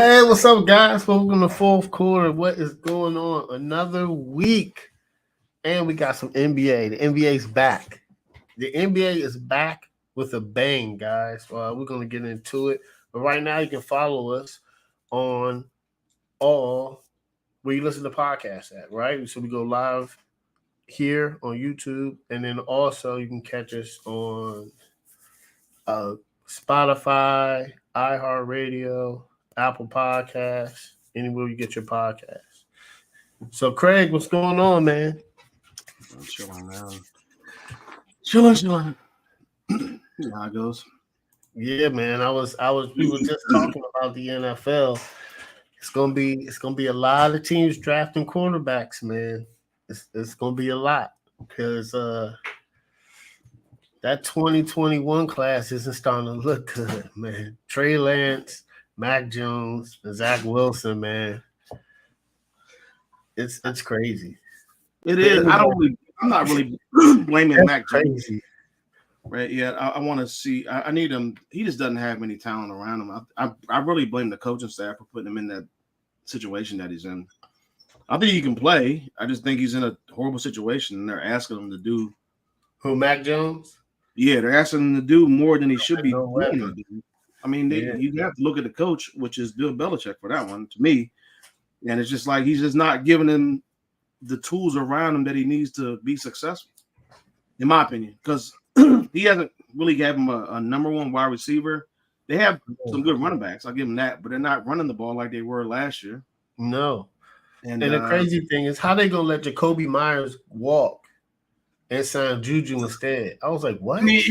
Hey, what's up, guys? Welcome to the fourth quarter. What is going on? Another week, and we got some NBA. The NBA's back. The NBA is back with a bang, guys. We're gonna get into it, but right now you can follow us on all where you listen to podcasts at. Right, so we go live here on YouTube, and then also you can catch us on uh, Spotify, iHeartRadio, Apple Podcasts, anywhere you get your podcasts. So, Craig, what's going on, man? I'm chilling, man. Chilling. You know how it goes. Yeah, man. We were just talking about the NFL. It's gonna be a lot of teams drafting quarterbacks, man. It's gonna be a lot because that 2021 class isn't starting to look good, man. Trey Lance, Mac Jones, and Zach Wilson, man. It's crazy. It But is. anyway, I'm not really blaming that's Mac Jones, crazy. right? Yeah, I want to see. I need him. He just doesn't have any talent around him. I really blame the coaching staff for putting him in that situation that he's in. I think he can play. I just think he's in a horrible situation, and they're asking him to do. Who, Mac Jones? Yeah, they're asking him to do more than he should be No doing. weapon. I mean, Yeah. you have to look at the coach, which is Bill Belichick, for that one. To me, and it's just like he's just not giving him the tools around him that he needs to be successful, in my opinion, because he hasn't really gave him a number one wide receiver. They have some good running backs, I'll give them that, but they're not running the ball like they were last year. No. And And the crazy thing is, how they gonna let Jacoby Myers walk and sign Juju instead? I was like, what? I mean,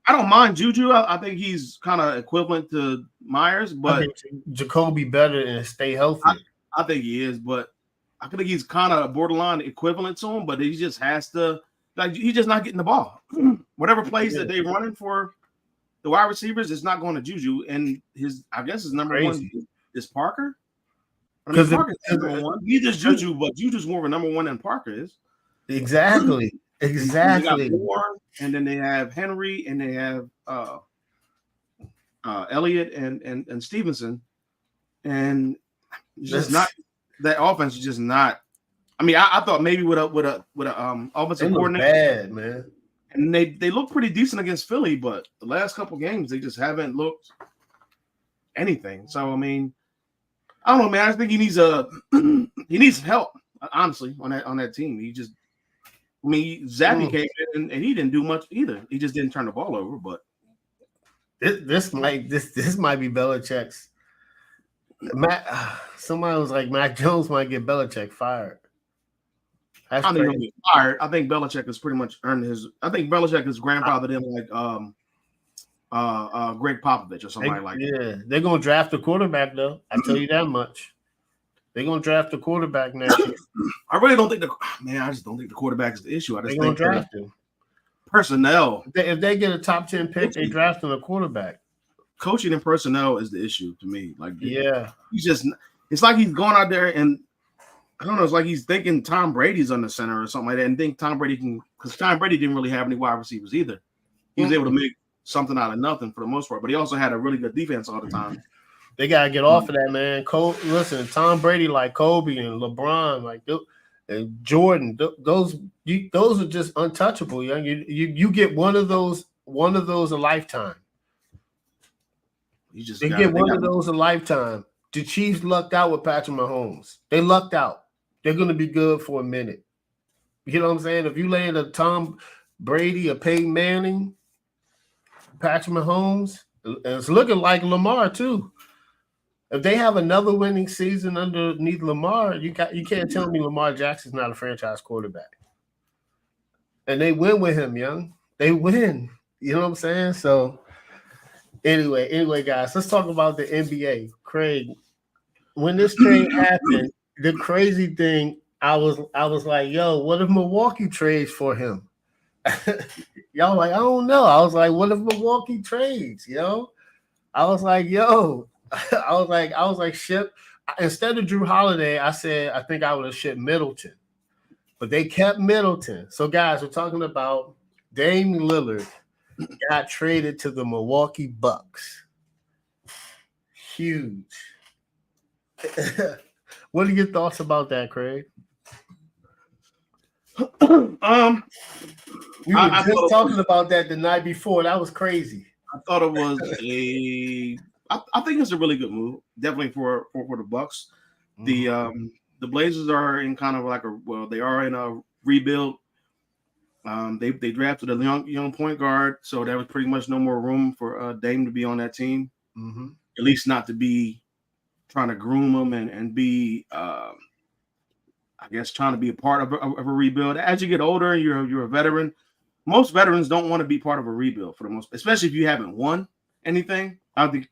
I don't mind Juju. I think he's kind of equivalent to Myers, I but think Jacoby better and stay healthy. I think he is. But I think he's kind of borderline equivalent to him, but he just has to, like, he's just not getting the ball. Whatever plays that they're running for the wide receivers, it's not going to Juju. And I guess his number one is Parker. I mean, Parker's number one. He's just Juju, but Juju's more of a number one than Parker is. Exactly. They got Moore, and then they have Henry, and they have Elliott and Stevenson, and just not that offense is just not. I mean, I thought maybe with a offensive coordinator, bad, man. And they look pretty decent against Philly, but the last couple games they just haven't looked anything. So I mean, I don't know, man. I think he needs help, honestly, on that team. Zappy came in and he didn't do much either. He just didn't turn the ball over. But this might be Belichick's. Somebody was like, Mac Jones might get Belichick fired. I think he'll get fired. I think Belichick has pretty much earned his. I think Belichick is grandfathered in like Greg Popovich or somebody like that. Yeah, they're gonna draft a quarterback though. I tell you that much. They're gonna draft a quarterback next year. I really don't think I just don't think the quarterback is the issue. I just think they're gonna draft him. Personnel. If they get a top 10 pick, they drafting a quarterback. Coaching and personnel is the issue to me. Like, yeah, it's like he's going out there and I don't know. It's like he's thinking Tom Brady's on the center or something like that, and think Tom Brady can, because Tom Brady didn't really have any wide receivers either. He was able to make something out of nothing for the most part, but he also had a really good defense all the time. They gotta get off of that, man. Listen, Tom Brady like Kobe and LeBron, like and Jordan. Those are just untouchable, young. You get one of those a lifetime. They get one of those a lifetime. The Chiefs lucked out with Patrick Mahomes. They lucked out. They're going to be good for a minute. You know what I'm saying? If you land a Tom Brady, a Peyton Manning, Patrick Mahomes, it's looking like Lamar too. If they have another winning season underneath Lamar, you can't tell me Lamar Jackson's not a franchise quarterback. And they win with him, young. They win. You know what I'm saying? So anyway, guys, let's talk about the NBA. Craig, when this trade happened, the crazy thing, I was like, yo, what if Milwaukee trades for him? Y'all like, I don't know. I was like, what if Milwaukee trades, yo? I was like, yo. I was like, ship. Instead of Jrue Holiday, I said, I think I would have shipped Middleton. But they kept Middleton. So, guys, we're talking about Damien Lillard got traded to the Milwaukee Bucks. Huge. What are your thoughts about that, Craig? We were just talking about that the night before. That was crazy. I thought it was I think it's a really good move, definitely for the Bucks. The Blazers are in kind of like they are in a rebuild. They drafted a young point guard, so there was pretty much no more room for Dame to be on that team. Mm-hmm. At least not to be trying to groom him and be, I guess, trying to be a part of a rebuild. As you get older and you're a veteran, most veterans don't want to be part of a rebuild for the most, especially if you haven't won anything. I think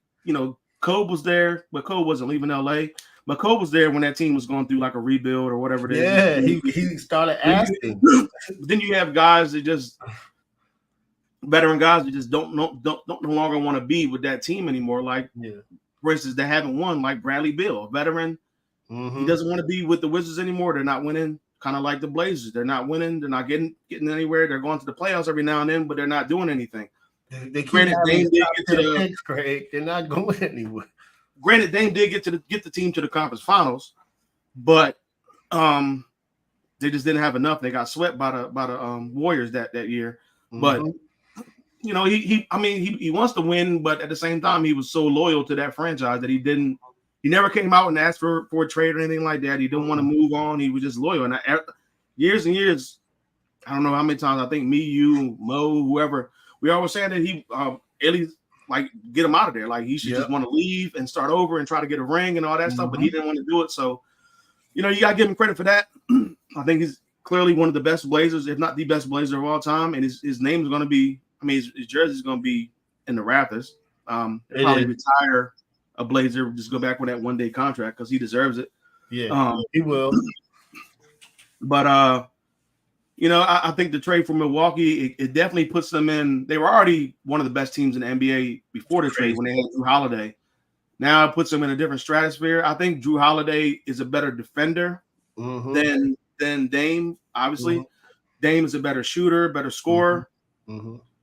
Kobe was there, but Kobe wasn't leaving LA. But Kobe was there when that team was going through like a rebuild or whatever it is. Yeah, he started asking. Then you have guys that just veteran guys that just don't no longer want to be with that team anymore. Like, for instance, they haven't won, like Bradley Beal, a veteran. Mm-hmm. He doesn't want to be with the Wizards anymore. They're not winning, kind of like the Blazers. They're not winning. They're not getting anywhere. They're going to the playoffs every now and then, but they're not doing anything. They Granted, Dame did get to the picks, Craig. They're not going anywhere. Granted, Dame did get the team to the conference finals, but they just didn't have enough. They got swept by the Warriors that year. Mm-hmm. But he wants to win, but at the same time, he was so loyal to that franchise that he never came out and asked for a trade or anything like that. He didn't want to move on. He was just loyal. And years and years, I don't know how many times, I think me, you, Mo, whoever, we always saying that he at least like get him out of there. Like he should just want to leave and start over and try to get a ring and all that stuff, but he didn't want to do it. So, you got to give him credit for that. I think he's clearly one of the best Blazers, if not the best Blazer of all time. And his name is going to be, his jersey is going to be in the rafters. Probably retire a Blazer, just go back with that one-day contract because he deserves it. Yeah, he will. But I think the trade for Milwaukee, it definitely puts them in. They were already one of the best teams in the NBA before the trade when they had Jrue Holiday. Now it puts them in a different stratosphere. I think Jrue Holiday is a better defender than Dame. Obviously, Dame is a better shooter, better scorer.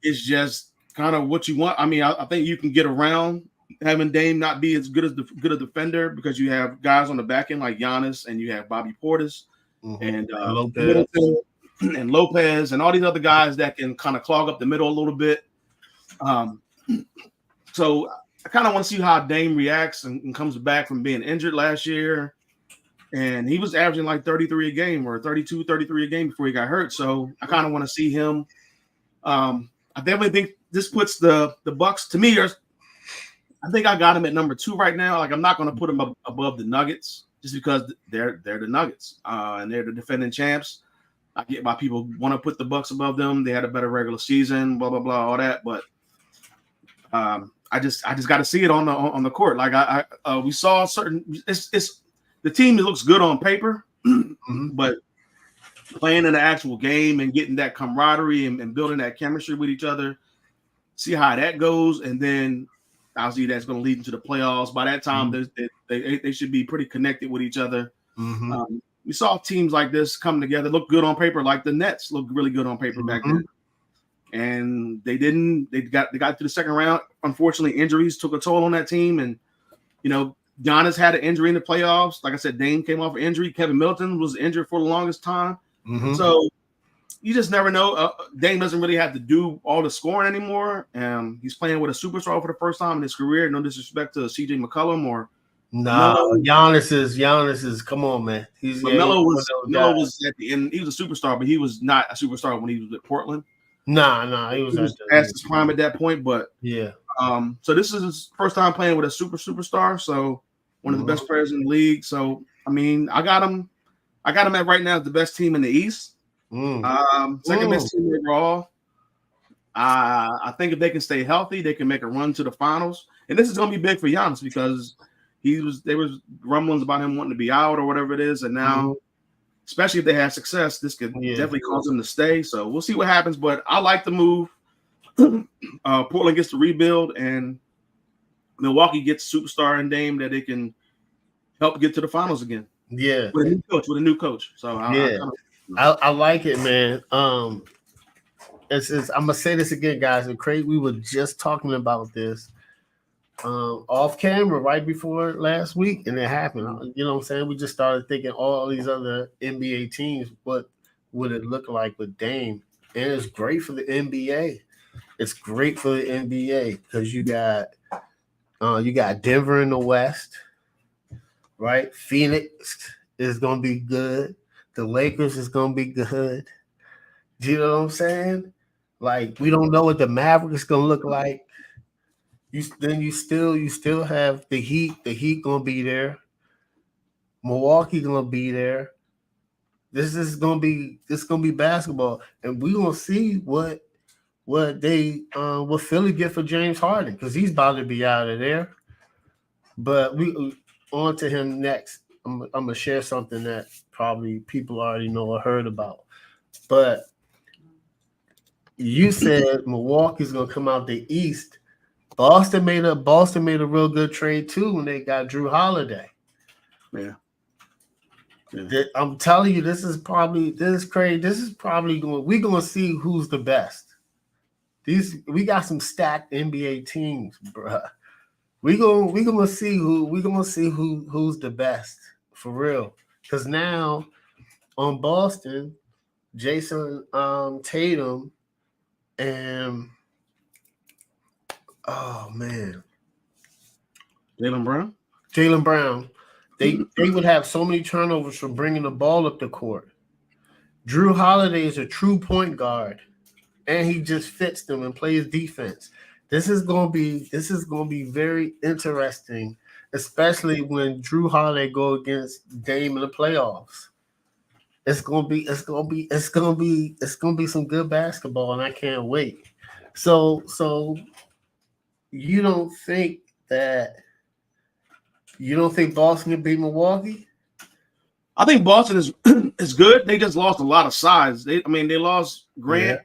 It's just kind of what you want. I mean, I think you can get around having Dame not be as good a defender because you have guys on the back end like Giannis and you have Bobby Portis and Lopez. And Lopez and all these other guys that can kind of clog up the middle a little bit. So I kind of want to see how Dame reacts and comes back from being injured last year. And he was averaging like 33 a game or 32, 33 a game before he got hurt. So I kind of want to see him. I definitely think this puts the Bucks, to me, I think I got him at number 2 right now. Like I'm not going to put him above the Nuggets just because they're the Nuggets and they're the defending champs. I get why people want to put the Bucks above them. They had a better regular season, blah blah blah, all that. But I just got to see it on the court. Like we saw certain. It's the team that looks good on paper, but playing in the actual game and getting that camaraderie and building that chemistry with each other, see how that goes, and then obviously that's going to lead into the playoffs. By that time, they should be pretty connected with each other. We saw teams like this come together, look good on paper, like the Nets looked really good on paper back then. And they got to the second round. Unfortunately, injuries took a toll on that team. And, Giannis had an injury in the playoffs. Like I said, Dame came off an injury. Kevin Middleton was injured for the longest time. So you just never know. Dame doesn't really have to do all the scoring anymore. He's playing with a superstar for the first time in his career. No disrespect to CJ McCollum or Giannis is. Come on, man. Melo was at the end. He was a superstar, but he was not a superstar when he was at Portland. He was past his prime at that point. But so this is his first time playing with a superstar. So one of the best players in the league. So I mean, I got him at right now the best team in the East. Second best team overall. I think if they can stay healthy, they can make a run to the finals. And this is going to be big for Giannis because there was rumblings about him wanting to be out or whatever it is. And now, especially if they have success, this could definitely cause him to stay. So we'll see what happens. But I like the move. Portland gets to rebuild and Milwaukee gets a superstar in Dame that they can help get to the finals again. Yeah. With a new coach. So I like it, man. I'm gonna say this again, guys. And Craig, we were just talking about this. off camera right before last week, and it happened. You know what I'm saying? We just started thinking all these other NBA teams, what would it look like with Dame? And it's great for the NBA. It's great for the NBA because you got Denver in the West, right? Phoenix is gonna be good. The Lakers is gonna be good. Do you know what I'm saying? Like we don't know what the Mavericks gonna look like. You still have the Heat. The Heat gonna be there. Milwaukee gonna be there. This gonna be basketball, and we gonna see what Philly get for James Harden because he's about to be out of there. But we on to him next. I'm gonna share something that probably people already know or heard about. But you said Milwaukee's gonna come out the East. Boston made a real good trade too when they got Jrue Holiday. Yeah. I'm telling you, this is crazy. This is probably we're gonna see who's the best. We got some stacked NBA teams, bruh. We gonna see who's the best for real. Because now on Boston, Jason Tatum and oh man, Jaylen Brown. They would have so many turnovers for bringing the ball up the court. Jrue Holiday is a true point guard, and he just fits them and plays defense. This is gonna be very interesting, especially when Jrue Holiday go against Dame in the playoffs. It's gonna be some good basketball, and I can't wait. So you don't think Boston can beat Milwaukee? I think Boston is good. They just lost a lot of size. They lost Grant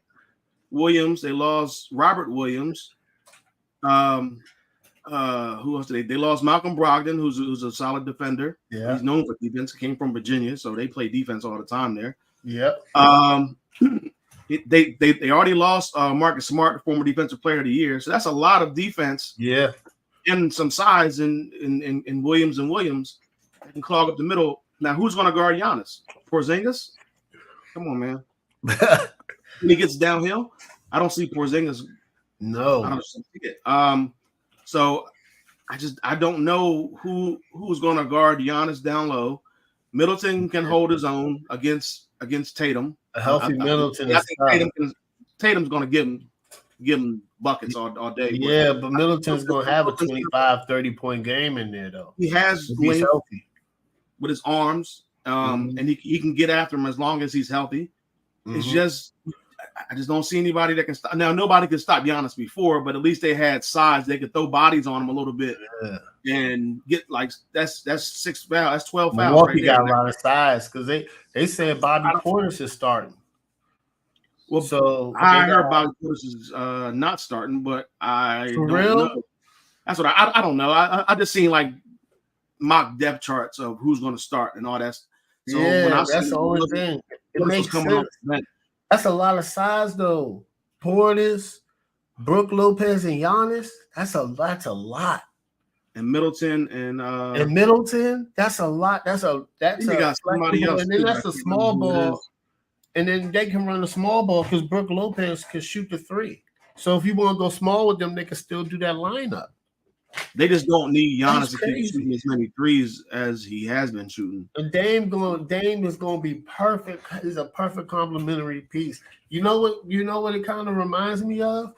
Williams. They lost Robert Williams. Who else did they? They lost Malcolm Brogdon, who's a solid defender. Yeah, he's known for defense. Came from Virginia, so they play defense all the time there. Yep. They already lost Marcus Smart, former defensive player of the year. So that's a lot of defense. Yeah. And some size in Williams and Williams that can clog up the middle. Now, who's going to guard Giannis? Porzingis? Come on, man. When he gets downhill, I don't see Porzingis. No. I don't see it. So I don't know who's going to guard Giannis down low. Middleton can hold his own against Tatum. A healthy Middleton. I think Tatum's going to give him buckets all day. Yeah, but Middleton's going to have a 25, 30-point game in there, though. He has he's healthy with his arms, and he can get after him as long as he's healthy. It's just I just don't see anybody that can stop. Now, nobody could stop Giannis before, but at least they had size. They could throw bodies on him a little bit and get like that's 6 fouls. That's 12 fouls. Milwaukee got a lot of size because they said Bobby Portis is starting. Well, so I heard Bobby Portis is not starting, but I don't know. That's what I don't know. I just seen like mock depth charts of who's going to start and all that. So when I that's the only thing. It makes sense. That's a lot of size though. Portis, Brook Lopez, and Giannis. That's a lot. And Middleton and Middleton. That's a lot. That's got somebody else. And then that's a small ball. And then they can run the small ball because Brook Lopez can shoot the three. So if you want to go small with them, they can still do that lineup. They just don't need Giannis to keep shooting as many threes as he has been shooting. And Dame is going to be perfect. He's a perfect complementary piece. You know what it kind of reminds me of?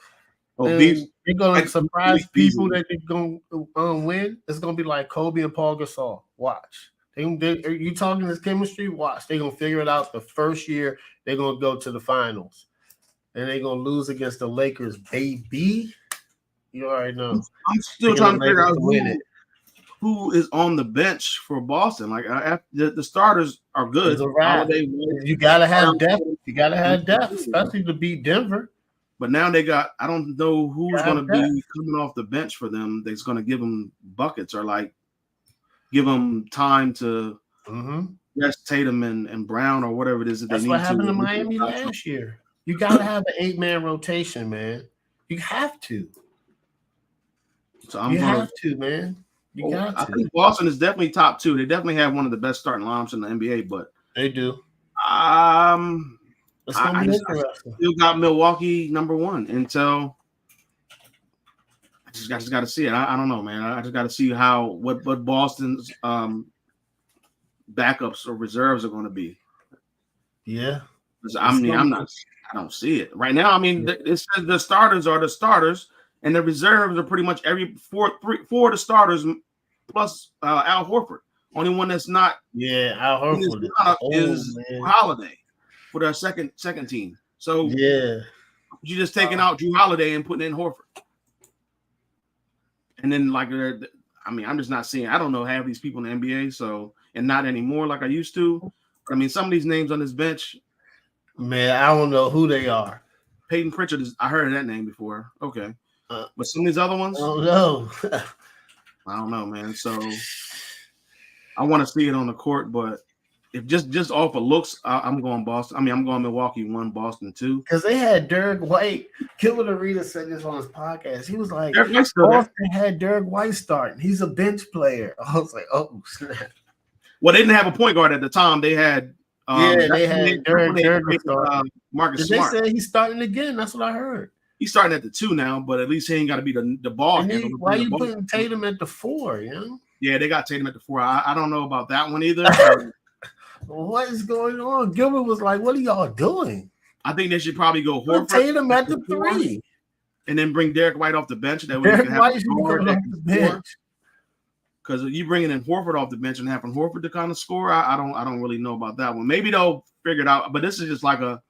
They're going to surprise people that they're going to win. It's going to be like Kobe and Paul Gasol. Watch. You talking this chemistry? Watch. They're going to figure it out the first year. They're going to go to the finals. And they're going to lose against the Lakers, baby. You already know. I'm still trying to figure out who is on the bench for Boston. Like the starters are good. You gotta have depth. You gotta have depth, especially to beat Denver. But now I don't know who's going to be coming off the bench for them. That's going to give them buckets or like give them time to rest Tatum and Brown or whatever it is that they need to. That's what happened to Miami last year. You gotta have an 8-man rotation, man. You have to. So you have to, man. You got to. I think Boston is definitely top 2. They definitely have one of the best starting lineups in the NBA, but they do. It's gonna be interesting. I still got Milwaukee number 1 until I just got to see it. I don't know, man. I just got to see what Boston's backups or reserves are going to be. Yeah, I don't see it right now. I mean, it says the starters are the starters, and the reserves are pretty much every four of the starters plus Al Horford. Only one that's not. Yeah, Al Horford is Holiday for their second team. So yeah, you're just taking out Jrue Holiday and putting in Horford. And then, I'm just not seeing. I don't know half these people in the NBA, so and not anymore like I used to. I mean, some of these names on this bench, man, I don't know who they are. Peyton Pritchard I heard that name before. Okay, but some of these other ones, I don't know. I don't know, man. So I want to see it on the court, but if just off of looks, I'm going Boston. I mean, I'm going Milwaukee 1, Boston 2. Because they had Derek White. Gilbert Arenas said this on his podcast. He was like, Boston had Derek White starting. He's a bench player. I was like, oh, snap. Well, they didn't have a point guard at the time. They had they had Derek Marcus Smart. They said he's starting again. That's what I heard. He's starting at the 2 now, but at least he ain't got to be the ball handler. Why you putting Tatum at the 4, you know? Yeah, they got Tatum at the 4. I don't know about that one either. What is going on? Gilbert was like, what are y'all doing? I think they should probably go Horford. Tatum at the 3. And then bring Derek White off the bench. That way Derek White should be coming off the bench. Because you bringing in Horford off the bench and having Horford to kind of score, I don't really know about that one. Maybe they'll figure it out. But this is just like a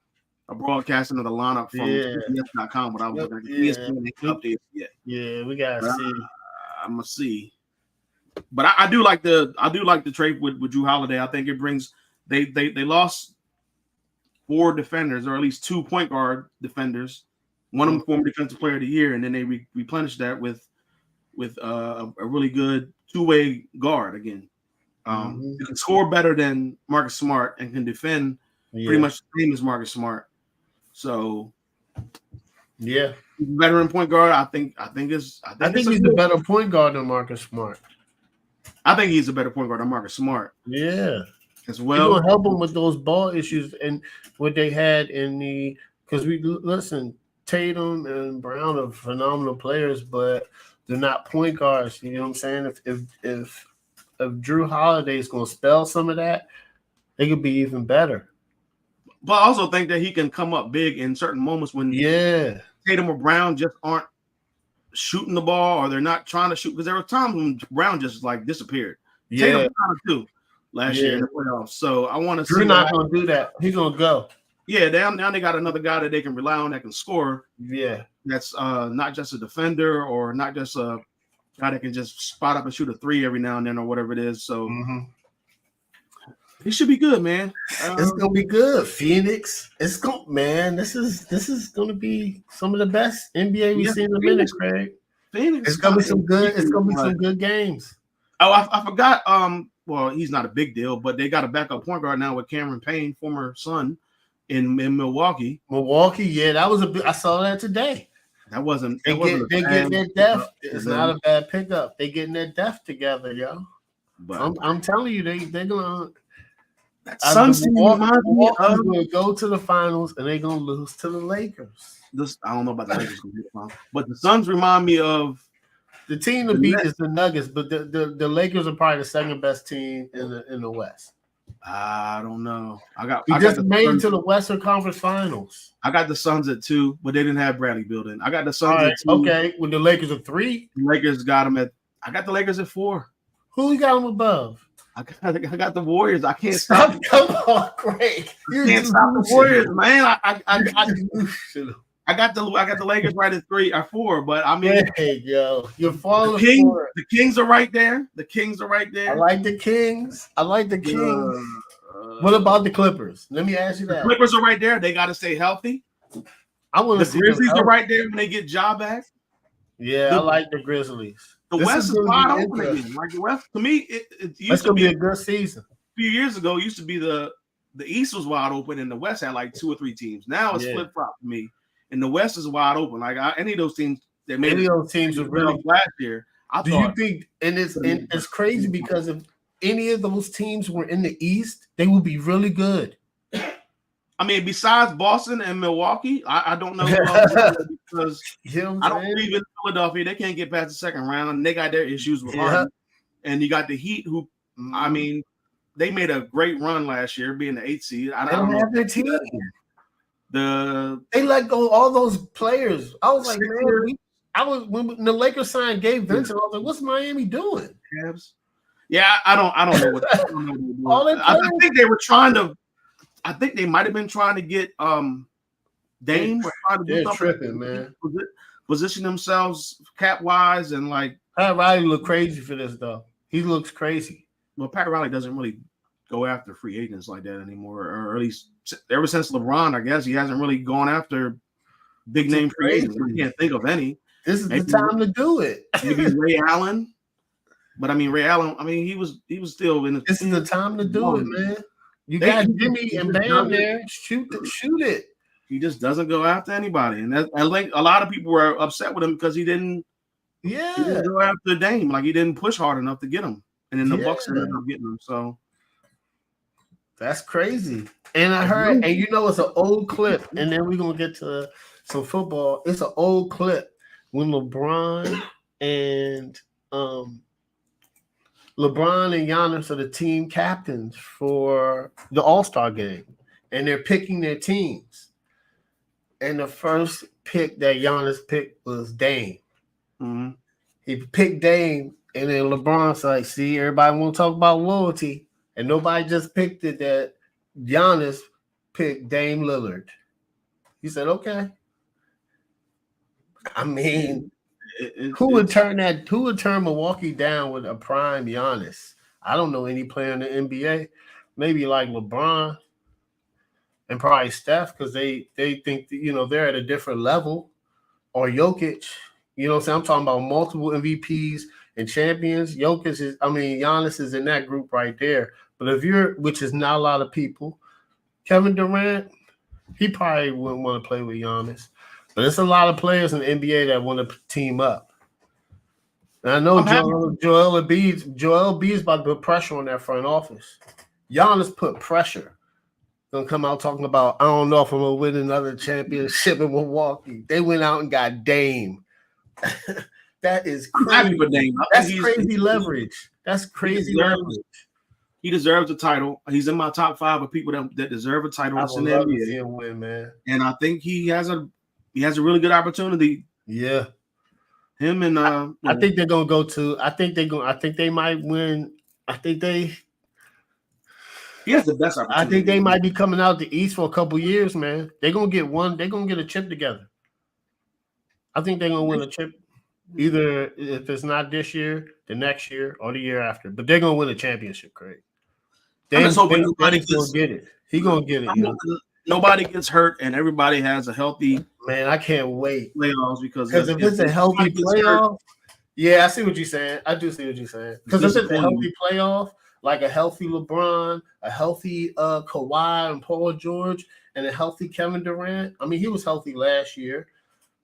broadcasting of the lineup from ESPN.com. What I was looking at. ESPN ain't updated yet. Yeah, we gotta see. I'm gonna see. But I do like the trade with Jrue Holiday. I think it brings they lost 4 defenders, or at least 2 point guard defenders. One of them former defensive player of the year, and then they replenished that with a really good 2-way guard again. You can score better than Marcus Smart and can defend pretty much the same as Marcus Smart. So veteran point guard. I think he's a better point guard than Marcus Smart. I think he's a better point guard than Marcus Smart. Yeah, as well. He's gonna help him with those ball issues and what they had in the because Tatum and Brown are phenomenal players, but they're not point guards. You know what I'm saying? If Jrue Holiday is gonna spell some of that, they could be even better. But I also think that he can come up big in certain moments when Tatum or Brown just aren't shooting the ball, or they're not trying to shoot, because there were times when Brown just disappeared. Tatum kind of too last year in the playoffs. So I want to see. Drew not going to do that. He's going to go. Yeah, now they got another guy that they can rely on that can score. Yeah, that's not just a defender or not just a guy that can just spot up and shoot a 3 every now and then or whatever it is. So he should be good, man. It's gonna be good. Phoenix. This is gonna be some of the best NBA we've seen in a minute, Craig. Phoenix. It's gonna be some good. It's gonna be some good games. Oh, I forgot. Well, he's not a big deal, but they got a backup point guard now with Cameron Payne, former Sun, in Milwaukee. Yeah, that was I saw that today. That wasn't. They getting their depth. It's not a bad pickup. They getting their depth together, yo. But I'm telling you, they're gonna. Suns team reminds me of going to go to the finals and they're going to lose to the Lakers. I don't know about the Lakers, but the Suns remind me of the team to beat is the Nuggets, but the Lakers are probably the second best team in the West. I don't know. I just made it to the Western Conference Finals. I got the Suns at 2, but they didn't have Bradley building. I got the Suns at 2. Okay, when the Lakers are 3, the Lakers got them at. I got the Lakers at 4. Who you got them above? I got the Warriors. I can't stop. Come on, Craig. You can't stop the Warriors, man. I got the Lakers right at 3 or 4, but I mean, hey, yo, you're falling. The Kings are right there. I like the Kings. What about the Clippers? Let me ask you that. The Clippers are right there. They got to stay healthy. I want to see the Grizzlies are right there when they get Ja back. Yeah, I like the Grizzlies. The West is wide open again. Like the West, to me, it used to be a good season. A few years ago, it used to be the East was wide open and the West had like 2 or 3 teams. Now it's flip flop for me, and the West is wide open. Like any of those teams that made those teams were really last year, Do you think? And it's crazy because if any of those teams were in the East, they would be really good. I mean, besides Boston and Milwaukee, I don't know because I don't believe in Philadelphia. They can't get past the second round. And they got their issues with Harden. And you got the Heat, who, I mean, they made a great run last year, being the 8th seed. I don't have their team. They let go all those players. I was like, man, when the Lakers signed Gabe Vincent, I was like, what's Miami doing? Yeah, I don't know what. I think they were trying to. I think they might have been trying to get Dame. They're tripping, man. Position themselves cap wise and like. Pat Riley look crazy for this though. He looks crazy. Well, Pat Riley doesn't really go after free agents like that anymore, or at least ever since LeBron, I guess he hasn't really gone after big name free agents. I can't think of any. This is the time to do it. Maybe Ray Allen, but I mean Ray Allen. I mean he was still in. This is the time to do it, man. You got Jimmy and Bam there. Shoot it. He just doesn't go after anybody, and I think a lot of people were upset with him because he didn't. Yeah, he didn't go after Dame. Like he didn't push hard enough to get him, and then the Bucks ended up getting him. So that's crazy. And I heard, and you know, it's an old clip, and then we're gonna get to some football. It's an old clip when LeBron and Giannis are the team captains for the All-Star game, and they're picking their teams. And the first pick that Giannis picked was Dame. Mm-hmm. He picked Dame, and then LeBron's like, see, everybody want to talk about loyalty, and nobody just picked it that Giannis picked Dame Lillard. He said, okay. I mean, who would turn Milwaukee down with a prime Giannis? I don't know any player in the NBA. Maybe like LeBron and probably Steph, because they think that, they're at a different level, or Jokic. You know what I'm saying? I'm talking about multiple MVPs and champions. Giannis is in that group right there. But which is not a lot of people, Kevin Durant, he probably wouldn't want to play with Giannis. But it's a lot of players in the NBA that want to team up. And I know Joel Embiid is about to put pressure on that front office. Giannis put pressure. Gonna come out talking about, I don't know if I'm gonna win another championship in Milwaukee. They went out and got Dame. That is crazy. That's crazy leverage. That's crazy leverage. He deserves a title. He's in my top 5 of people that deserve a title in the NBA. Win, man. And I think he has a really good opportunity. Yeah. Him and I think they're gonna go to. I think they might win. He has the best opportunity. I think they might be coming out the East for a couple years, man. They're gonna get one. They're gonna get a chip together. I think they're gonna win a chip, either if it's not this year, the next year, or the year after. But they're gonna win a championship, Craig. I'm just hoping nobody gonna get it. He gonna get it. Nobody gets hurt, and everybody has a healthy. Man, I can't wait playoffs because if it's a healthy playoff. Yeah, I see what you're saying. I do see what you're saying. Because if it's a healthy playoff, like a healthy LeBron, a healthy Kawhi and Paul George, and a healthy Kevin Durant. I mean, he was healthy last year,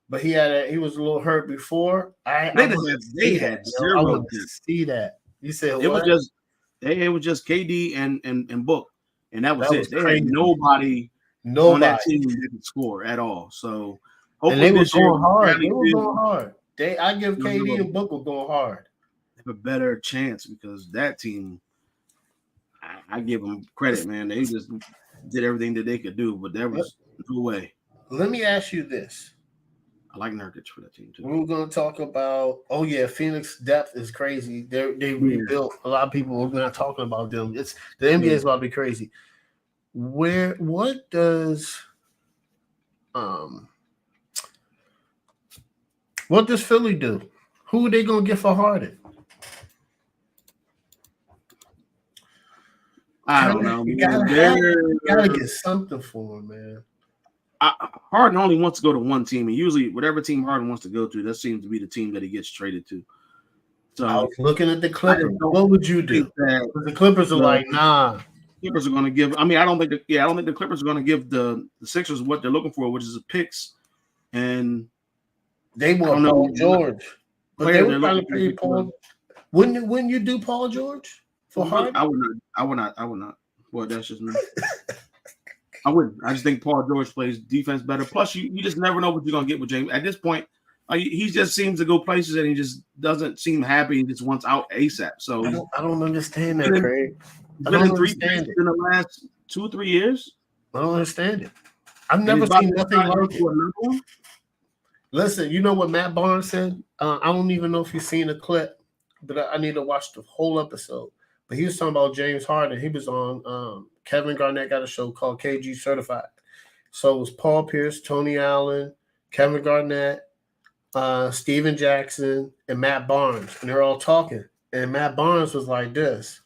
but he was a little hurt before. They had zero. I want to see that. You said it was just KD and Book, and that was it. They had nobody on that team that could score at all. So and they were going hard. They were going hard. I give KD and Book were going hard. They have a better chance because that team. I give them credit, man. They just did everything that they could do, but there was no way. Let me ask you this. I like Nurkic for that team too. We're going to talk about. Oh yeah, Phoenix depth is crazy. They rebuilt. A lot of people are not talking about them. The NBA is about to be crazy. What does Philly do? Who are they going to get for Harden? I don't know. You gotta get something for him, man. Harden only wants to go to one team, and usually whatever team Harden wants to go to, that seems to be the team that he gets traded to. So I was looking at the Clippers. What would you do? The Clippers are like, nah. Clippers are going to give. I mean, I don't think the Clippers are going to give the Sixers what they're looking for, which is a picks, and they want Paul George. But they were trying to pay Paul. Wouldn't you do Paul George for Harden? I would not. Well, that's just me. I wouldn't. I just think Paul George plays defense better. Plus, you just never know what you're gonna get with James. At this point, he just seems to go places and he just doesn't seem happy and just wants out ASAP. So I don't understand that, Craig. I don't understand it in the last 2 or 3 years. I don't understand it. I've never seen nothing like it. Listen, you know what Matt Barnes said? I don't even know if you've seen a clip, but I need to watch the whole episode. But he was talking about James Harden. He was on Kevin Garnett got a show called KG Certified. So it was Paul Pierce, Tony Allen, Kevin Garnett, Steven Jackson, and Matt Barnes. And they're all talking. And Matt Barnes was like this.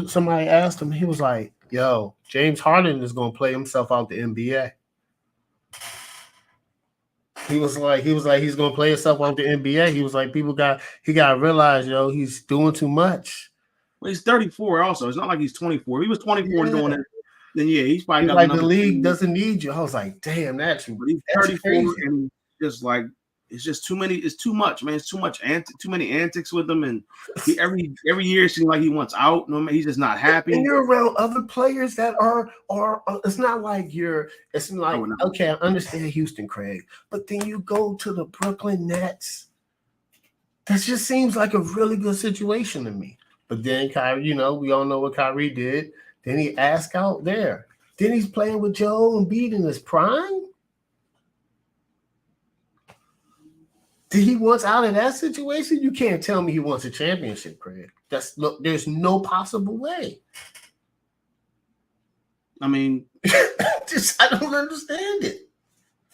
Somebody asked him, he was like, yo, James Harden is gonna play himself out the NBA. He was like he's gonna play himself out the NBA. He was like, he gotta realize, yo, he's doing too much. Well, he's 34 also. It's not like he's 24. If he was 24 and doing it, then yeah, he's probably got like the league doesn't need you. I was like, damn, that's 34 crazy. And just like it's just too many. It's too much, man. It's too much too many antics with him, and every year it seems like he wants out. No, he's just not happy. And you're around other players that are. It's not like you're. It's like okay, I understand Houston, Craig, but then you go to the Brooklyn Nets. That just seems like a really good situation to me. But then Kyrie, we all know what Kyrie did. Then he asked out there. Then he's playing with Joel Embiid in his prime. Did he want out of that situation? You can't tell me he wants a championship, Craig. There's no possible way. I mean, I don't understand it.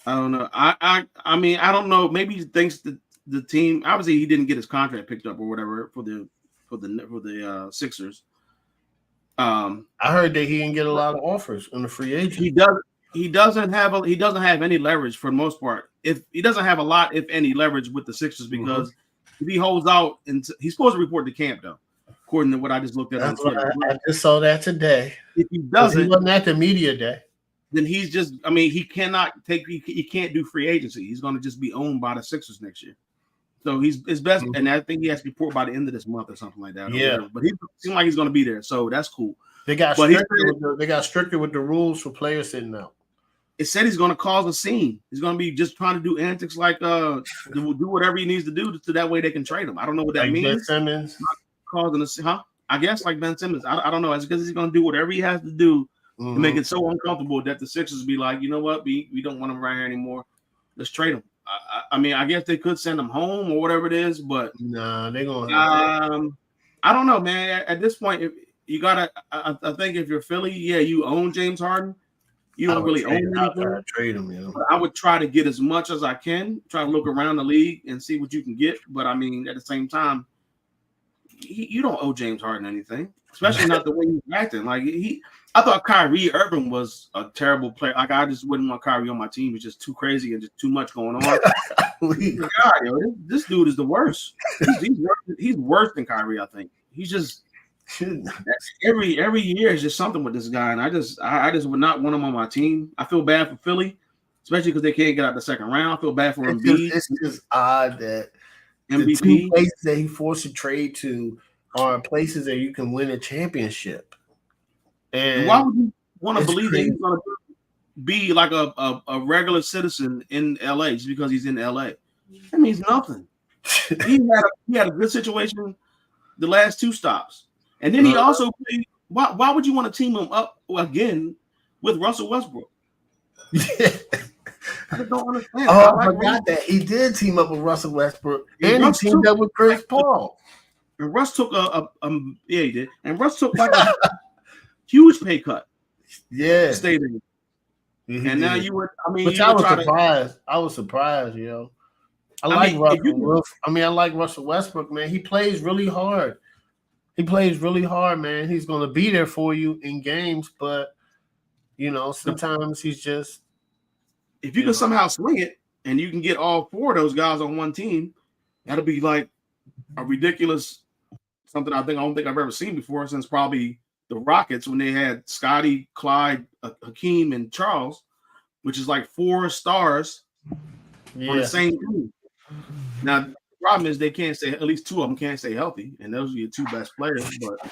I don't know. I mean, I don't know. Maybe he thinks that the team. Obviously, he didn't get his contract picked up or whatever for the Sixers. I heard that he didn't get a lot of offers on the free agent. He doesn't have any leverage for the most part. If he doesn't have a lot, if any, leverage with the Sixers because if he holds out, and he's supposed to report to camp though, according to what I just looked at on Twitter. I just saw that today. If he doesn't, he wasn't at the media day. Then he's just. I mean, he can't do free agency. He's going to just be owned by the Sixers next year. So it's best, and I think he has to report by the end of this month or something like that. Yeah, but he seems like he's going to be there, so that's cool. They got stricter with the rules for players sitting out. It said he's going to cause a scene. He's going to be just trying to do antics like do whatever he needs to do so that way they can trade him. I don't know what that means. Ben Simmons causing a I guess like Ben Simmons. I don't know. It's because he's going to do whatever he has to do to make it so uncomfortable that the Sixers be like, you know what, we don't want him right here anymore. Let's trade him. I mean, I guess they could send him home or whatever it is, but nah, they're going. I don't know, man. At this point, if you gotta. I think if you're Philly, you own James Harden. You don't really own anything. Trade him, But I would try to get as much as I can. Try to look around the league and see what you can get. But I mean, at the same time, you don't owe James Harden anything, especially not the way he's acting. Like I thought Kyrie Irving was a terrible player. Like I just wouldn't want Kyrie on my team. It's just too crazy and just too much going on. God, this dude is the worst. He's worse than Kyrie. I think he's just every year is just something with this guy, and I just would not want him on my team. I feel bad for Philly, especially because they can't get out the second round. I feel bad for Embiid. It's just odd that MVP the two places that he forced to trade to are places that you can win a championship. And why would you want to believe that he's going to be like a regular citizen in LA just because he's in LA? That means nothing. he had a good situation the last two stops. And then he also played. Why would you want to team him up again with Russell Westbrook? I don't understand. I forgot that he did team up with Russell Westbrook, and he teamed up with Chris Paul. And Russ took he did. And Russ took like a huge pay cut. Yeah, stayed in. And now you would. I mean, I was surprised. I was surprised, yo. I like Russell Westbrook, man. He plays really hard. Man. He's going to be there for you in games, but sometimes he's just. If you can somehow swing it and you can get all four of those guys on one team, that'll be like a ridiculous something. I don't think I've ever seen before since probably the Rockets when they had Scotty, Clyde, Hakeem, and Charles, which is like 4 stars on the same team. Now problem is they can't stay. At least two of them can't stay healthy, and those are your two best players. But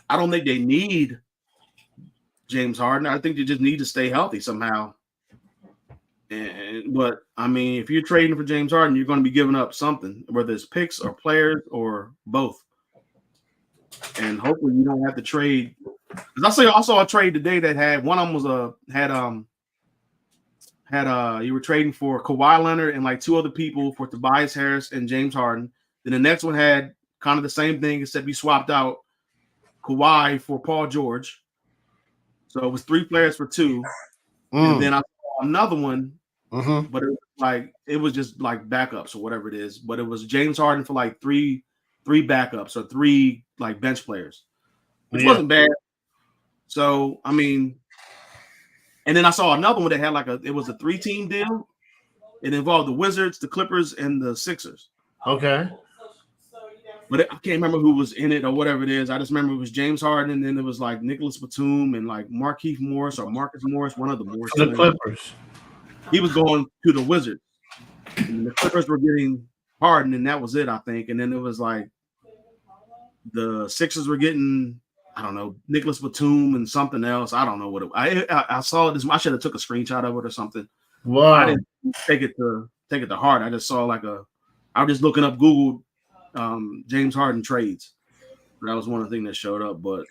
I don't think they need James Harden. I think they just need to stay healthy somehow. But I mean, if you're trading for James Harden, you're going to be giving up something, whether it's picks or players or both. And hopefully, you don't have to trade. Because I saw a trade today that had one of them was you were trading for Kawhi Leonard and like two other people for Tobias Harris and James Harden. Then the next one had kind of the same thing, except you swapped out Kawhi for Paul George. So it was 3 players for 2. And then I saw another one, but it was just like backups or whatever it is. But it was James Harden for like three backups or 3 like bench players, which wasn't bad. So I mean, and then I saw another one that had it was a 3-team deal. It involved the Wizards, the Clippers, and the Sixers. Okay. But I can't remember who was in it or whatever it is. I just remember it was James Harden, and then it was like Nicholas Batum and like Markieff Morris or Marcus Morris, one of the Morris. The Clippers. He was going to the Wizards. And the Clippers were getting Harden, and that was it, I think. And then it was like the Sixers were getting, I don't know, Nicholas Batum and something else. I don't know what it. I saw this. I should have took a screenshot of it or something. Wow. I didn't take it to heart. I just saw I was just looking up Google James Harden trades. That was one of the things that showed up. But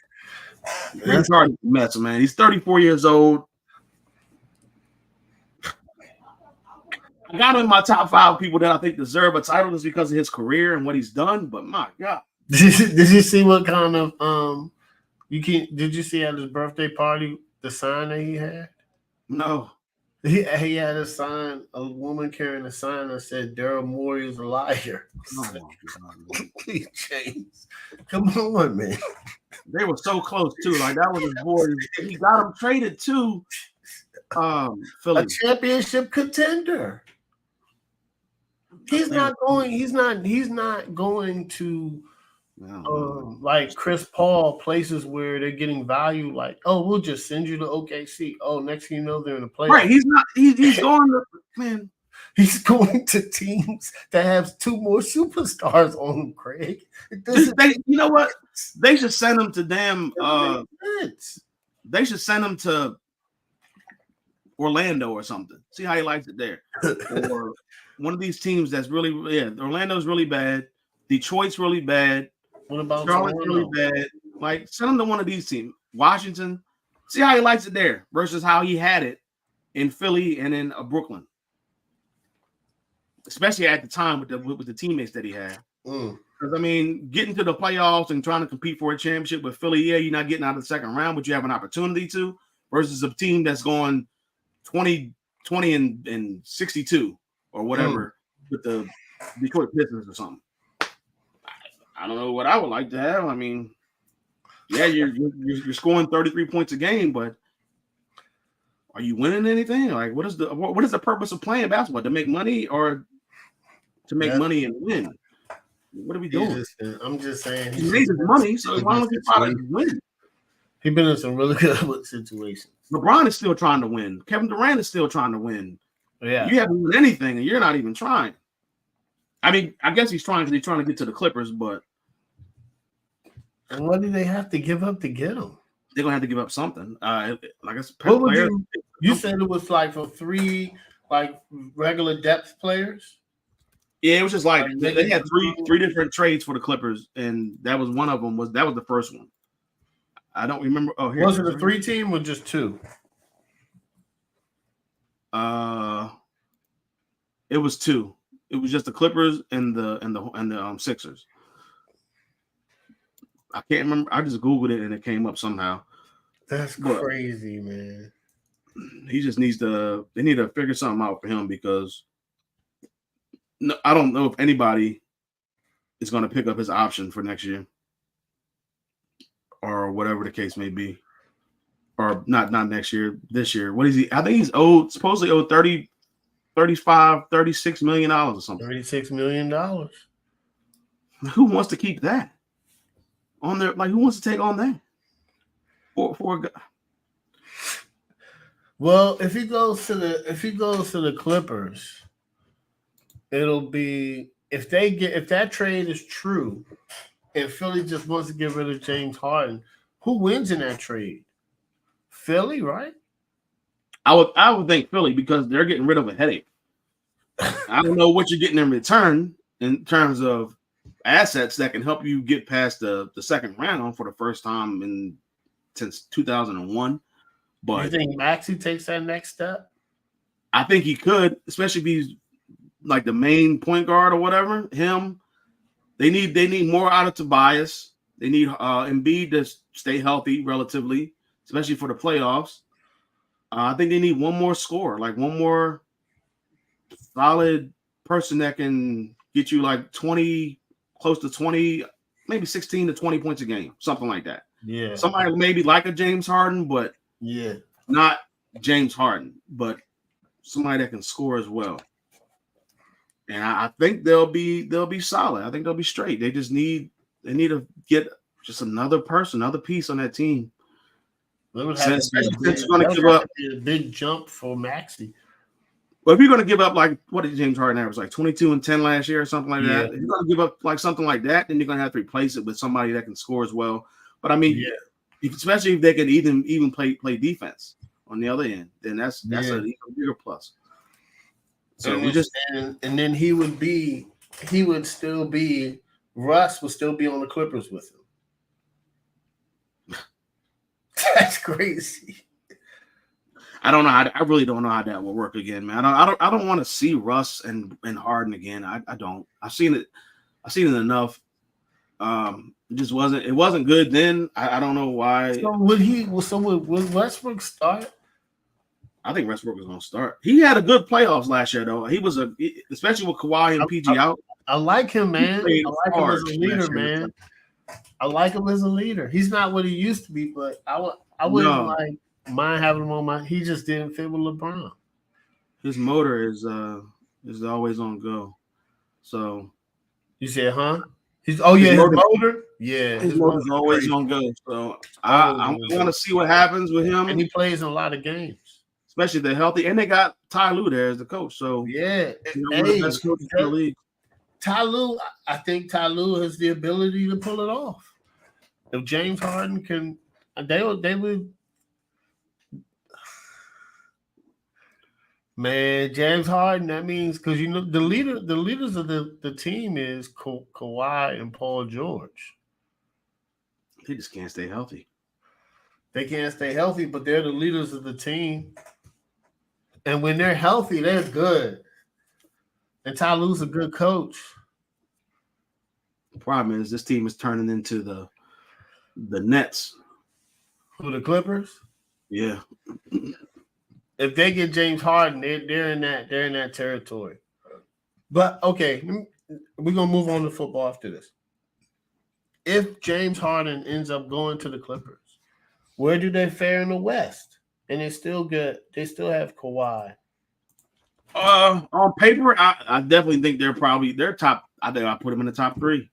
James Harden's a mess, man. He's 34 years old. I got him in my top 5 people that I think deserve a title just because of his career and what he's done. But my God. Did you see what kind of did you see at his birthday party the sign that he had? No. He had a sign, a woman carrying a sign that said Daryl Morey is a liar. Oh my God. Please, James. Come on, man. They were so close too. Like that was his boy. He got him traded to Philly. A championship contender. He's not going to like Chris Paul, places where they're getting value. Like, oh, we'll just send you to OKC. Oh, next thing you know, they're in a playoff. Right? He's not. He's going to man. He's going to teams that have 2 more superstars on them, Craig. You know what? They should send him to they should send him to Orlando or something. See how he likes it there. Or one of these teams that's really, Orlando's really bad. Detroit's really bad. What about Charlotte's really bad? Like, send him to one of these teams. Washington. See how he likes it there versus how he had it in Philly and in Brooklyn. Especially at the time with the teammates that he had. Because, I mean, getting to the playoffs and trying to compete for a championship with Philly, you're not getting out of the second round, but you have an opportunity to, versus a team that's going 20 and 62 or whatever with the Detroit Pistons or something. I don't know what I would like to have. I mean, yeah, you're scoring 33 points a game, but are you winning anything? Like, what is the purpose of playing basketball? To make money or to make money and win? What are we doing? I'm just saying he makes money, so why don't you try to win? He's been in some really good situations. LeBron is still trying to win. Kevin Durant is still trying to win. Yeah, you haven't won anything, and you're not even trying. I mean, I guess he's trying because he's trying to get to the Clippers, but. And what do they have to give up to get him? They're gonna have to give up something. Like I said, you said it was like for 3 like regular depth players. Yeah, it was just like they had three different trades for the Clippers, and that was one of them. That was the first one. I don't remember. Oh, was it a 3-team or just 2? It was 2. It was just the Clippers and the Sixers. I can't remember. I just Googled it and it came up somehow. That's crazy, man. He just needs to. They need to figure something out for him because I don't know if anybody is going to pick up his option for next year or whatever the case may be, or not next year. This year, what is he? I think he's supposedly owed 30, 35, $36 million or something. $36 million. Who wants to keep that on there? Like, who wants to take on that? For a guy? Well, if he goes to the Clippers, it'll be if that trade is true, and Philly just wants to get rid of James Harden, who wins in that trade? Philly, right? I would think Philly because they're getting rid of a headache. I don't know what you're getting in return in terms of assets that can help you get past the second round for the first time since 2001. But you think Maxey takes that next step? I think he could, especially if he's like the main point guard or whatever. Him, they need more out of Tobias. They need Embiid to stay healthy relatively, especially for the playoffs. I think they need one more scorer, like one more solid person that can get you like 20, close to 20, maybe 16 to 20 points a game, something like that. Yeah. Somebody maybe like a James Harden, but yeah, not James Harden, but somebody that can score as well. And I think they'll be solid. I think they'll be straight. They need to get just another person, another piece on that team. Since going to give up a big jump for Maxey. Well, if you're going to give up like what did James Harden average, like 22 and 10 last year or something like that, if you're going to give up like something like that, then you're going to have to replace it with somebody that can score as well. But I mean, especially if they can even play defense on the other end, then that's an even bigger plus. So and then Russ would still be on the Clippers with him. That's crazy. I don't know. I really don't know how that will work again, man. I don't want to see Russ and Harden again. I don't. I've seen it enough. It wasn't good then. I don't know why. So would Westbrook start? I think Westbrook is going to start. He had a good playoffs last year, though. He was especially with Kawhi and PG out. I like him, man. I like him as a leader, man. I like him as a leader. He's not what he used to be, but I wouldn't mind having him on my. He just didn't fit with LeBron. His motor is always on go. So you said, huh? His motor. Yeah, his motor's always on go. So I want to see what happens with him. And he plays in a lot of games, especially if they're healthy. And they got Ty Lue there as the coach. So yeah, one of the best coaches in the league. Ty Lue, I think Ty Lue has the ability to pull it off. If James Harden can, they would. Man, James Harden. That means because the leaders of the team is Kawhi and Paul George. They just can't stay healthy. They can't stay healthy, but they're the leaders of the team. And when they're healthy, they're good. And Ty Lue's a good coach. The problem is this team is turning into the Nets. Who, the Clippers? Yeah. If they get James Harden, they're in that territory. But okay, we're gonna move on to football after this. If James Harden ends up going to the Clippers, where do they fare in the West? And they still have Kawhi. On paper, I definitely think they're top. I think I put them in the top 3.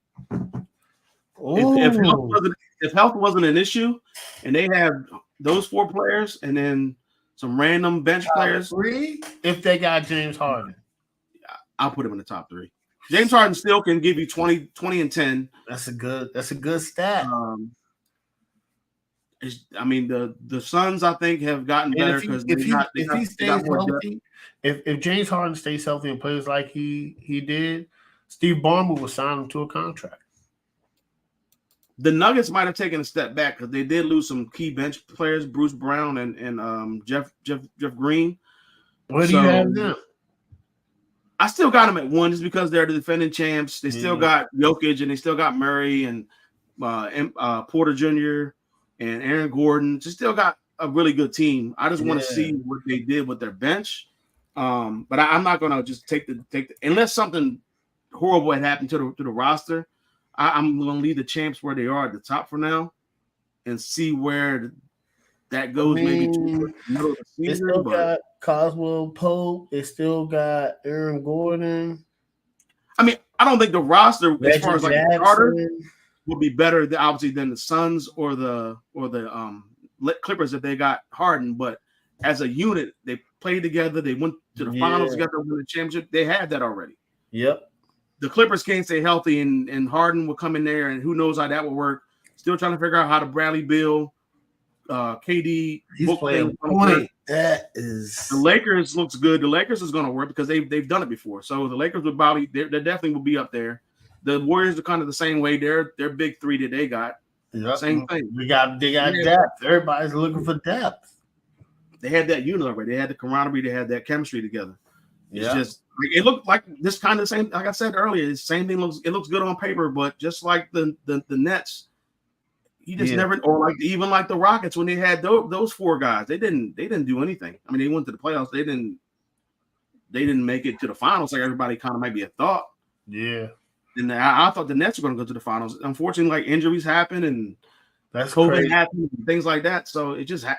If health wasn't an issue, and they have those 4 players, and then some random bench players, 3. If they got James Harden, I'll put him in the top 3. James Harden still can give you 20 and 10. That's a good stat. I mean the Suns I think have gotten better because if he stays healthy, if James Harden stays healthy and plays like he did, Steve Ballmer will sign him to a contract. The Nuggets might have taken a step back because they did lose some key bench players, Bruce Brown and Jeff Green. Where do you have them? I still got them at 1 just because they're the defending champs. They still got Jokic and they still got Murray and Porter Jr. and Aaron Gordon. Just still got a really good team. I just want to see what they did with their bench. But I'm not going to just take the unless something horrible had happened to the roster. I'm going to leave the champs where they are at the top for now and see where that goes. Maybe to the middle of the season. They still got Coswell Pope. They still got Aaron Gordon. I mean, I don't think the roster, Reggie as far as like the starter, would be better obviously than the Suns or the Clippers if they got Harden. But as a unit, they played together. They went to the finals together, won the championship. They had that already. Yep. The Clippers can't stay healthy, and Harden will come in there, and who knows how that will work. Still trying to figure out how to Bradley Beal, KD. He's playing point. That is the Lakers looks good. The Lakers is going to work because they've done it before. So the Lakers would probably they definitely will be up there. The Warriors are kind of the same way. They're big three that they got. Yep. Same thing. They got depth. Everybody's looking for depth. They had that unit already. They had the camaraderie. They had that chemistry together. It's Yeah. just it looked like this kind of the same. Like I said earlier, the same thing looks good on paper, but just like the Nets, you just never, or like even like the Rockets when they had those four guys, they didn't do anything. I mean, they went to the playoffs. They didn't make it to the finals like everybody kind of maybe had thought. Yeah. And I thought the Nets were going to go to the finals. Unfortunately, like injuries happen and that's COVID happened and things like that. So it just I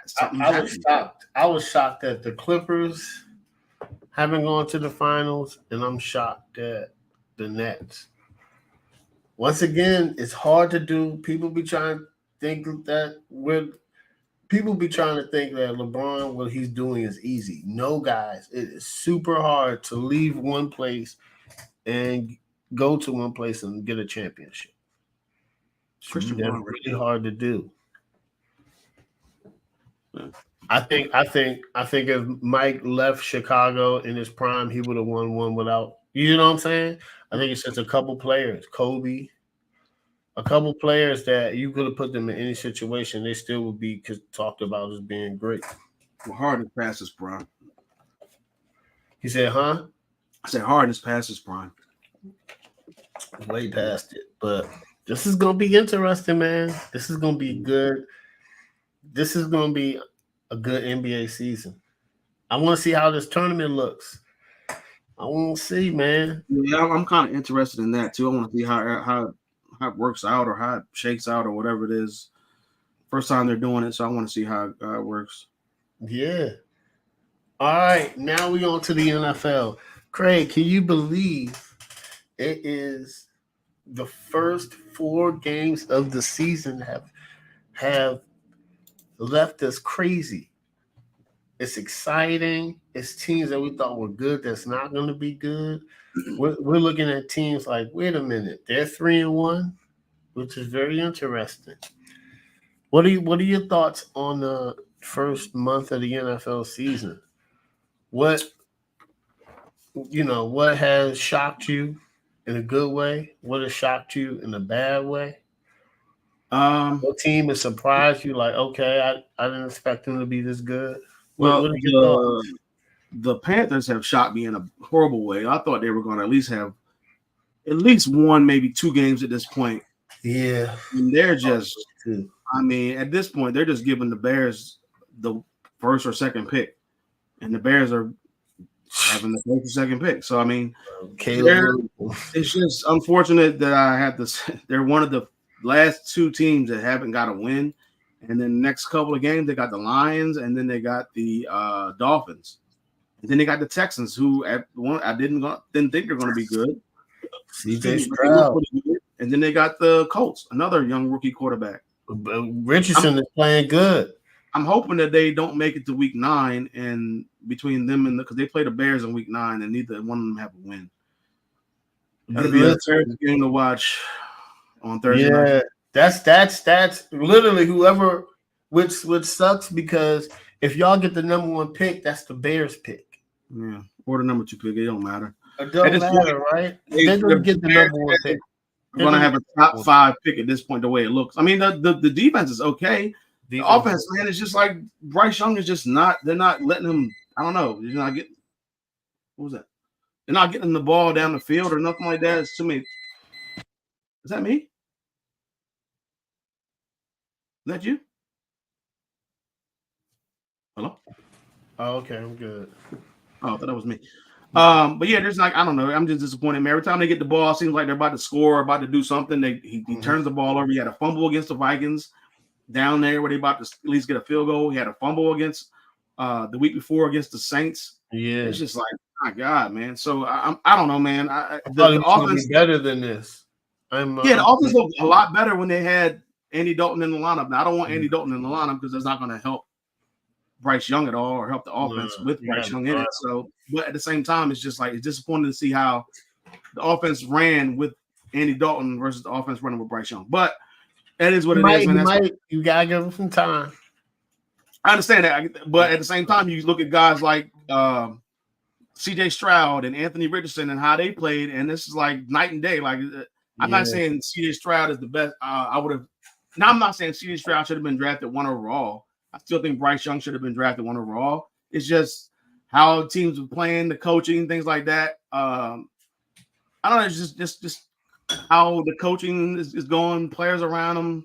was shocked. I was shocked that the Clippers haven't gone to the finals, and I'm shocked that the Nets. Once again, it's hard to do. People be trying to think that LeBron, what he's doing is easy. No, guys, it is super hard to leave one place and go to one place and get a championship. That's really hard to do. Yeah. I think if Mike left Chicago in his prime, he would have won one without. You know what I'm saying? I think it's just a couple players, Kobe, a couple players that you could have put them in any situation, they still would be talked about as being great. Well, Harden past his prime. He said, "Huh?" I said Harden is past his prime. Way past it, but this is gonna be interesting, man. This is gonna be good. This is gonna be a good NBA season. I want to see how this tournament looks. I want to see, man. Yeah, I'm kind of interested in that too. I want to see how it works out or how it shakes out or whatever it is. First time they're doing it, so I want to see how it works. Yeah. All right, now we on to the NFL. Craig, can you believe it is the first 4 games of the season have left us crazy? It's exciting. It's teams that we thought were good that's not going to be good. We're looking at teams like, wait a minute, they're 3-1, which is very interesting. What are your thoughts on the first month of the NFL season? What has shocked you in a good way? What has shocked you in a bad way? What team has surprised you? Like, okay, I didn't expect them to be this good. Well, the Panthers have shocked me in a horrible way. I thought they were going to at least have at least 1, maybe 2 games at this point. Yeah. And they're just, I mean, at this point, they're just giving the Bears the first or second pick. And the Bears are having the first or second pick. So, I mean, it's just unfortunate that I have this. They're one of the last 2 teams that haven't got a win. And then the next couple of games, they got the Lions, and then they got the Dolphins. And then they got the Texans, who I didn't think they're going to be good. CJ Stroud. And then they got the Colts, another young rookie quarterback. Richardson is playing good. I'm hoping that they don't make it to week 9, and between them and because they play the Bears in week 9, and neither one of them have a win. That'll be a terrible game to watch on Thursday night. That's literally whoever, which sucks because if y'all get the number 1 pick, that's the Bears pick. Yeah, or the number 2 pick, it don't matter. It don't matter, right? They're gonna get the number 1 pick. They're gonna have a top 5 pick at this point. The way it looks, I mean, the defense is okay. The offense, man, is just like Bryce Young is just not. They're not letting him. I don't know. You're not getting. What was that? They're not getting the ball down the field or nothing like that. It's too many. Is that me? Is that you? Hello? Oh, okay, I'm good. Oh, I thought that was me. But yeah, there's like, I don't know. I'm just disappointed, man. Every time they get the ball, it seems like they're about to score, about to do something. He turns the ball over. He had a fumble against the Vikings down there where they about to at least get a field goal. He had a fumble against the week before against the Saints. Yeah, it's just like, my God, man. So I don't know, man. The offense better than this. The offense looked a lot better when they had Andy Dalton in the lineup. Now I don't want Andy Dalton in the lineup because it's not going to help Bryce Young at all or help the offense with Bryce Young in it. So, but at the same time, it's just like it's disappointing to see how the offense ran with Andy Dalton versus the offense running with Bryce Young. But that is what it is, man. You gotta give him some time. I understand that, but at the same time, you look at guys like C.J. Stroud and Anthony Richardson and how they played, and this is like night and day. Like, I'm not saying C.J. Stroud is the best. I would have. Now, I'm not saying C.J. Stroud should have been drafted 1 overall. I still think Bryce Young should have been drafted 1 overall. It's just how teams were playing, the coaching, things like that. I don't know. It's just how the coaching is going, players around them.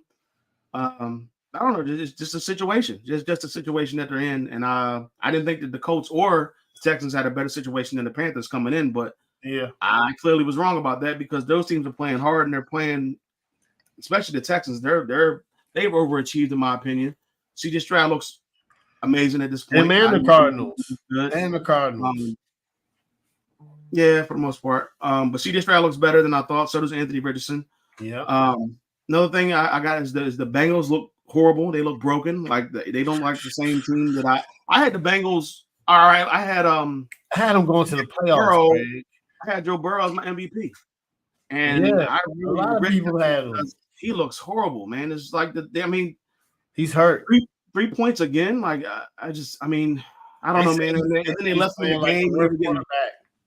I don't know. It's just a situation. Just a situation that they're in. And I didn't think that the Colts or the Texans had a better situation than the Panthers coming in. But yeah, I clearly was wrong about that because those teams are playing hard and they're playing, especially the Texans. They've overachieved in my opinion. C.J. Stroud looks amazing at this point. And the Cardinals. And the Cardinals. Yeah, for the most part. But C.J. Stroud looks better than I thought. So does Anthony Richardson. Yeah. Another thing I got is the Bengals look horrible. They look broken. Like they don't like the same team that I had the Bengals. All right, I had them going to the playoffs. I had Joe Burrow as my MVP, and a lot of people had him. He looks horrible, man. It's like he's hurt. 3 points again. Like I don't know, man. And then they left him in the game.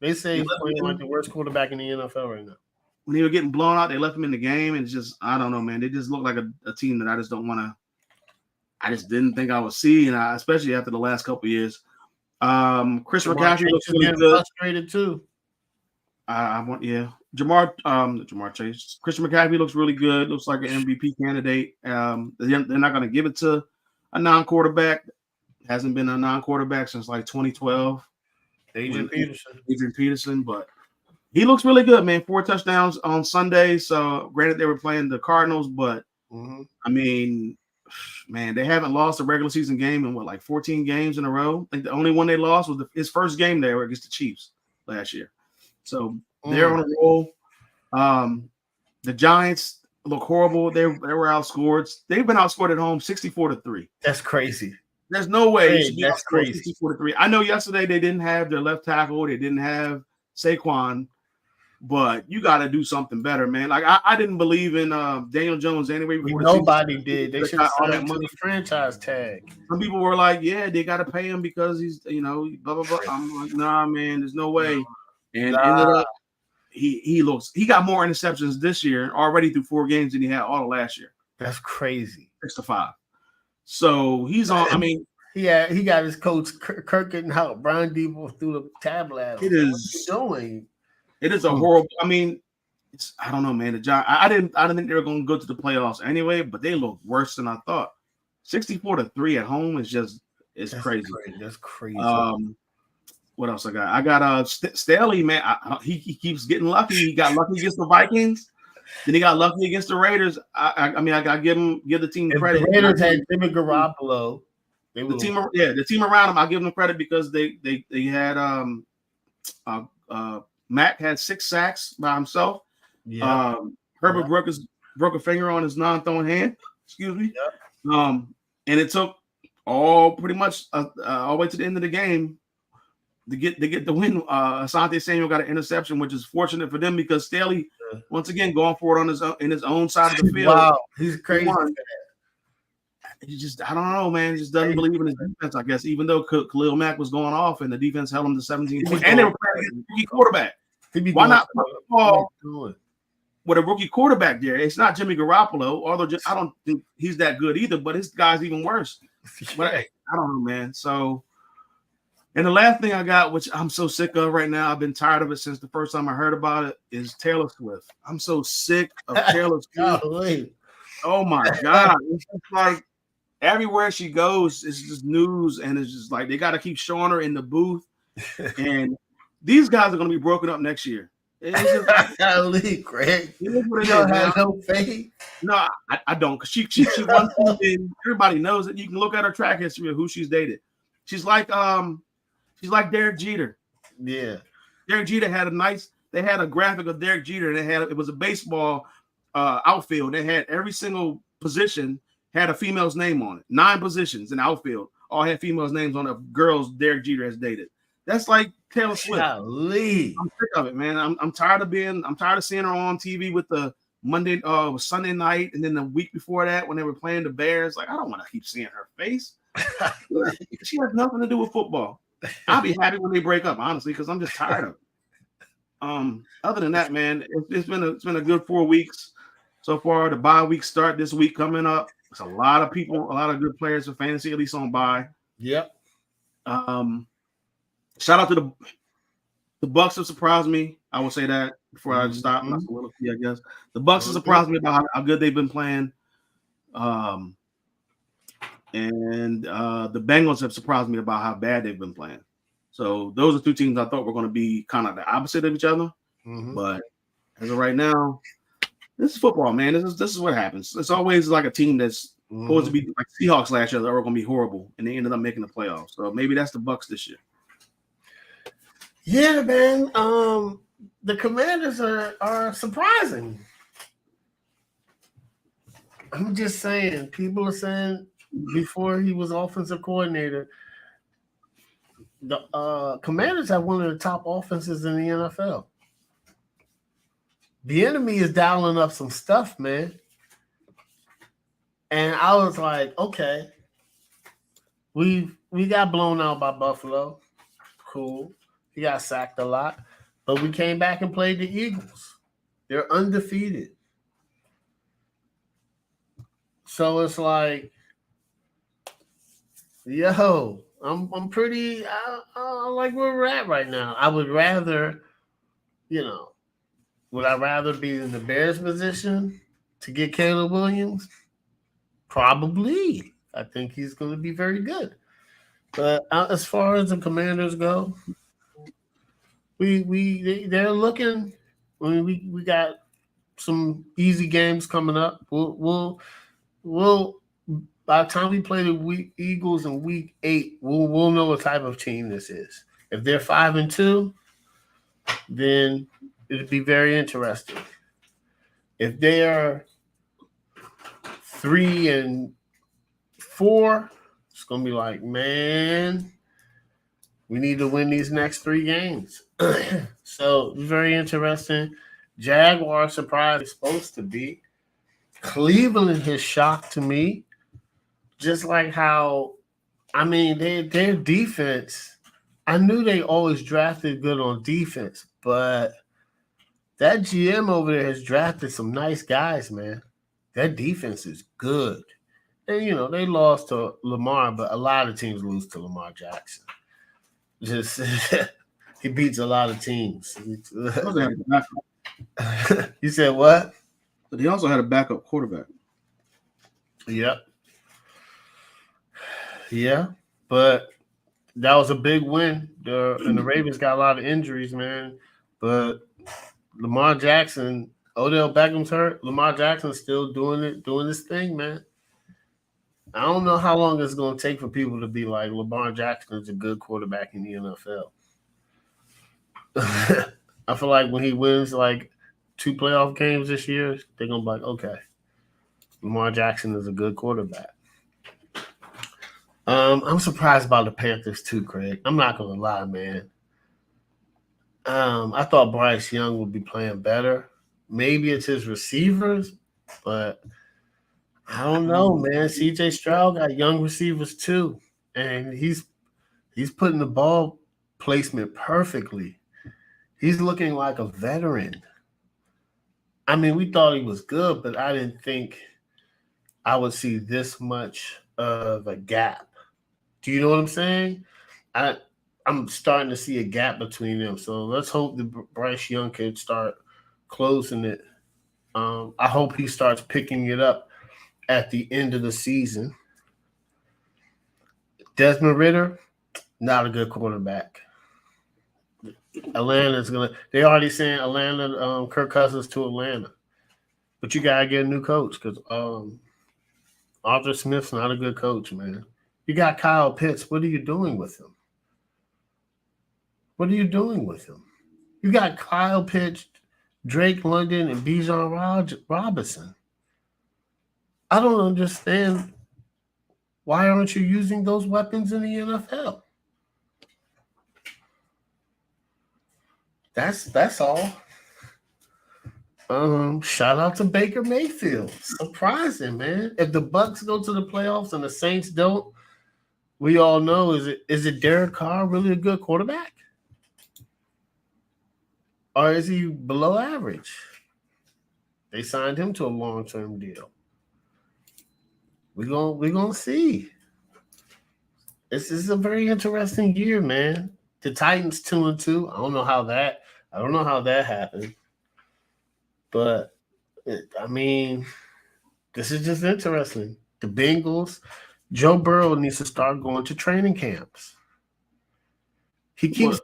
They say he's playing like the worst quarterback in the NFL right now. When he was getting blown out, they left him in the game, and it's just I don't know, man. They just look like a team that I just don't want to. I just didn't think I would see, and especially after the last couple of years. Chris McCaffrey looks really good. Frustrated too. Jamar Chase. Christian McCaffrey looks really good. Looks like an MVP candidate. They're not going to give it to a non-quarterback. Hasn't been a non-quarterback since like 2012. Adrian Peterson, but he looks really good, man. 4 touchdowns on Sunday. So granted, they were playing the Cardinals, but I mean, man, they haven't lost a regular season game in 14 games in a row. I think the only one they lost was his first game there against the Chiefs last year. So they're on a roll. The Giants look horrible. They were outscored. They've been outscored at home 64-3. That's crazy. There's no way that's crazy. 64-3. I know yesterday they didn't have their left tackle. They didn't have Saquon. But you got to do something better, man. Like I didn't believe in Daniel Jones anyway. Nobody did. They should have all that money franchise tag. Some people were like, "Yeah, they got to pay him because he's, blah blah blah." I'm like, "Nah, man, there's no way." And ended up, he got more interceptions this year already through 4 games than he had all of last year. That's crazy. 6-5. So he's on. I mean, he got his coach Kirk getting out. Brian Debo through the tablet. It is doing. It is a horrible. I mean, I don't know, man. The Giants. I didn't think they were going to go to the playoffs anyway, but they look worse than I thought. 64-3 at home is that's crazy. That's crazy. What else I got? I got Staley, man. He keeps getting lucky. He got lucky against the Vikings. Then he got lucky against the Raiders. I got to give the team credit. The Raiders had Jimmy Garoppolo. The team around him. I give them credit because they had Mack had 6 sacks by himself. Yeah. Herbert broke a finger on his non-throwing hand. Excuse me. Yeah. And it took pretty much all the way to the end of the game to get the win. Asante Samuel got an interception, which is fortunate for them because Staley once again going for it in his own side of the field. Wow, he's crazy. He just, I don't know, man. He just doesn't believe in his defense, I guess, even though Khalil Mack was going off and the defense held him to 17 points. And they were playing a rookie quarterback. Why not put the ball with a rookie quarterback there? It's not Jimmy Garoppolo, although I don't think he's that good either, but his guy's even worse. But I don't know, man. So, and the last thing I got, which I'm so sick of right now, I've been tired of it since the first time I heard about it, is Taylor Swift. I'm so sick of Taylor Swift. Oh, my God. It's just like, everywhere she goes, it's just news, and it's just like they got to keep showing her in the booth. And these guys are going to be broken up next year. It's just Greg. You don't have no faith. No, I don't. Because she won something. Everybody knows it. You can look at her track history of who she's dated. She's like Derek Jeter. Yeah. Derek Jeter had they had a graphic of Derek Jeter, and it was a baseball outfield. They had every single position had a female's name on it. 9 positions in outfield all had females' names on it of girls Derek Jeter has dated. That's like Taylor Swift. Golly. I'm sick of it, man. I'm tired of seeing her on TV with the Sunday night, and then the week before that when they were playing the Bears. Like, I don't want to keep seeing her face. She has nothing to do with football. I'll be happy when they break up, honestly, because I'm just tired of it. Other than that, man, it's been a good 4 weeks so far. The bye week start this week coming up. It's a lot of people, a lot of good players for fantasy, at least on bye. Yep. Shout out to the Bucks have surprised me. I will say that before I stop. That's a little key, I guess. The Bucks have surprised me about how good they've been playing. And the Bengals have surprised me about how bad they've been playing. So those are two teams I thought were going to be kind of the opposite of each other. But as of right now, this is football, man. This is what happens. It's always like a team that's supposed to be like Seahawks last year that were going to be horrible, and they ended up making the playoffs. So maybe that's the Bucks this year. Yeah, man. The Commanders are surprising. I'm just saying. People are saying before he was offensive coordinator, the Commanders have one of the top offenses in the NFL. The enemy is dialing up some stuff, man. And I was like, okay, we got blown out by Buffalo. Cool. He got sacked a lot. But we came back and played the Eagles. They're undefeated. So it's like, yo, I'm pretty I like where we're at right now. I would rather, would I rather be in the Bears position to get Caleb Williams? Probably. I think he's going to be very good. But as far as the Commanders go, they're looking. I mean, we got some easy games coming up. We'll by the time we play the Eagles in week 8, we'll know what type of team this is. If they're 5-2, then it'd be very interesting. If they are 3-4, it's gonna be like, man, we need to win these next 3 games. So very interesting. Jaguar surprise is supposed to be. Cleveland has shocked to me. Just like how, I mean, their defense, I knew they always drafted good on defense, but that GM over there has drafted some nice guys, man. That defense is good. And, they lost to Lamar, but a lot of teams lose to Lamar Jackson. Just he beats a lot of teams. You said what? But he also had a backup quarterback. Yep. Yeah, but that was a big win. And the Ravens got a lot of injuries, man. But Lamar Jackson, Odell Beckham's hurt. Lamar Jackson's still doing his thing, man. I don't know how long it's going to take for people to be like, Lamar Jackson is a good quarterback in the NFL. I feel like when he wins like 2 playoff games this year, they're going to be like, okay, Lamar Jackson is a good quarterback. I'm surprised by the Panthers too, Craig. I'm not going to lie, man. I thought Bryce Young would be playing better. Maybe it's his receivers, but I don't know, man. CJ Stroud got young receivers too, and he's putting the ball placement perfectly. He's looking like a veteran. I mean, we thought he was good, but I didn't think I would see this much of a gap. Do you know what I'm saying? I'm starting to see a gap between them. So let's hope the Bryce Young kid start closing it. I hope he starts picking it up at the end of the season. Desmond Ridder, not a good quarterback. Atlanta's they're already saying Atlanta, Kirk Cousins to Atlanta. But you gotta get a new coach because Arthur Smith's not a good coach, man. You got Kyle Pitts. What are you doing with him? What are you doing with him? You got Kyle Pitts, Drake London, and Bijan Robinson. I don't understand why aren't you using those weapons in the NFL? That's all. Shout out to Baker Mayfield. Surprising, man. If the Bucks go to the playoffs and the Saints don't, we all know is it Derek Carr really a good quarterback? Or is he below average? They signed him to a long-term deal. We're gonna see. This is a very interesting year, man. The Titans 2-2. I don't know how that happened. But I mean, this is just interesting. The Bengals, Joe Burrow needs to start going to training camps. He keeps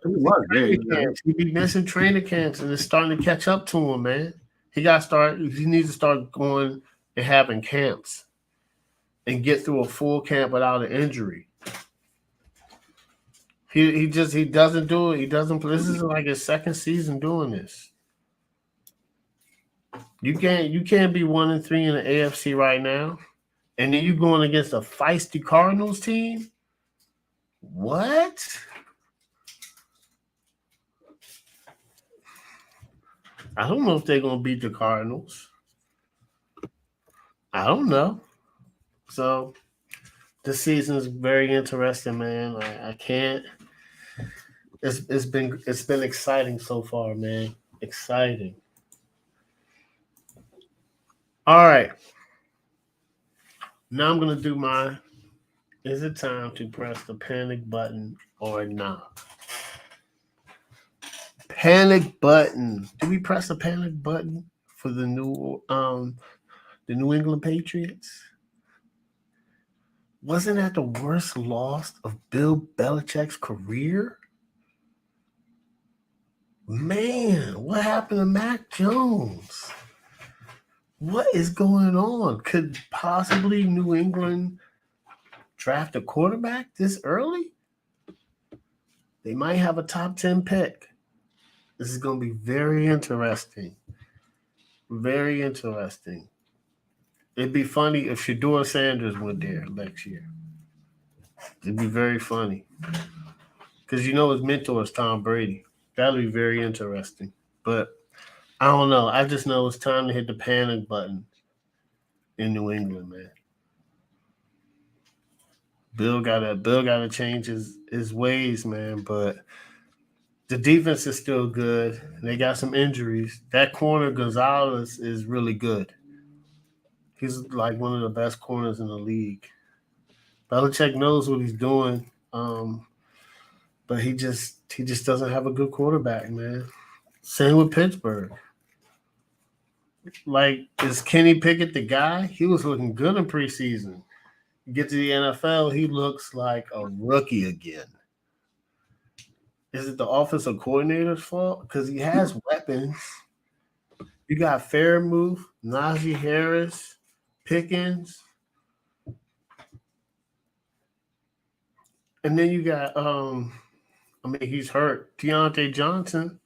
training camps. He be missing training camps, and it's starting to catch up to him, man. He needs to start going and having camps and get through a full camp without an injury. He doesn't do it. He doesn't. This is like his second season doing this. You can't be 1-3 in the AFC right now, and then you going against a feisty Cardinals team. What? I don't know if they're gonna beat the Cardinals. I don't know. So this season is very interesting, man. I can't. It's been exciting so far, man. Exciting. All right. Now I'm gonna do my. Is it time to press the panic button or not? Panic button. Do we press the panic button for the New England Patriots? Wasn't that the worst loss of Bill Belichick's career? Man, what happened to Mac Jones? What is going on? Could possibly New England draft a quarterback this early? They might have a top 10 pick. This is going to be very interesting. Very interesting. It'd be funny if Shedeur Sanders went there next year. It'd be very funny. Because his mentor is Tom Brady. That'll be very interesting. But I don't know. I just know it's time to hit the panic button in New England, man. Bill gotta change his ways, man. But the defense is still good. They got some injuries. That corner Gonzalez is really good. He's like one of the best corners in the league. Belichick knows what he's doing, but he just doesn't have a good quarterback, man. Same with Pittsburgh. Like, is Kenny Pickett the guy? He was looking good in preseason. You get to the NFL, he looks like a rookie again. Is it the offensive coordinator's fault? Because he has weapons. You got Fairmouth, Najee Harris, Pickens. And then you got, he's hurt. Deontay Johnson.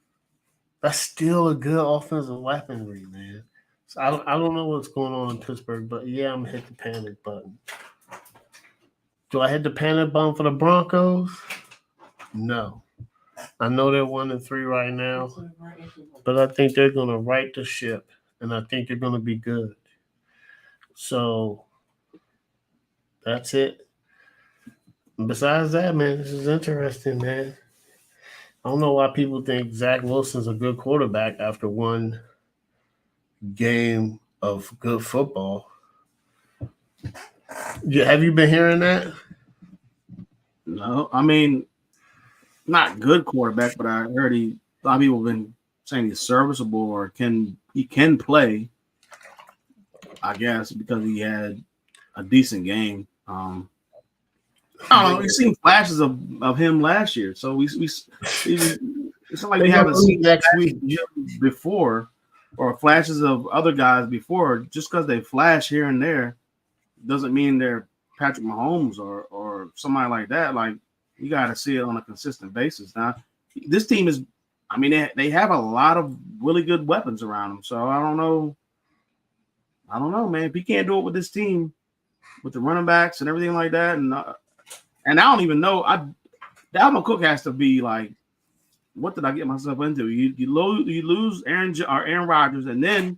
That's still a good offensive weaponry, man. So I don't know what's going on in Pittsburgh, but yeah, I'm going to hit the panic button. Do I hit the panic button for the Broncos? No. I know they're 1-3 right now, but I think they're going to right the ship, and I think they're going to be good. So that's it. Besides that, man, this is interesting, man. I don't know why people think Zach Wilson's a good quarterback after one game of good football. Have you been hearing that? No, not good quarterback, but I heard a lot of people have been saying he's serviceable or he can play, I guess, because he had a decent game. I don't know. We've seen flashes of him last year, so it's not like we haven't seen next week before or flashes of other guys before. Just because they flash here and there doesn't mean they're Patrick Mahomes or somebody like that. Like, you got to see it on a consistent basis. Now, this team is, they have a lot of really good weapons around them. So I don't know, man. If he can't do it with this team, with the running backs and everything like that, and I don't even know. Dalvin Cook has to be like what did I get myself into? You lose Aaron Rodgers, and then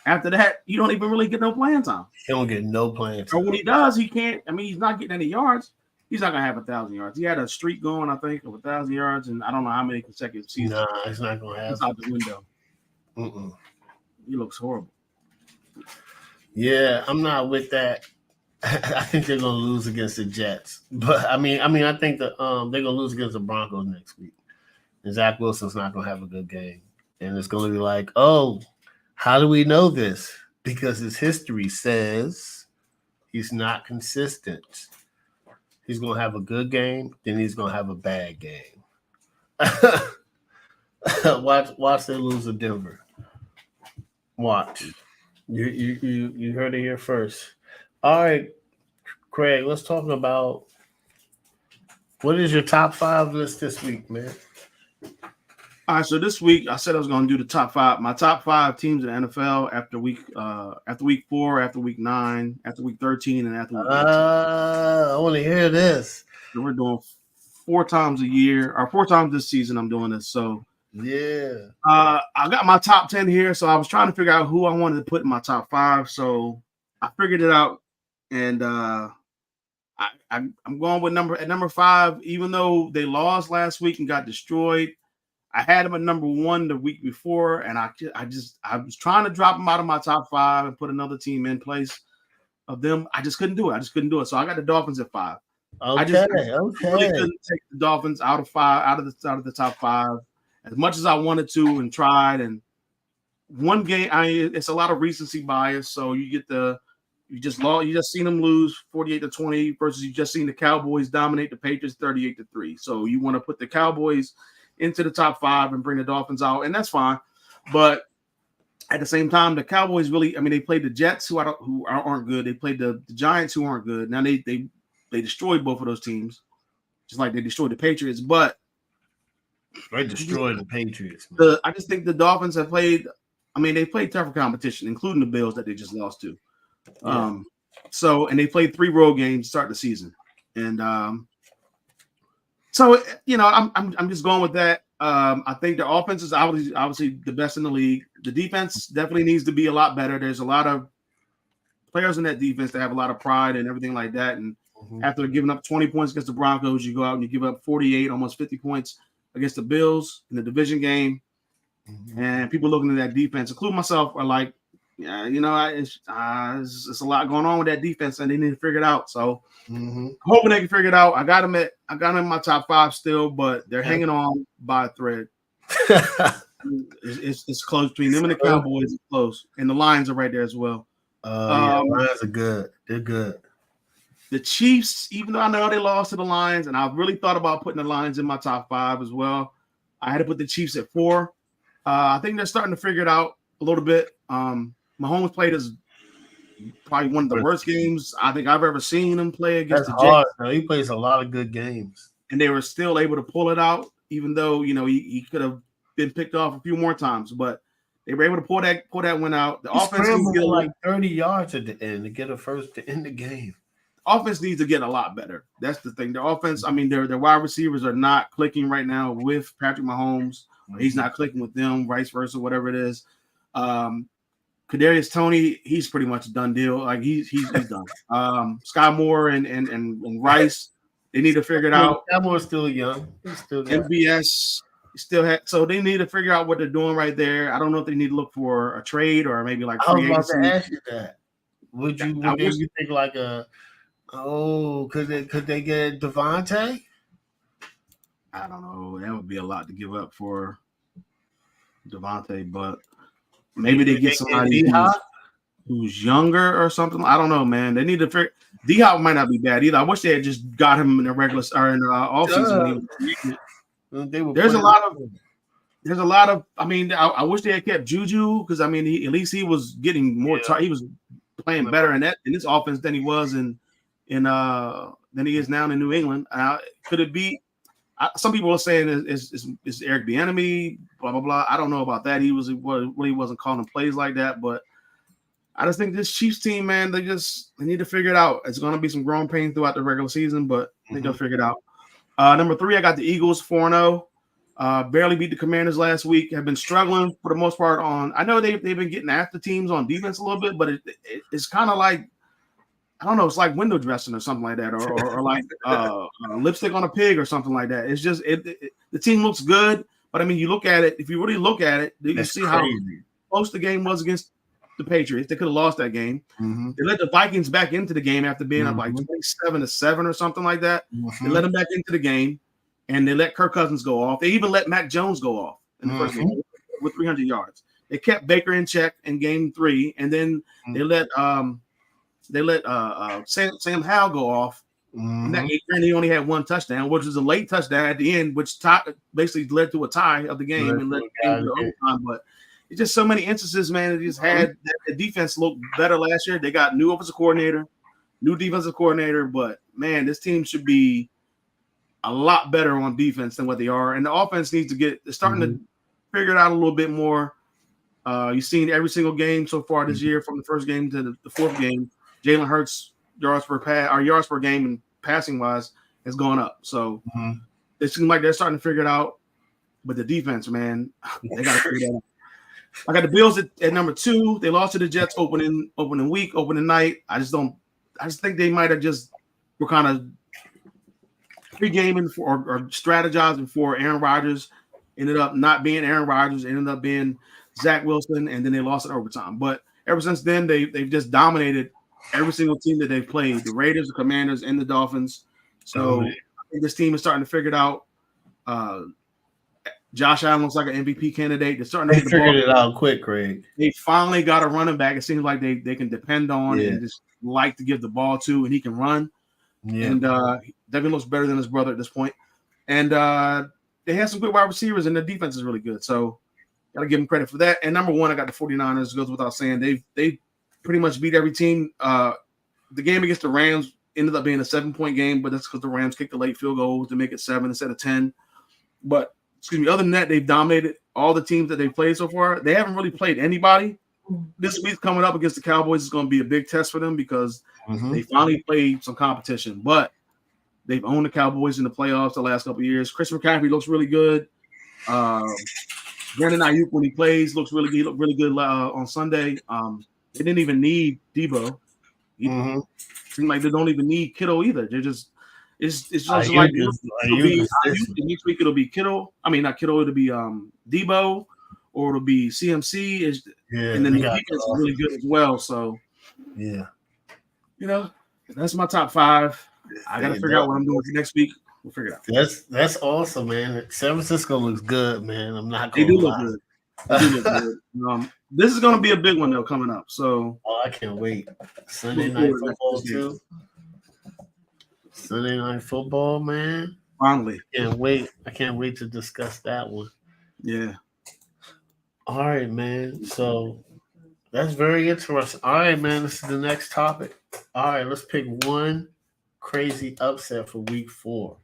after that, you don't even really get no playing time. He don't get no playing time. Or when he does, he can't. I mean, he's not getting any yards. He's not gonna have 1,000 yards. He had a streak going, I think, of 1,000 yards, and I don't know how many consecutive seasons. Nah, it's not gonna happen. It's out the window. Mm-mm. He looks horrible. Yeah, I'm not with that. I think they're gonna lose against the Jets, but I think that they're gonna lose against the Broncos next week. And Zach Wilson's not gonna have a good game, and it's gonna be like, oh, how do we know this? Because his history says he's not consistent. He's gonna have a good game, then he's gonna have a bad game. Watch they lose to Denver. Watch. You heard it here first. All right, Craig, let's talk about what is your top 5 list this week, man? All right, so this week I said I was going to do the top 5. My top 5 teams in the NFL after week 4, after week 9, after week 13, and after week 18. I want to hear this. So we're doing 4 times a year, or 4 times this season. I'm doing this. So yeah, I got my top 10 here. So I was trying to figure out who I wanted to put in my top 5. So I figured it out, and I'm going with number 5. Even though they lost last week and got destroyed, I had them at number 1 the week before, and I was trying to drop them out of my top 5 and put another team in place of them. I just couldn't do it. So I got the Dolphins at 5. Okay, I really couldn't take the Dolphins out of the top 5 as much as I wanted to and tried. And one game, it's a lot of recency bias. So you just seen them lose 48-20 versus you just seen the Cowboys dominate the Patriots 38-3. So you want to put the Cowboys into the top 5 and bring the Dolphins out, and that's fine. But at the same time, the Cowboys really, they played the Jets who aren't good. They played the Giants who aren't good. Now they destroyed both of those teams, just like they destroyed the Patriots. But they destroyed the Patriots. I just think the Dolphins have played. They played tougher competition, including the Bills that they just lost to. Yeah. And they played 3 road games to start the season, and so I'm just going with that. I think the offense is obviously the best in the league. The defense definitely needs to be a lot better. There's a lot of players in that defense that have a lot of pride and everything like that. And after giving up 20 points against the Broncos, you go out and you give up 48, almost 50 points against the Bills in the division game. And people looking at that defense, including myself, are like, yeah, it's a lot going on with that defense, and they need to figure it out. So, hoping they can figure it out. I got them in my top 5 still, but they're hanging on by a thread. It's close between them and the Cowboys. It's close, and the Lions are right there as well. The Lions are good. They're good. The Chiefs, even though I know they lost to the Lions, and I really thought about putting the Lions in my top 5 as well, I had to put the Chiefs at 4. I think they're starting to figure it out a little bit. Mahomes played as probably one of the worst games I think I've ever seen him play against the Jets. He plays a lot of good games, and they were still able to pull it out, even though he could have been picked off a few more times. But they were able to pull that one out. The offense needs to get like 30 yards at the end to get a first to end the game. Offense needs to get a lot better. That's the thing. The offense, their wide receivers are not clicking right now with Patrick Mahomes. He's not clicking with them, vice versa, whatever it is. Kadarius Toney, he's pretty much a done deal. Like he's done. Sky Moore and Rice, they need to figure it out. Sky Moore's still young. He's still young. MVS so they need to figure out what they're doing right there. I don't know if they need to look for a trade or maybe like free agency. I was about to ask you that. Would you think like could they get Devontae? I don't know. That would be a lot to give up for Devontae, but maybe they get somebody who's younger or something. I don't know, man. They need to figure. D-Hop might not be bad either. I wish they had just got him in the regular or in the offseason. There's a lot of. I wish they had kept Juju because at least he was getting more. He was playing better in this offense than he was than he is now in New England. Could it be? Some people are saying it's Eric Bieniemy, blah blah blah. I don't know about that. He wasn't calling plays like that, but I just think this Chiefs team, man, they need to figure it out. It's going to be some growing pains throughout the regular season, but I think they'll figure it out. Number 3, I got the Eagles 4-0. Barely beat the Commanders last week. Have been struggling for the most part on. I know they've been getting after teams on defense a little bit, but it's kind of like, I don't know. It's like window dressing or something like that, or like lipstick on a pig or something like that. It's just the team looks good, but I mean, you look at it. If you really look at it, you can see how close the game was against the Patriots. They could have lost that game. Mm-hmm. They let the Vikings back into the game after being up like 27-7 or something like that. Mm-hmm. They let them back into the game, and they let Kirk Cousins go off. They even let Mac Jones go off in the first game with 300 yards. They kept Baker in check in game 3, and then they let Sam Howell go off. And that game, he only had 1 touchdown, which was a late touchdown at the end, which basically led to a tie of the game and led to overtime. But it's just so many instances, man. It just had the defense look better last year. They got new offensive coordinator, new defensive coordinator, but man, this team should be a lot better on defense than what they are. And the offense needs to they're starting to figure it out a little bit more. You've seen every single game so far this year, from the first game to the fourth game, Jalen Hurts yards per game and passing wise has gone up. So it seems like they're starting to figure it out. But the defense, man, they got to figure that out. I got the Bills at number 2. They lost to the Jets opening night. I just think they might have were kind of pre-gaming or strategizing for Aaron Rodgers. Ended up not being Aaron Rodgers, ended up being Zach Wilson, and then they lost in overtime. But ever since then, they've just dominated every single team that they've played, the Raiders, the Commanders, and the Dolphins. So I think this team is starting to figure it out. Josh Allen looks like an MVP candidate. They're starting to get the ball. Figured it out quick, Craig. They finally got a running back. It seems like they can depend on and just like to give the ball to, and he can run. Yeah. And Devin looks better than his brother at this point. And they have some good wide receivers, and their defense is really good. So got to give them credit for that. And number 1, I got the 49ers. Goes without saying. They pretty much beat every team. The game against the Rams ended up being a 7-point game, but that's because the Rams kicked the late field goal to make it 7 instead of 10. But other than that, they've dominated all the teams that they've played so far. They haven't really played anybody. This week coming up against the Cowboys is going to be a big test for them because they finally played some competition. But they've owned the Cowboys in the playoffs the last couple of years. Chris McCaffrey looks really good. Brandon Ayuk, when he plays, looks really good. He looked really good on Sunday. They didn't even need Debo. Seems like they don't even need Kittle either. They're just it's just like next week it'll be Kittle. I mean, not Kittle. It'll be Debo, or it'll be CMC. And then the defense is really good as well. So that's my top 5. I got to figure out what I'm doing for next week. We'll figure it out. That's awesome, man. San Francisco looks good, man. I'm not going to lie. They do look good. This is going to be a big one, though, coming up. So I can't wait. Sunday night football, too. Sunday night football, man. Finally. I can't wait to discuss that one. Yeah. All right, man. So that's very interesting. All right, man. This is the next topic. All right, let's pick one crazy upset for week 4.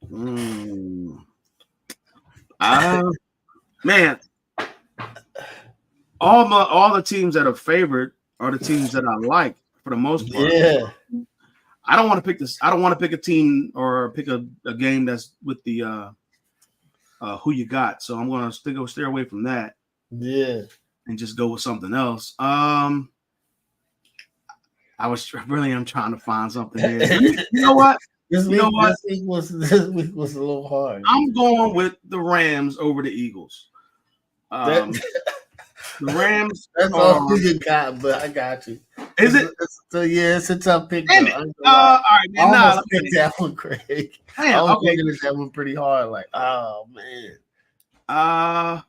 Man, all the teams that are favored are the teams that I like for the most part. Yeah. I don't want to pick this. I don't want to pick a team or pick a game that's with the who you got. So I'm going to stay away from that. Yeah. And just go with something else. I am trying to find something here. You know what? This week was a little hard. I'm going with the Rams over the Eagles. The Rams. That's all you got, but I got you. Is it? It's a tough pick. All right, man. I almost picked that one, Craig. Damn, I was looking at that one pretty hard. Like, oh man.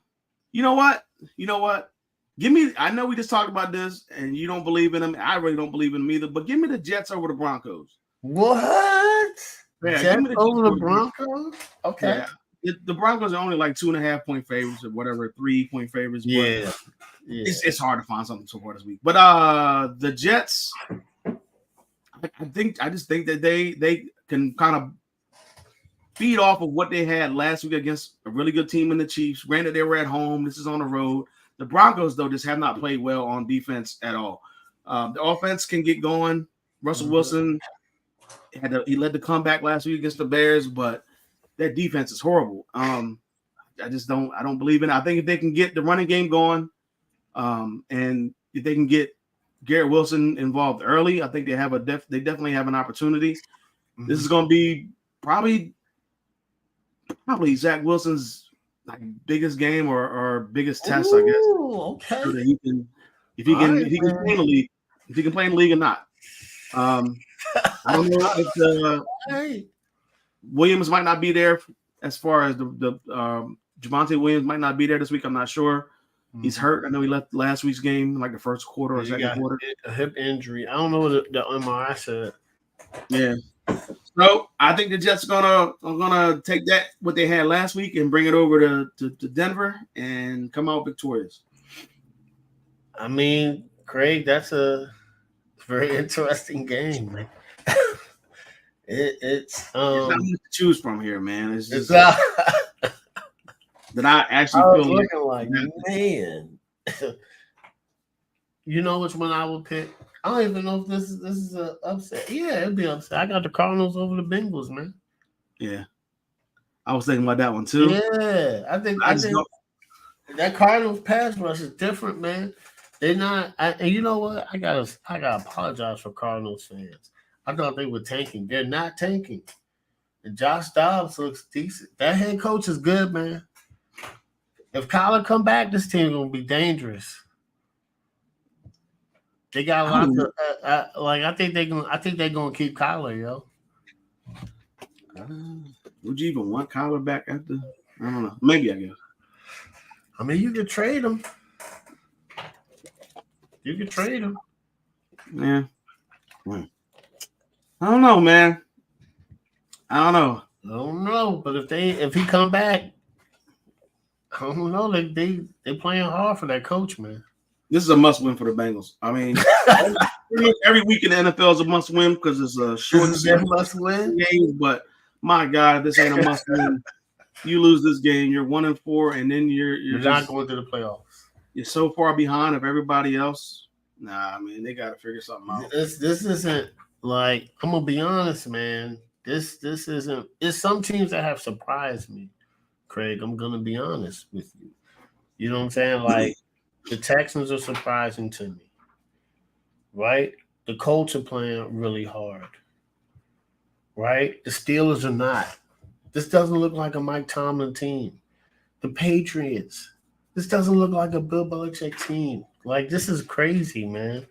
You know what? Give me. I know we just talked about this, and you don't believe in them. I really don't believe in them either. But give me the Jets over the Broncos. What? Yeah, Jets over the Broncos? Okay. Yeah. The Broncos are only like 2.5-point favorites or whatever, 3-point favorites. Yeah. It's hard to find something so far this week. But the Jets, I just think that they can kind of feed off of what they had last week against a really good team in the Chiefs. Granted, they were at home. This is on the road. The Broncos, though, just have not played well on defense at all. The offense can get going. Russell Wilson He led the comeback last week against the Bears, but their defense is horrible. I don't believe in it. I think if they can get the running game going, and if they can get Garrett Wilson involved early, I think they definitely have an opportunity. Mm-hmm. This is going to be probably Zach Wilson's biggest game or biggest test, I guess. Okay. So that if he can play in the league or not. I don't know if Williams might not be there as far as the Javonte Williams might not be there this week. I'm not sure. Mm-hmm. He's hurt. I know he left last week's game, like the first quarter or second quarter. A hip injury. I don't know what the MRI said. Yeah. So I think the Jets are gonna take what they had last week and bring it over to Denver and come out victorious. I mean, Craig, that's a very interesting game, man. It's not much to choose from here, man. It's just that I actually feel looking like man. You know which one I would pick? I don't even know if this is an upset. Yeah, it'd be upset. I got the Cardinals over the Bengals, man. Yeah, I was thinking about that one too. Yeah, I think that Cardinals pass rush is different, man. They're not. And you know what? I gotta apologize for Cardinals fans. I thought they were tanking. They're not tanking. And Josh Dobbs looks decent. That head coach is good, man. If Kyler come back, this team gonna be dangerous. They got a lot of I think they're gonna keep Kyler, yo. Would you even want Kyler back after? I don't know. Maybe, I guess. I mean, you could trade him. Yeah. I don't know, man. I don't know. But if he come back, I don't know. They playing hard for that coach, man. This is a must-win for the Bengals. I mean, every week in the NFL is a must-win because it's a short must-win game. But my God, this ain't a must-win. You lose this game, you're 1-4, and then you're not going to the playoffs. You're so far behind of everybody else. Nah, I mean, they got to figure something out. This isn't like, I'm gonna be honest, man. This isn't. It's some teams that have surprised me, Craig. I'm gonna be honest with you. You know what I'm saying? Like. The Texans are surprising to me, right? The Colts are playing really hard, right? The Steelers are not. This doesn't look like a Mike Tomlin team. The Patriots, this doesn't look like a Bill Belichick team. Like, this is crazy, man.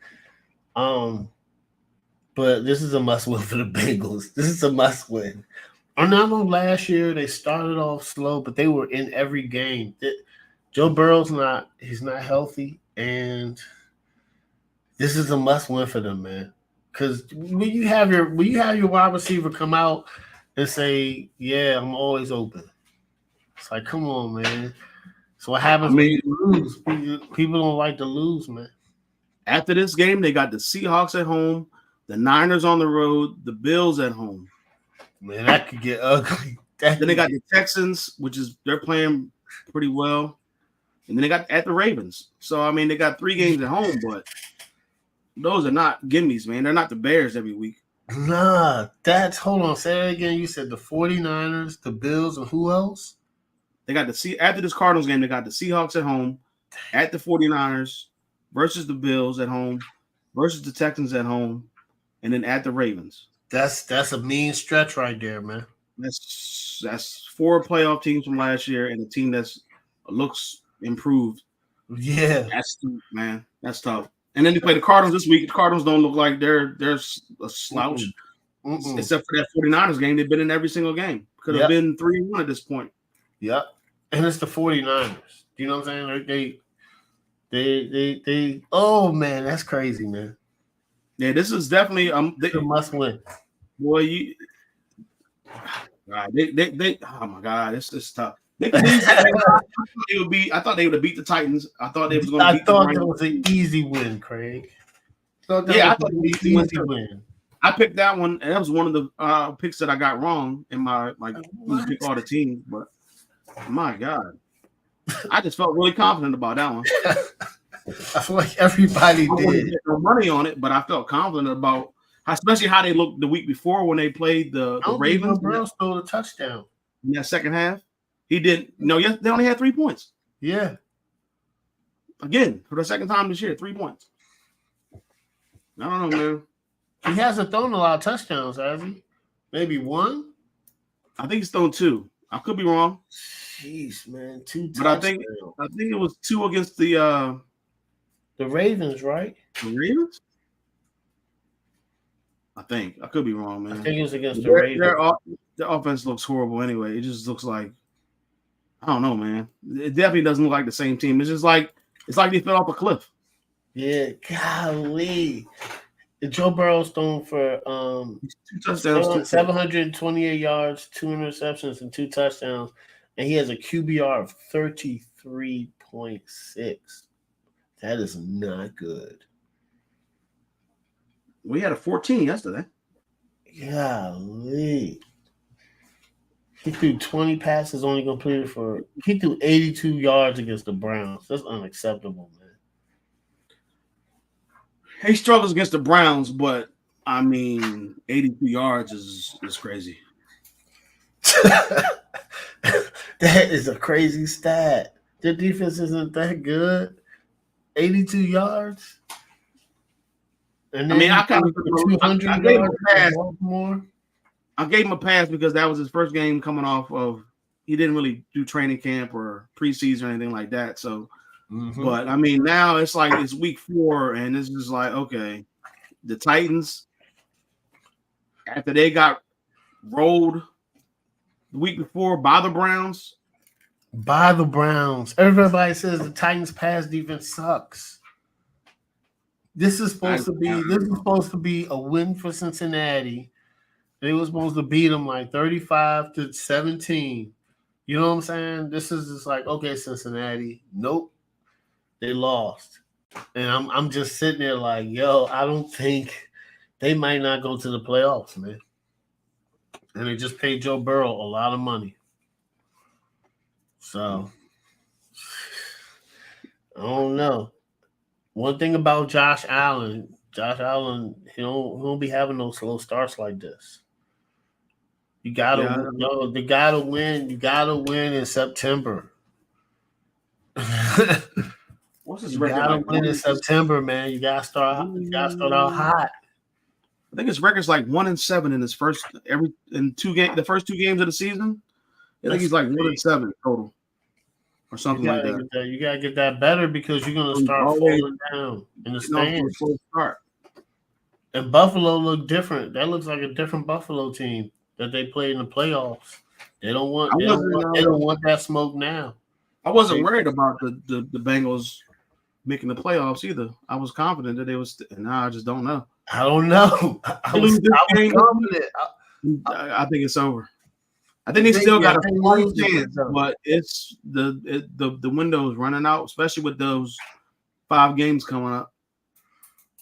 But this is a must-win for the Bengals. This is a must-win. I know last year they started off slow, but they were in every game. Joe Burrow's not healthy, and this is a must-win for them, man. Because when you have your wide receiver come out and say, "Yeah, I'm always open," it's like, come on, man. So what happens when you lose? People don't like to lose, man. After this game, they got the Seahawks at home, the Niners on the road, the Bills at home. Man, that could get ugly. Then they got the Texans, they're playing pretty well. And then they got at the Ravens. So, I mean, they got 3 games at home, but those are not gimmies, man. They're not the Bears every week. Nah, hold on. Say that again. You said the 49ers, the Bills, and who else? They got after this Cardinals game, they got the Seahawks at home, at the 49ers, versus the Bills at home, versus the Texans at home, and then at the Ravens. That's a mean stretch right there, man. That's 4 playoff teams from last year and a team that's looks improved. Yeah, that's tough. And then they play the Cardinals this week. The Cardinals don't look like they're a slouch. Except for that 49ers game. They've been in every single game. Could have been 3-1 at this point. Yep. And it's the 49ers. You know what I'm saying? They oh man, that's crazy, man. Yeah, this is definitely it's a must win. Boy, they oh my God, it's tough. I thought they would have beat the Titans. I thought they was going to beat the Rams. I thought it was an easy win, Craig. I thought it was an easy win. I picked that one, and that was one of the picks that I got wrong in my pick all the teams. But my God, I just felt really confident about that one. I feel like everybody did. No money on it, but I felt confident about especially how they looked the week before when they played the Ravens. Joe Burrow stole a touchdown in that second half. He didn't. No, yes, they only had 3 points. Yeah. Again, for the second time this year, 3 points. I don't know, man. He hasn't thrown a lot of touchdowns, has he? Maybe one? I think he's thrown 2. I could be wrong. Jeez, man. 2 touchdowns. But I think it was 2 against the Ravens, right? The Ravens? I think. I could be wrong, man. I think it was against the Ravens. Their offense looks horrible anyway. It just looks like, I don't know, man. It definitely doesn't look like the same team. It's just like they fell off a cliff. Yeah, golly. Joe Burrow's thrown for 2 touchdowns, 728 yards, 2 interceptions, and 2 touchdowns. And he has a QBR of 33.6. That is not good. We had a 14 yesterday. Golly. He threw 20 passes, only completed he threw 82 yards against the Browns. That's unacceptable, man. He struggles against the Browns, but I mean, 82 yards is crazy. That is a crazy stat. Their defense isn't that good. 82 yards. And then I gave him a pass. I gave him a pass because that was his first game coming off of. He didn't really do training camp or preseason or anything like that. So, but I mean, now it's like it's week 4, and it's just like, okay, the Titans, after they got rolled the week before by the Browns. Everybody says the Titans' pass defense sucks. This is supposed to be a win for Cincinnati. They were supposed to beat them like 35-17. You know what I'm saying? This is just like, okay, Cincinnati. Nope. They lost. And I'm just sitting there like, yo, I don't think they might not go to the playoffs, man. And they just paid Joe Burrow a lot of money. So I don't know. One thing about Josh Allen, he don't be having no slow starts like this. You gotta win. You gotta win in September. What's his record? You gotta win in September, man. You gotta start out hot. I think his record's like 1-7 in his first the first 2 games of the season. I think he's like 1-7 total. Or something like that. You gotta get that better because you're gonna start falling down in the stands. And Buffalo look different. That looks like a different Buffalo team that they played in the playoffs. They don't want that smoke now. I wasn't worried about the Bengals making the playoffs either. I was confident that they was, and now I just don't know. I don't know. I was confident. I think it's over. I think they still got a fight chance, but it's the window is running out, especially with those 5 games coming up.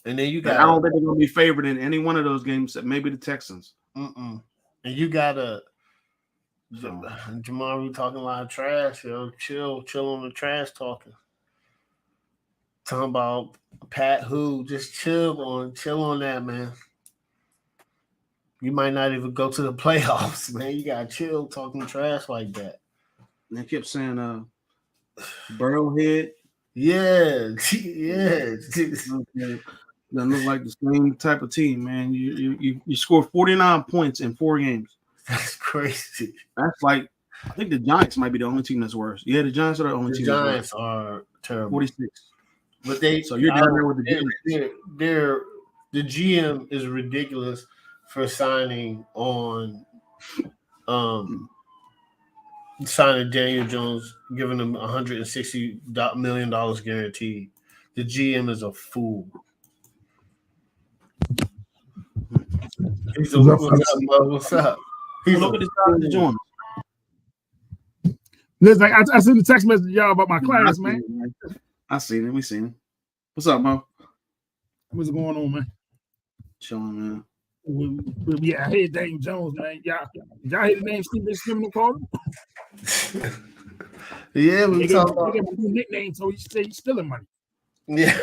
And then I don't think they're going to be favored in any one of those games, except maybe the Texans. And you got Jamari talking a lot of trash, yo. Chill on the trash talking. Talking about Pat who, just chill on that, man. You might not even go to the playoffs, man. You gotta chill talking trash like that. And they kept saying Burrowhead. Yeah. That look like the same type of team, man. You scored 49 points in 4 games. That's crazy. That's like, I think the Giants might be the only team that's worse. Yeah, the Giants are the only team. The Giants are terrible. 46. But so you're down there with the Giants. The GM is ridiculous for signing Daniel Jones, giving him $160 million guaranteed. The GM is a fool. What's up? Look at this guy doing. Listen, I sent the text message to y'all about my class, man. I seen it. We seen it. What's up, Mo? What's going on, man? Chilling, man. Yeah, I hate Daniel Jones, man. Y'all hear the name Steve Scrimmage called him? Yeah, we talking about a new nickname, so he say he's stealing money. Yeah.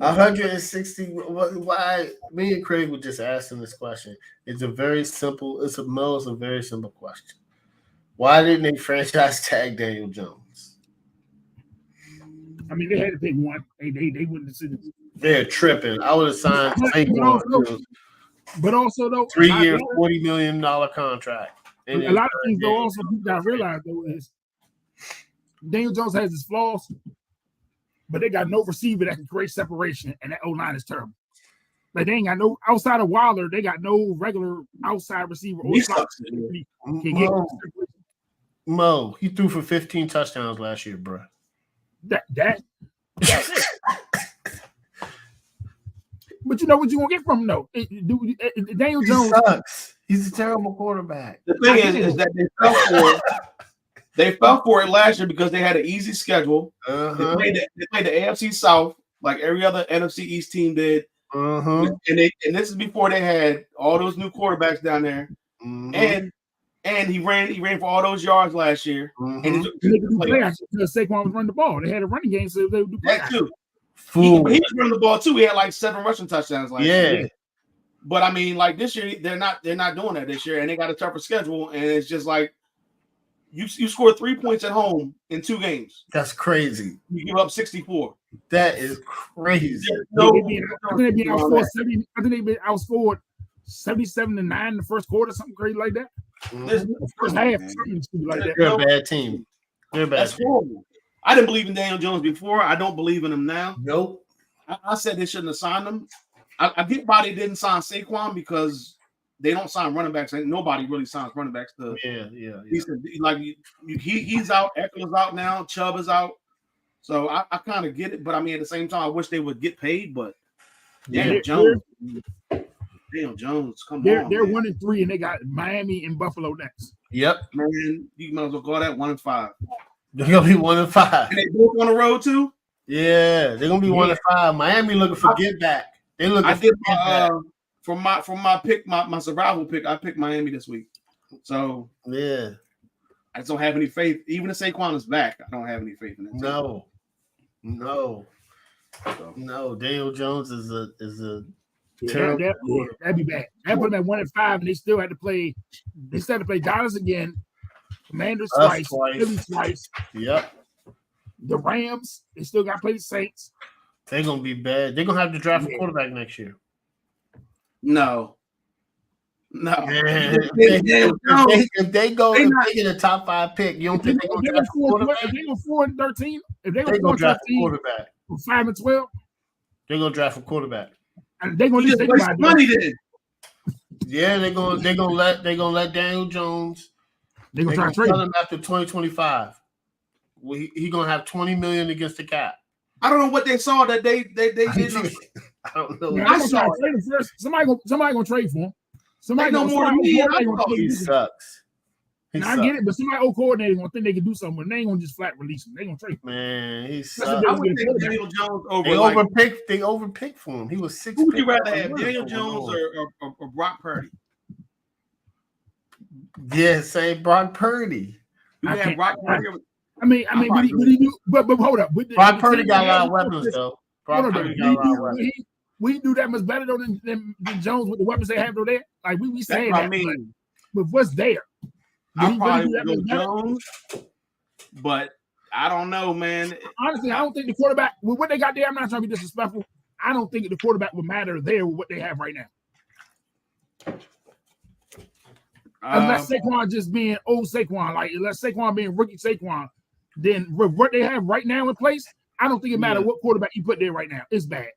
160. Why? Me and Craig were just asking this question. It's a very simple question. Why didn't they franchise tag Daniel Jones? I mean, they had to pick one. They wouldn't consider. They're tripping. I would have signed Saquon. But also though, 3 year, $40 million contract. A lot of things though also people gotta realize though is Daniel Jones has his flaws, but they got no receiver that can create separation, and that O-line is terrible. Like they ain't got no outside of Wilder, they got no regular outside receiver. Mo, he threw for 15 touchdowns last year, bro. That's it. But you know what you gonna get from him though? Daniel Jones sucks. He's a terrible quarterback. The thing is that they fell for it last year because they had an easy schedule. Uh-huh. They played the AFC South like every other NFC East team did. Uh-huh. And this is before they had all those new quarterbacks down there. Uh-huh. And he ran for all those yards last year. Uh-huh. And because Saquon was running the ball. They had a running game, so they would do that too. He was running the ball too. He had like 7 rushing touchdowns last year. But I mean, like this year, they're not doing that this year, and they got a tougher schedule. And it's just like you scored 3 points at home in 2 games. That's crazy. You give up 64. That is crazy. I think they outscored 77-9 in the first quarter, something crazy like that. First half, something like that. They're a bad team. That's horrible. I didn't believe in Daniel Jones before. I don't believe in him now. Nope. I said they shouldn't have signed him. I get why they didn't sign Saquon because they don't sign running backs. Nobody really signs running backs. He's out. Eckler's out now. Chubb is out. So I kind of get it. But I mean, at the same time, I wish they would get paid. But Daniel Jones, come on. They're 1-3, and they got Miami and Buffalo next. Yep. Man, you might as well call that 1-5. They're gonna be 1-5. And they both on the road too. Yeah, they're gonna be 1-5. Miami looking for get back. They looking. I did from my pick, my survival pick. I picked Miami this week. So yeah, I just don't have any faith. Even if Saquon is back, I don't have any faith in it. No. Daniel Jones is a terrible. That'd be bad. That put them at 1-5, and they still had to play. They still had to play Dallas again. Commanders twice. Phillies twice. Yep. The Rams, they still got to play the Saints. They're going to be bad. They're going to have to draft a quarterback next year. No. If they get a top 5 pick, you don't think they're going to draft a quarterback? If they go 4-13, if they go draft a quarterback. 5-12, they're going to draft a quarterback. And they're going to think about money then. Yeah, they're going to let Daniel Jones. They're going to try to trade him after 2025. He's going to have $20 million against the cap. I don't know what they saw that they didn't. I don't know. I saw trade him first. Somebody gonna trade for him. Somebody know more than me. He sucks. I get it, but somebody old coordinator gonna think they can do something. But they ain't gonna just flat release him. They gonna trade him. Man, he sucks. I would take Daniel Jones over. They overpicked for him. He was 6. Who would you rather have, Daniel Jones or Brock Purdy? Yeah, say Brock Purdy. You have Brock Purdy. I mean, what he do? But hold up. Brock Purdy got a lot of weapons, though. Brock Purdy got a lot of weapons. We do that much better though than Jones with the weapons they have over there. Like we saying that. I mean, but what's there? I probably would go Jones, but I don't know, man. Honestly, I don't think the quarterback with what they got there. I'm not trying to be disrespectful. I don't think the quarterback would matter there with what they have right now. Unless Saquon just being old Saquon, like unless Saquon being rookie Saquon, then with what they have right now in place, I don't think it matters what quarterback you put there right now. It's bad.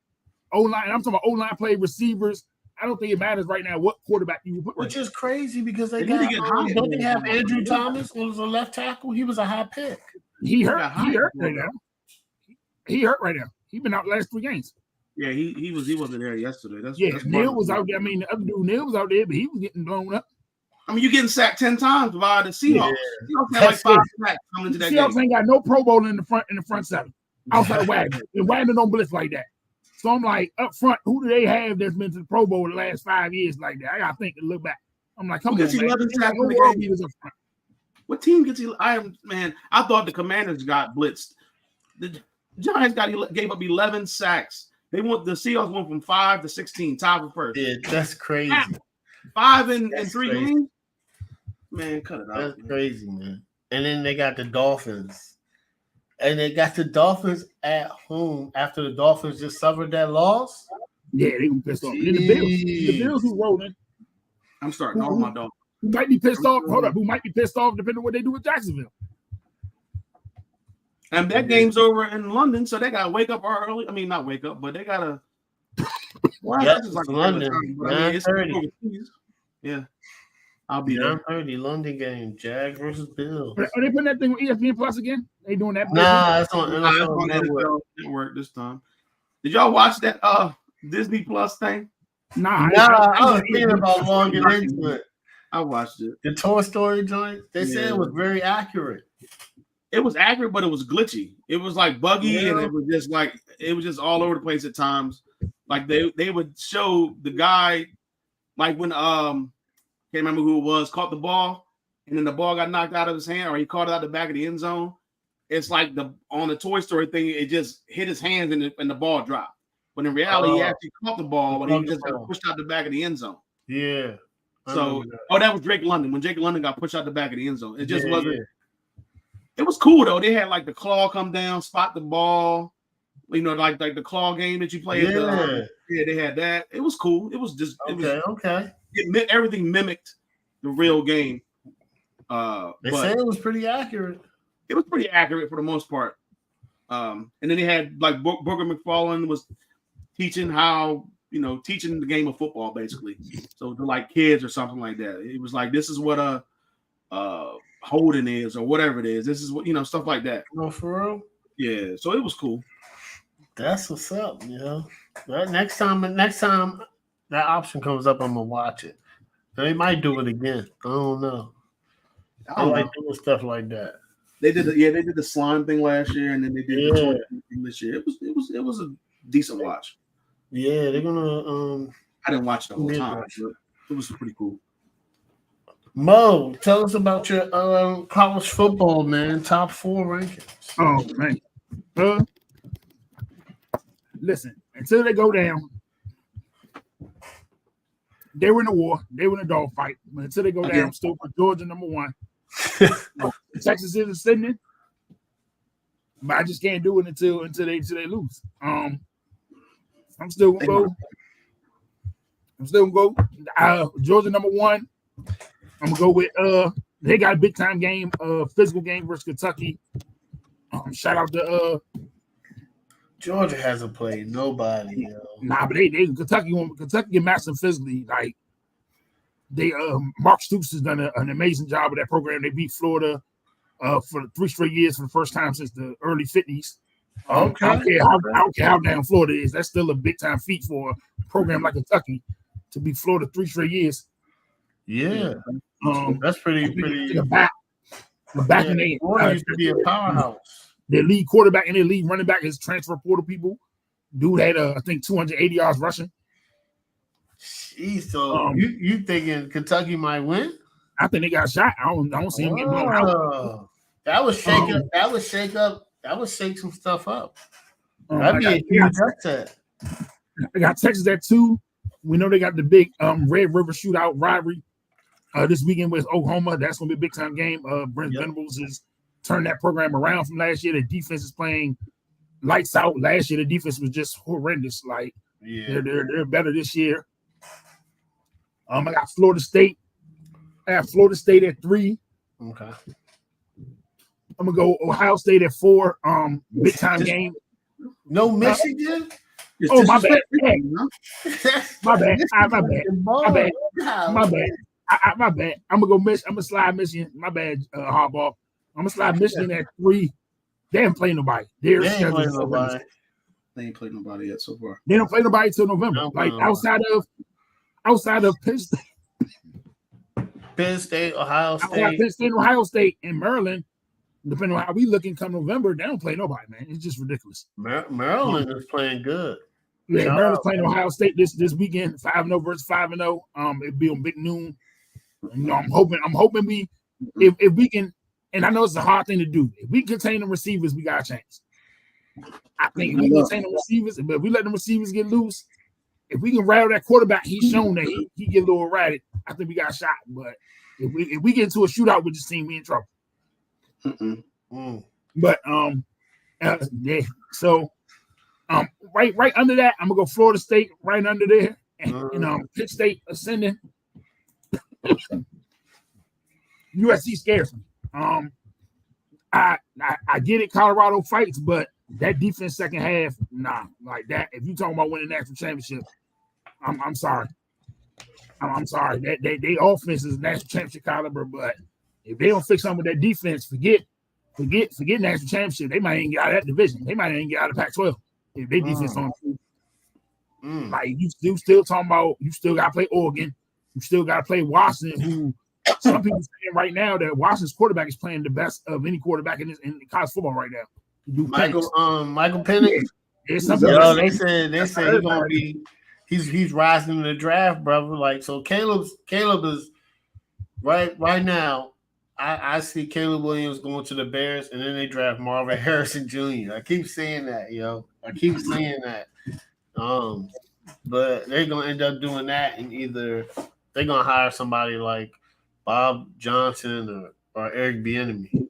O-line, I'm talking about O-line play, receivers. I don't think it matters right now what quarterback you put. Which is crazy because they don't they have Andrew Thomas was a left tackle. He was a high pick. He hurt right now. He hurt right now. He's been out the last 3 games. Yeah, he wasn't there yesterday. That's Neil was out there. I mean, the other dude Neil was out there, but he was getting blown up. I mean, you're getting sacked 10 times by the Seahawks. Seahawks had like 5 sacks coming into that game. Seahawks ain't got no Pro Bowl in the front 7 outside of Wagner. And Wagner don't blitz like that. So I'm like, up front, who do they have that's been to the Pro Bowl the last 5 years like that? I gotta think and look back. I'm like, come on, man. What team gets he? I thought the Commanders got blitzed. The Giants gave up 11 sacks. The Seahawks went from 5 to 16, tied for first. Yeah, that's crazy. 5 in That's 3 crazy. games. Man, cut it out. That's Man. crazy, man. And then they got the Dolphins. And they got the Dolphins at home after the Dolphins just suffered that loss. Yeah, they were pissed off. And then the Bills who rolling. I'm starting all my dogs. Who might be pissed off? Hold up. Who might be pissed off depending on what they do with Jacksonville. And that game's over in London, so they gotta wake up early. I mean, not wake up, but they gotta. Well, yep, it's like London. 9:30. Yeah, I'll be there. 9:30 London game. Jags versus Bills. Are they putting that thing on ESPN Plus again? They doing that? Nah, it's on NFL Network this time. Did y'all watch that Disney Plus thing? Nah. I was thinking about logging into it. I watched it. The Toy Story joint. They said it was very accurate. It was accurate, but it was glitchy. It was like buggy, and it was just all over the place at times. Like they would show the guy, like when can't remember who it was, caught the ball, and then the ball got knocked out of his hand, or he caught it out the back of the end zone. It's like on the Toy Story thing, it just hit his hands and the ball dropped. But in reality, he actually caught the ball, but he just got pushed out the back of the end zone. Yeah. So, that was Drake London. When Drake London got pushed out the back of the end zone, it just wasn't. Yeah. It was cool though. They had like the claw come down, spot the ball. You know, like the claw game that you play. Yeah, they had that. It was cool. It was just okay. Everything mimicked the real game. They said it was pretty accurate. It was pretty accurate for the most part. And then they had like Booger McFarlane was teaching teaching the game of football basically. So to like kids or something like that. It was like, this is what a Holden is or whatever it is. This is what, stuff like that. Oh, for real? Yeah. So it was cool. That's what's up, Next time that option comes up, I'm gonna watch it. They might do it again. I don't know. I like doing stuff like that. They did the slime thing last year, and then they did the toy thing this year. It was a decent watch. Yeah, they're gonna. I didn't watch the whole time, but it was pretty cool. Mo, tell us about your college football, man. Top 4 rankings. Oh man. Listen, until they go down, they were in a war. They were in a dogfight. But until they go down, I'm still for Georgia number 1. Texas is ascending, but I just can't do it until they lose. I'm still gonna go. Georgia number 1. I'm gonna go with they got a big time game, physical game versus Kentucky. Shout out to Georgia hasn't played nobody. Nah, but they Kentucky can match them physically. Like they Mark Stoops has done an amazing job with that program. They beat Florida for 3 straight years for the first time since the early 50s. Okay. I don't care how down Florida is. That's still a big time feat for a program like Kentucky to beat Florida 3 straight years. Yeah. That's pretty. Back in the Florida used to be a powerhouse. Their lead quarterback and their lead running back is transfer portal people. Dude had I think 280 yards rushing. Jeez, so you thinking Kentucky might win? I think they got a shot. I don't see them getting blown out. That would shake up. That would shake up. That would shake some stuff up. That'd be a huge upset. They got Texas at 2. We know they got the big Red River Shootout rivalry this weekend with Oklahoma. That's gonna be a big time game. Brent Venables has turned that program around from last year. The defense is playing lights out. Last year the defense was just horrendous. Like they're better this year. I got Florida State. I have Florida State at 3. Okay. I'm gonna go Ohio State at 4. Big time game. No Michigan. My bad. My bad. My bad. I'm gonna slide Michigan. My bad, Harbaugh. I'm gonna slide Michigan at 3. They haven't played nobody. They ain't played nobody yet so far. They don't play nobody till November. Outside of Penn State, Ohio State. Penn State, Ohio State, and Maryland. Depending on how we looking come November, they don't play nobody, man. It's just ridiculous. Maryland is playing good. Yeah, Maryland's playing Ohio State this weekend, 5-0 versus 5-0. It'll be on big noon. I'm hoping if we can, and I know it's a hard thing to do. If we contain the receivers, we got a chance. I think if we contain the receivers, but if we let the receivers get loose, if we can rattle that quarterback, he's shown that he get a little erratic. I think we got a shot. But if we get into a shootout with this team, we in trouble. But yeah. So right under that, I'm gonna go Florida State right under there, and Pitt State ascending. USC scares me. I get it, Colorado fights, but that defense second half, nah, like that. If you talking about winning national championship, I'm sorry. I'm sorry. They offense is national championship caliber, but if they don't fix something with that defense, forget national championship. They might even get out of that division. They might even get out of Pac-12 if they defense on. Like you still talking about, you still got to play Oregon. You still got to play Washington, who some people saying right now that Washington's quarterback is playing the best of any quarterback in college football right now. Michael Penix. Yeah, they said he's gonna be he's rising in the draft, brother. Like, so Caleb is right now. I see Caleb Williams going to the Bears, and then they draft Marvin Harrison Jr. I keep saying that, yo. I keep saying that. But they're gonna end up doing that, and either they're gonna hire somebody like Bob Johnson or Eric Bieniemy.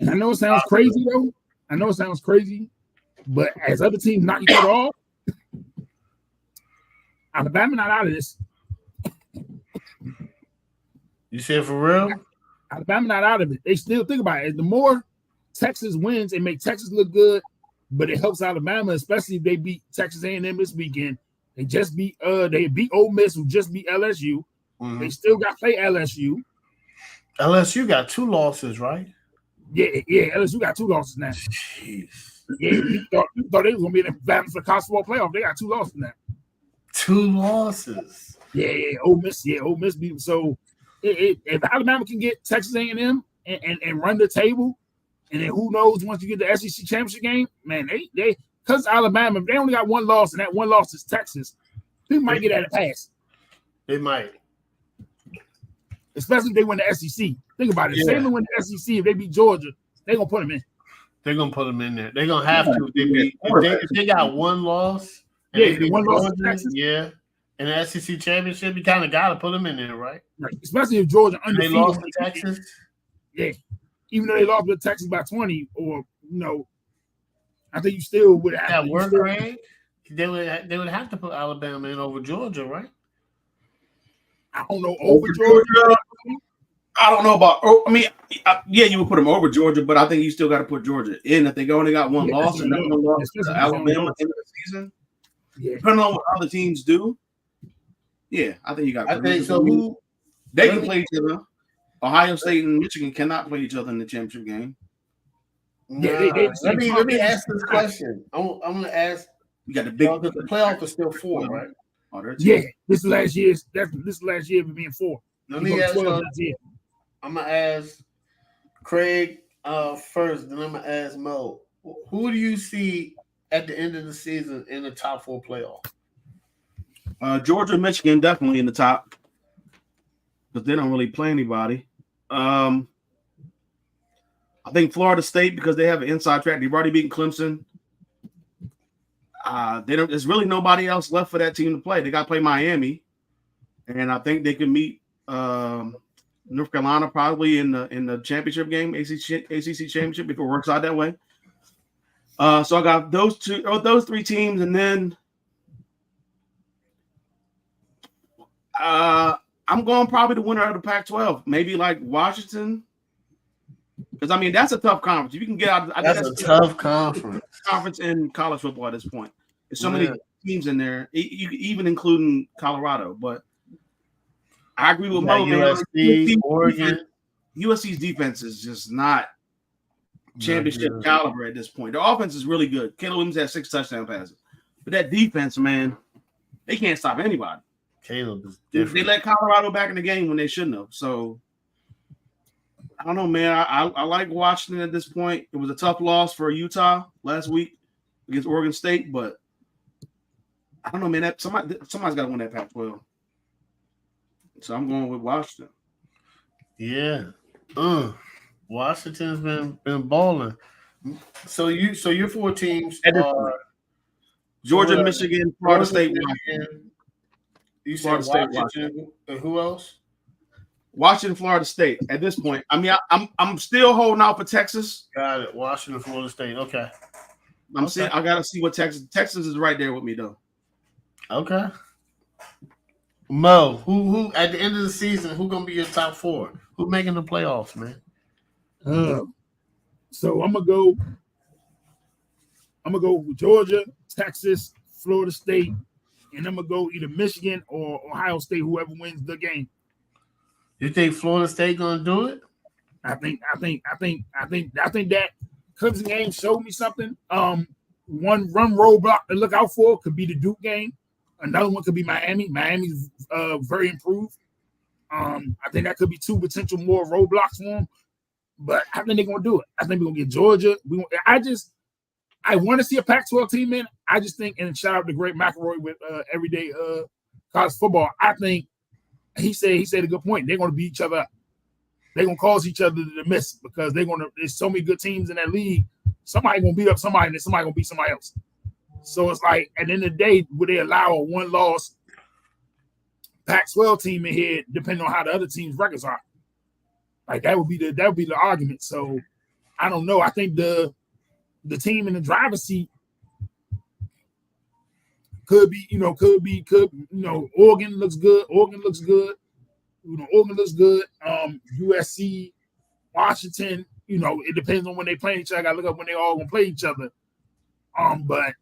I know it sounds crazy though. I know it sounds crazy, but as other teams knock each other off, Alabama not out of this. You say it for real? Alabama not out of it. They still think about it. The more Texas wins, it makes Texas look good, but it helps Alabama, especially if they beat Texas A&M this weekend. They just beat Ole Miss, who just beat LSU. They still got to play LSU. LSU got 2 losses, right? Yeah, LSU got 2 losses now. Jeez. Yeah, you thought they was gonna be in the battle for the college football playoff. They got 2 losses now. 2 losses. Yeah, Ole Miss beat them. So if Alabama can get Texas A&M and run the table, and then who knows, once you get the SEC championship game, man, they because Alabama, if they only got 1 loss, and that 1 loss is Texas, they might get at a pass. They might. Especially if they win the SEC. Think about it. If they win the SEC, if they beat Georgia, they're going to put them in. They're going to put them in there. They're going to have to. If they got 1 loss. The 1 loss to Texas. Yeah. In the SEC championship, you kind of got to put them in there, right? Especially if Georgia undefeated. They lost to Texas. Yeah. Even though they lost with Texas by 20, or, I think you still would have. That work rate, they would have to put Alabama in over Georgia, right? I don't know, over Georgia. I don't know about. Yeah, you would put them over Georgia, but I think you still got to put Georgia in if they only got 1 loss and nothing lost to Alabama in the season. Yeah. Depending on what other teams do, yeah, I think you got. I think so. They can play each other. Ohio State and Michigan cannot play each other in the championship game. Let me ask this question. I'm going to ask. You got the big. The playoff is still 4, right? Yeah, this is last year's. This is last year of being 4. Let me ask you. I'm gonna ask Craig first, then I'm gonna ask Mo. Who do you see at the end of the season in the top 4 playoff? Georgia and Michigan definitely in the top because they don't really play anybody. I think Florida State, because they have an inside track. They've already beaten Clemson. There's really nobody else left for that team to play. They got to play Miami, and I think they can meet North Carolina probably in the championship game, ACC championship, if it works out that way. So I got those 3 teams, and then I'm going probably the winner of the Pac-12, maybe like Washington. Because I mean that's a tough conference. If you can get out, that's a tough conference in college football at this point. There's so many teams in there, even including Colorado. But I agree with Mo. USC, Oregon. USC's defense is just not championship caliber at this point. Their offense is really good. Caleb Williams has 6 touchdown passes, but that defense, man, they can't stop anybody. Caleb is different. They let Colorado back in the game when they shouldn't have. So. I don't know, man. I like Washington at this point. It was a tough loss for Utah last week against Oregon State, but I don't know, man. Somebody's got to win that Pac-12. So I'm going with Washington. Yeah. Washington's been balling. So your four teams At this are point. Georgia, Michigan, Florida State, Michigan. You said Florida State, Washington, and who else? Washington, Florida State. At this point, I mean, I'm still holding out for Texas. Got it. Washington, Florida State. Okay. I'm saying I gotta see what Texas is right there with me though. Okay. Mo, who at the end of the season, who gonna be your top four? Who making the playoffs, man? So I'm gonna go with Georgia, Texas, Florida State, and I'm gonna go either Michigan or Ohio State, whoever wins the game. You think Florida State gonna do it? I think that Clemson game showed me something. One run roadblock to look out for could be the Duke game. Another one could be Miami. Miami's very improved. I think that could be two potential more roadblocks for them. But I think they're gonna do it. I think we're gonna get Georgia. I want to see a Pac-12 team in. I just think, and shout out to Greg McElroy with everyday college football. I think he said a good point. They're gonna beat each other up. They're gonna cause each other to miss because there's so many good teams in that league. Somebody gonna beat up somebody, and then somebody gonna beat somebody else. So it's like at the end of the day, would they allow a one-loss Pac-12 team in here, depending on how the other team's records are? Like that would be the argument. So I don't know. I think the team in the driver's seat could be Oregon looks good. Oregon looks good. USC, Washington, it depends on when they play each other. I gotta look up when they all gonna play each other. But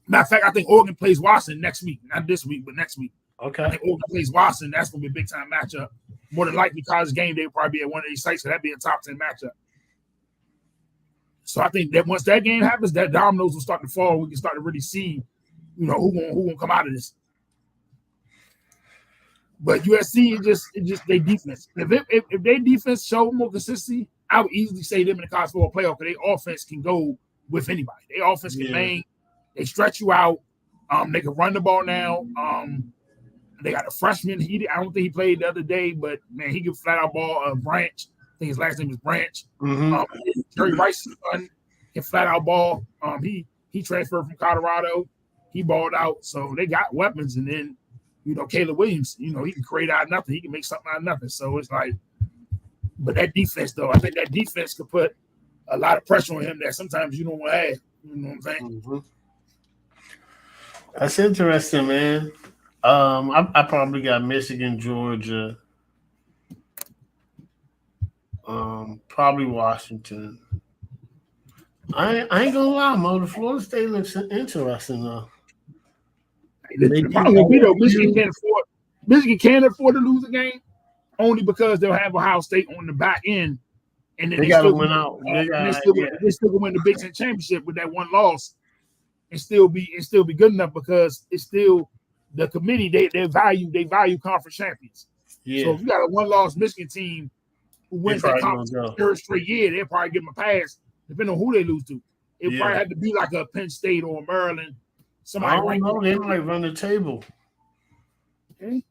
matter of fact, I think Oregon plays Washington next week. Not this week, but next week. Okay. I think Oregon plays Washington. That's gonna be a big time matchup. More than likely, college game day will probably be at one of these sites, so that'd be a top 10 matchup. So I think that once that game happens, that dominoes will start to fall. We can start to really see, who gonna come out of this. But USC is just their defense. If their defense show more consistency, I would easily say them in the college football playoff because their offense can go with anybody. Their offense can bang. They stretch you out. They can run the ball now. They got a freshman. I don't think he played the other day, but man, he can flat out ball. Branch. I think his last name is Branch. Jerry Rice's son can flat out ball. He transferred from Colorado. He balled out. So they got weapons, and then Caleb Williams. He can create out of nothing. He can make something out of nothing. So it's like, but that defense though, I think that defense could put a lot of pressure on him that sometimes you don't want to have. You know what I'm saying? Mm-hmm. That's interesting, man. I probably got Michigan, Georgia, probably Washington. I ain't gonna lie, Mo. The Florida State looks interesting though. The problem will be though, Michigan can't afford to lose a game only because they'll have Ohio State on the back end, and then they gotta win out. They still can win the Big Ten championship with that one loss, and still be good enough because it's still the committee. They value conference champions. Yeah. So if you got a one-loss Michigan team who wins that conference third straight year, they'll probably give them a pass, depending on who they lose to. It probably had to be like a Penn State or Maryland. I don't know. They might run the table. Okay.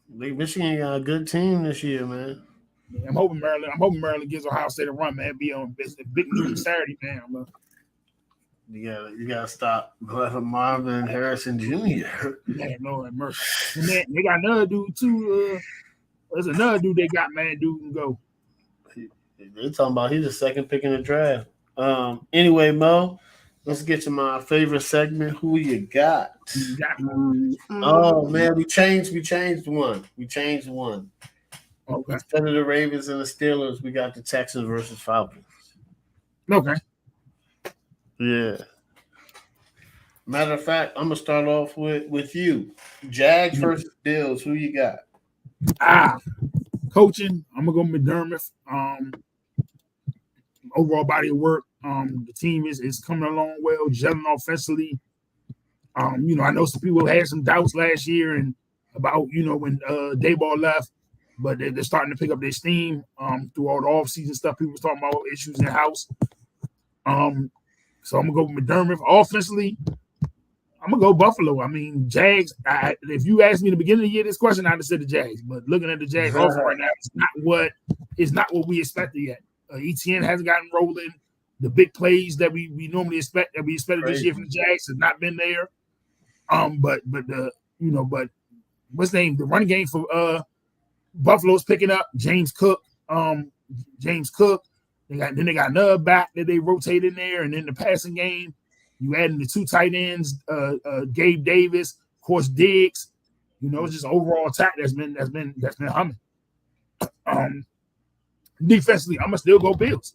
Michigan got a good team this year, man. Yeah, I'm hoping Maryland gives Ohio State a run, man. Be on big news Saturday, man. You gotta stop Marvin Harrison Jr. Man, Lord mercy. And then they got another dude too. There's another dude they got, man. Dude can go. They're talking about he's the second pick in the draft. Anyway, Mo, let's get to my favorite segment. Who you got? Oh man, we changed one. Okay. Instead of the Ravens and the Steelers, we got the Texans versus Falcons. Okay. Yeah. Matter of fact, I'm gonna start off with you. Jags versus Bills. Who you got? Coaching. I'm gonna go McDermott. Overall body of work. The team is coming along well, gelling offensively. I know some people had some doubts last year and about when Dayball left, but they're starting to pick up their steam through all the offseason stuff. People was talking about issues in the house. So I'm gonna go with McDermott. Offensively, I'm gonna go Buffalo. I mean, Jags. If you asked me in the beginning of the year this question, I'd have said the Jags. But looking at the Jags offer right now, it's not what we expected yet. ETN hasn't gotten rolling. the big plays that we normally expect that we expected this year from the Jags has not been there. But what's the name? The running game for Buffalo's picking up James Cook. They got another back that they rotate in there, and then the passing game, you add in the 2 tight ends, Gabe Davis, of course Diggs. It's just overall attack that's been humming. Defensively, I'm gonna still go Bills.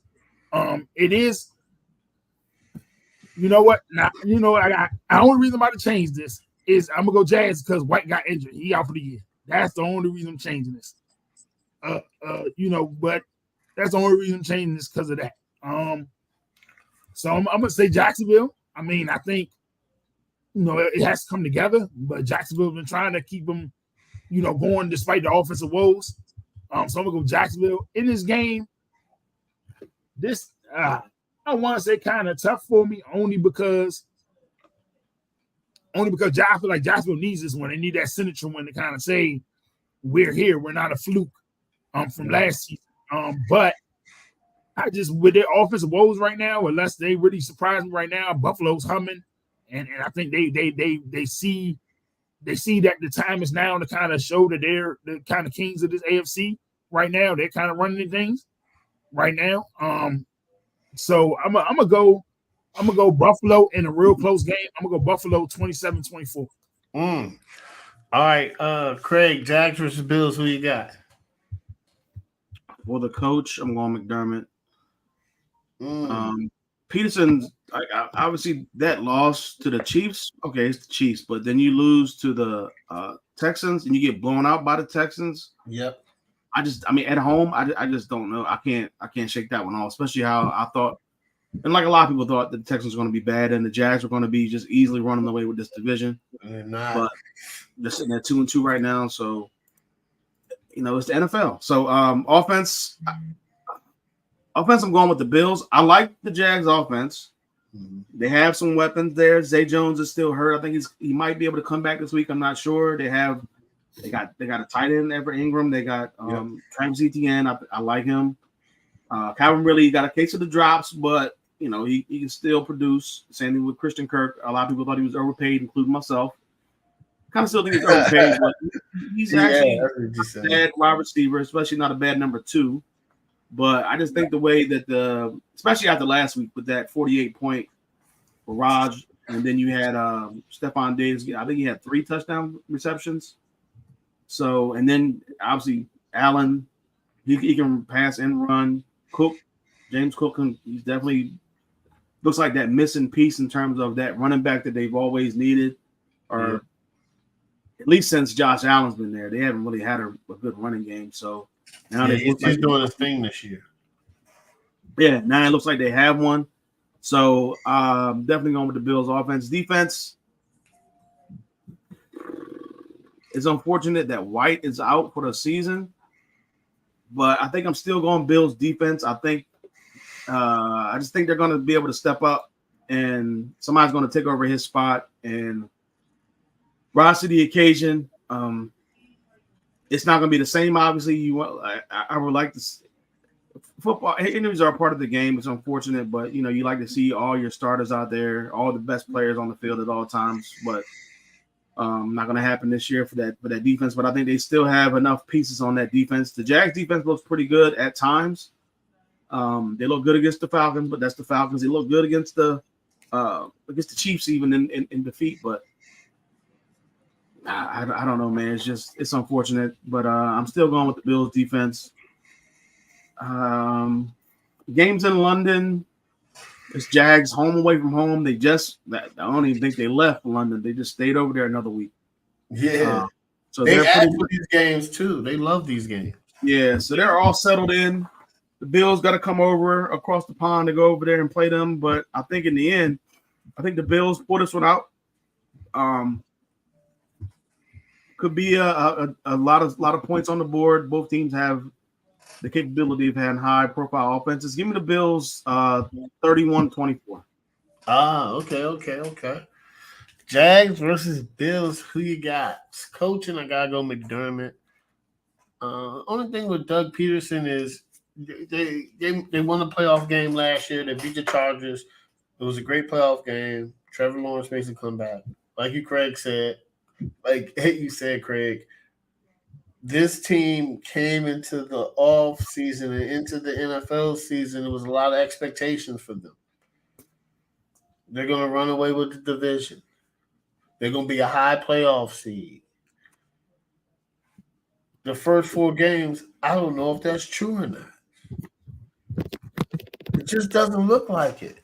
It is. You know what? Now I only reason I'm about to change this is I'm gonna go Jags because White got injured. He out for the year. That's the only reason I'm changing this. But that's the only reason I'm changing this because of that. So I'm gonna say Jacksonville. I mean, I think it has to come together, but Jacksonville's been trying to keep them, going despite the offensive woes. So I'm gonna go Jacksonville in this game. This I want to say kind of tough for me only because I feel like Jacksonville needs this one. They need that signature one to kind of say we're here. We're not a fluke from last season. But I just with their offensive woes right now, unless they really surprise me right now, Buffalo's humming, and I think they see that the time is now to kind of show that they're the kind of kings of this AFC right now. They're kind of running things right now. So I'm gonna go Buffalo in a real close game. I'm gonna go Buffalo 27-24. All right, Craig, Jags versus Bills. Who you got? For the coach, I'm going McDermott. Peterson's obviously that loss to the Chiefs. Okay, it's the Chiefs, but then you lose to the Texans and you get blown out by the Texans. Yep. I mean, at home, I just don't know. I can't shake that one off, especially how I thought, and like a lot of people thought that the Texans were going to be bad and the Jags were going to be just easily running away with this division. They're not. But they're sitting at 2-2 right now, so it's the NFL. So offense, I'm going with the Bills. I like the Jags offense. They have some weapons there. Zay Jones is still hurt. I think he might be able to come back this week. I'm not sure. They got a tight end, Everett Ingram. They got Travis Etienne. I like him. Calvin really got a case of the drops, but he can still produce. Same thing with Christian Kirk. A lot of people thought he was overpaid, including myself. Kind of still think he's overpaid, but he's actually a bad wide receiver, especially not a bad number 2. But I just think the way that especially after last week with that 48-point barrage, and then you had Stephon Diggs. I think he had 3 touchdown receptions. So, and then obviously Allen, he can pass and run. James Cook, he's definitely looks like that missing piece in terms of that running back that they've always needed, or at least since Josh Allen's been there. They haven't really had a good running game. So now he's doing his thing this year. Yeah, now it looks like they have one. So definitely going with the Bills offense. Defense, it's unfortunate that White is out for the season, but I think I'm still going Bills defense. I just think they're going to be able to step up, and somebody's going to take over his spot and rise to the occasion. It's not going to be the same. Obviously, I would like to. Football injuries are a part of the game. It's unfortunate, but you like to see all your starters out there, all the best players on the field at all times. But not going to happen this year for that defense. But I think they still have enough pieces on that defense. The Jags defense looks pretty good at times. They look good against the Falcons, but that's the Falcons. They look good against the Chiefs, even in defeat. But I don't know, man. It's unfortunate, but I'm still going with the Bills defense. Games in London. It's Jags home away from home. I don't even think they left London. They just stayed over there another week. Yeah. So they they're add for these games too. They love these games. Yeah, so they're all settled in. The Bills got to come over across the pond to go over there and play them. But I think in the end, the Bills pull this one out. Could be a lot of points on the board. Both teams have the capability of having high-profile offenses. Give me the Bills 31-24. Okay. Jags versus Bills. Who you got? Coaching, I got to go McDermott. Only thing with Doug Peterson is They won a playoff game last year. They beat the Chargers. It was a great playoff game. Trevor Lawrence makes a comeback. Like Craig said, Craig, this team came into the off season and into the NFL season. There was a lot of expectations for them. They're going to run away with the division. They're going to be a high playoff seed. The first 4 games, I don't know if that's true or not. It just doesn't look like it.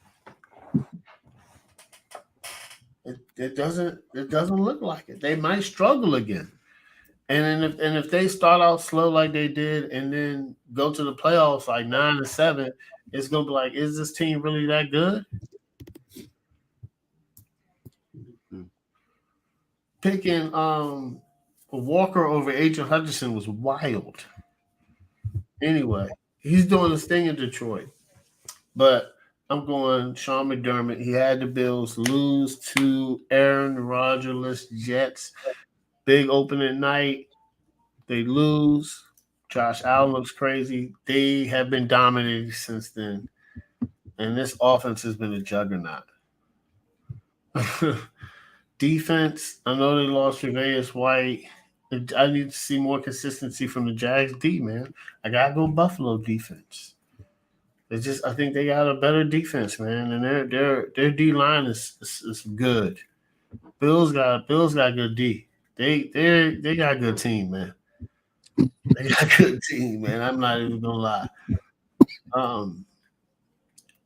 It doesn't look like it. They might struggle again. And if they start out slow like they did and then go to the playoffs like 9-7, it's gonna be like, is this team really that good? Picking Walker over Adrian Hutchinson was wild. Anyway, he's doing his thing in Detroit. But I'm going Sean McDermott. He had the Bills lose to Aaron Rodgers' Jets. Big opening night. They lose. Josh Allen looks crazy. They have been dominating since then. And this offense has been a juggernaut. Defense, I know they lost Tre'Davious White. I need to see more consistency from the Jags D, man. I gotta go Buffalo defense. I think they got a better defense, man, and their D line is good. Bills got good D. They got a good team, man. They got a good team, man. I'm not even gonna lie.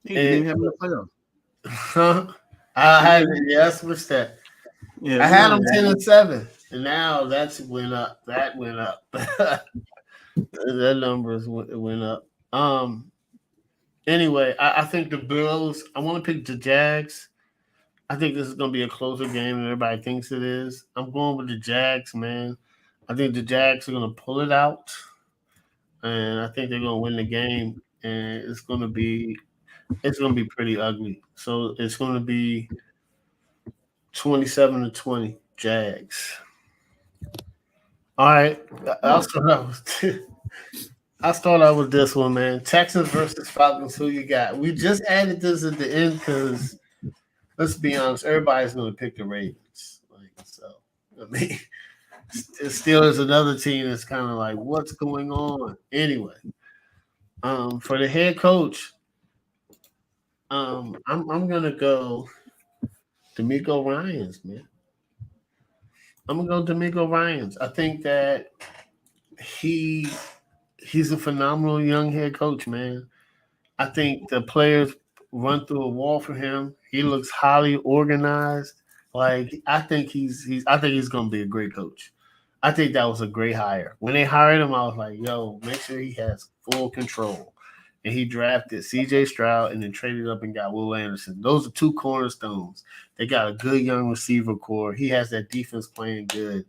He didn't have no playoff. I had what's that? Yeah, I had them 10-7, and now that's went up. That went up. That numbers went up. Anyway, I think the Bills. I want to pick the Jags. I think this is going to be a closer game than everybody thinks it is. I'm going with the Jags, man. I think the Jags are going to pull it out, and I think they're going to win the game. And it's going to be pretty ugly. So it's going to be 27-20 Jags. All right, I'll start out with this one, man. Texans versus Falcons. Who you got? We just added this at the end because, let's be honest, everybody's going to pick the Ravens. Steelers another team that's kind of like, what's going on? Anyway, for the head coach, I'm gonna go D'Amico Ryans, man. I'm gonna go D'Amico Ryans. I think that he's a phenomenal young head coach, man. I think the players run through a wall for him. He looks highly organized. I think he's gonna be a great coach. I think that was a great hire. When they hired him, I was like, yo, make sure he has full control. And he drafted C.J. Stroud and then traded up and got Will Anderson. Those are 2 cornerstones. They got a good young receiver core. He has that defense playing good.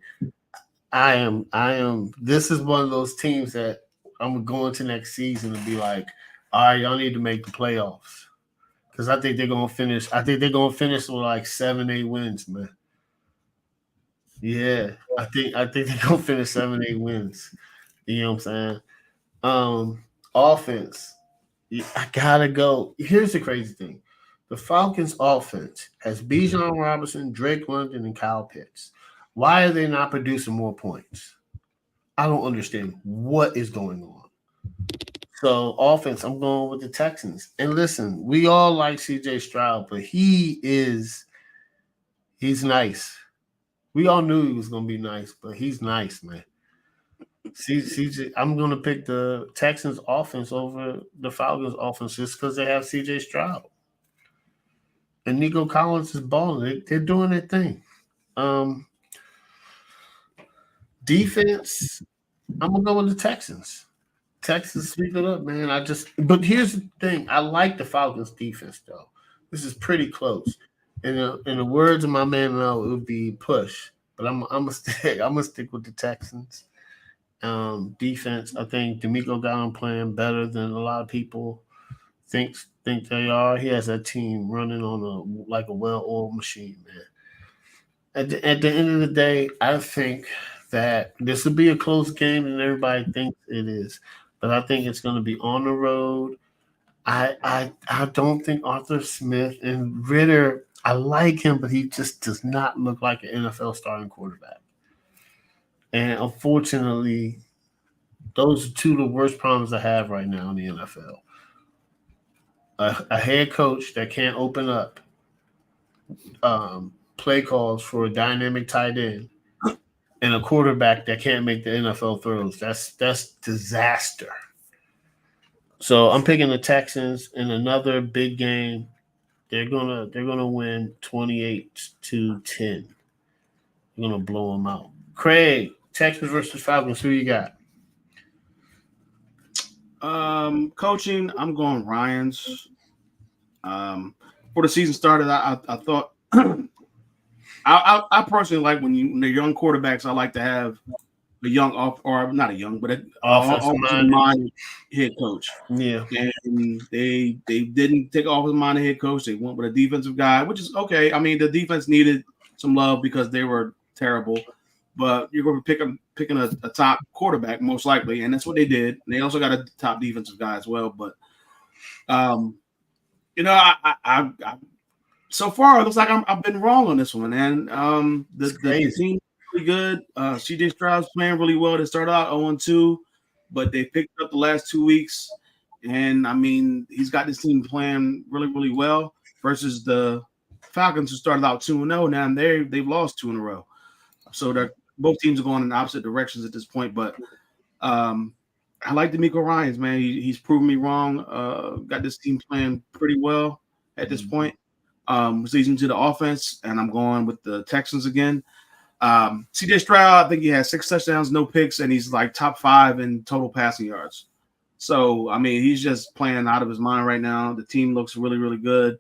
This is one of those teams that I'm going to next season and be like, all right, y'all need to make the playoffs. Because I think they're going to finish. I think they're going to finish with like 7-8 wins, man. Yeah, I think they're going to finish 7-8 wins. You know what I'm saying? Offense. I gotta go. Here's the crazy thing. The Falcons offense has Bijan Robinson, Drake London, and Kyle Pitts. Why are they not producing more points? I don't understand what is going on. So offense, I'm going with the Texans. And listen, we all like CJ Stroud, but he's nice. We all knew he was gonna be nice, but he's nice, man. CJ, I'm going to pick the Texans offense over the Falcons offense just because they have CJ Stroud. And Nico Collins is balling. They're doing their thing. Defense, I'm going to go with the Texans. Texans, sweep it up, man. But here's the thing. I like the Falcons defense, though. This is pretty close. In the words of my man Mel, it would be push. But I'm going to stick with the Texans. Defense, I think D'Amico got him playing better than a lot of people think they are. He has that team running on a well-oiled machine, man. At the end of the day, I think that this will be a close game than everybody thinks it is. but I think it's going to be on the road. I don't think Arthur Smith and Ritter. I like him, but he just does not look like an NFL starting quarterback. And unfortunately, those are two of the worst problems I have right now in the NFL. A head coach that can't open up play calls for a dynamic tight end, and a quarterback that can't make the NFL throws. That's disaster. So I'm picking the Texans in another big game. They're gonna win 28-10. They're gonna blow them out. Craig, Texans versus Falcons. Who you got? Coaching, I'm going Ryans. Before the season started, I thought I personally like when they're young quarterbacks. I like to have a young or not a young, but an offensive-minded head coach. Yeah, and they didn't take offensive-minded head coach. They went with a defensive guy, which is okay. I mean, the defense needed some love because they were terrible. But you're going to be picking a top quarterback most likely, and that's what they did. And they also got a top defensive guy as well. But I so far it looks like I've been wrong on this one, and the team really good. CJ Stroud's playing really well. They started out 0-2, but they picked up the last 2 weeks, and I mean he's got this team playing really, really well versus the Falcons who started out 2-0. Now they've lost 2 in a row, so both teams are going in opposite directions at this point. But I like DeMeco Ryans, man. He's proven me wrong. Got this team playing pretty well at this point. Season to the offense, and I'm going with the Texans again. CJ Stroud, I think he has 6 touchdowns, no picks, and he's like top 5 in total passing yards. So, I mean, he's just playing out of his mind right now. The team looks really, really good.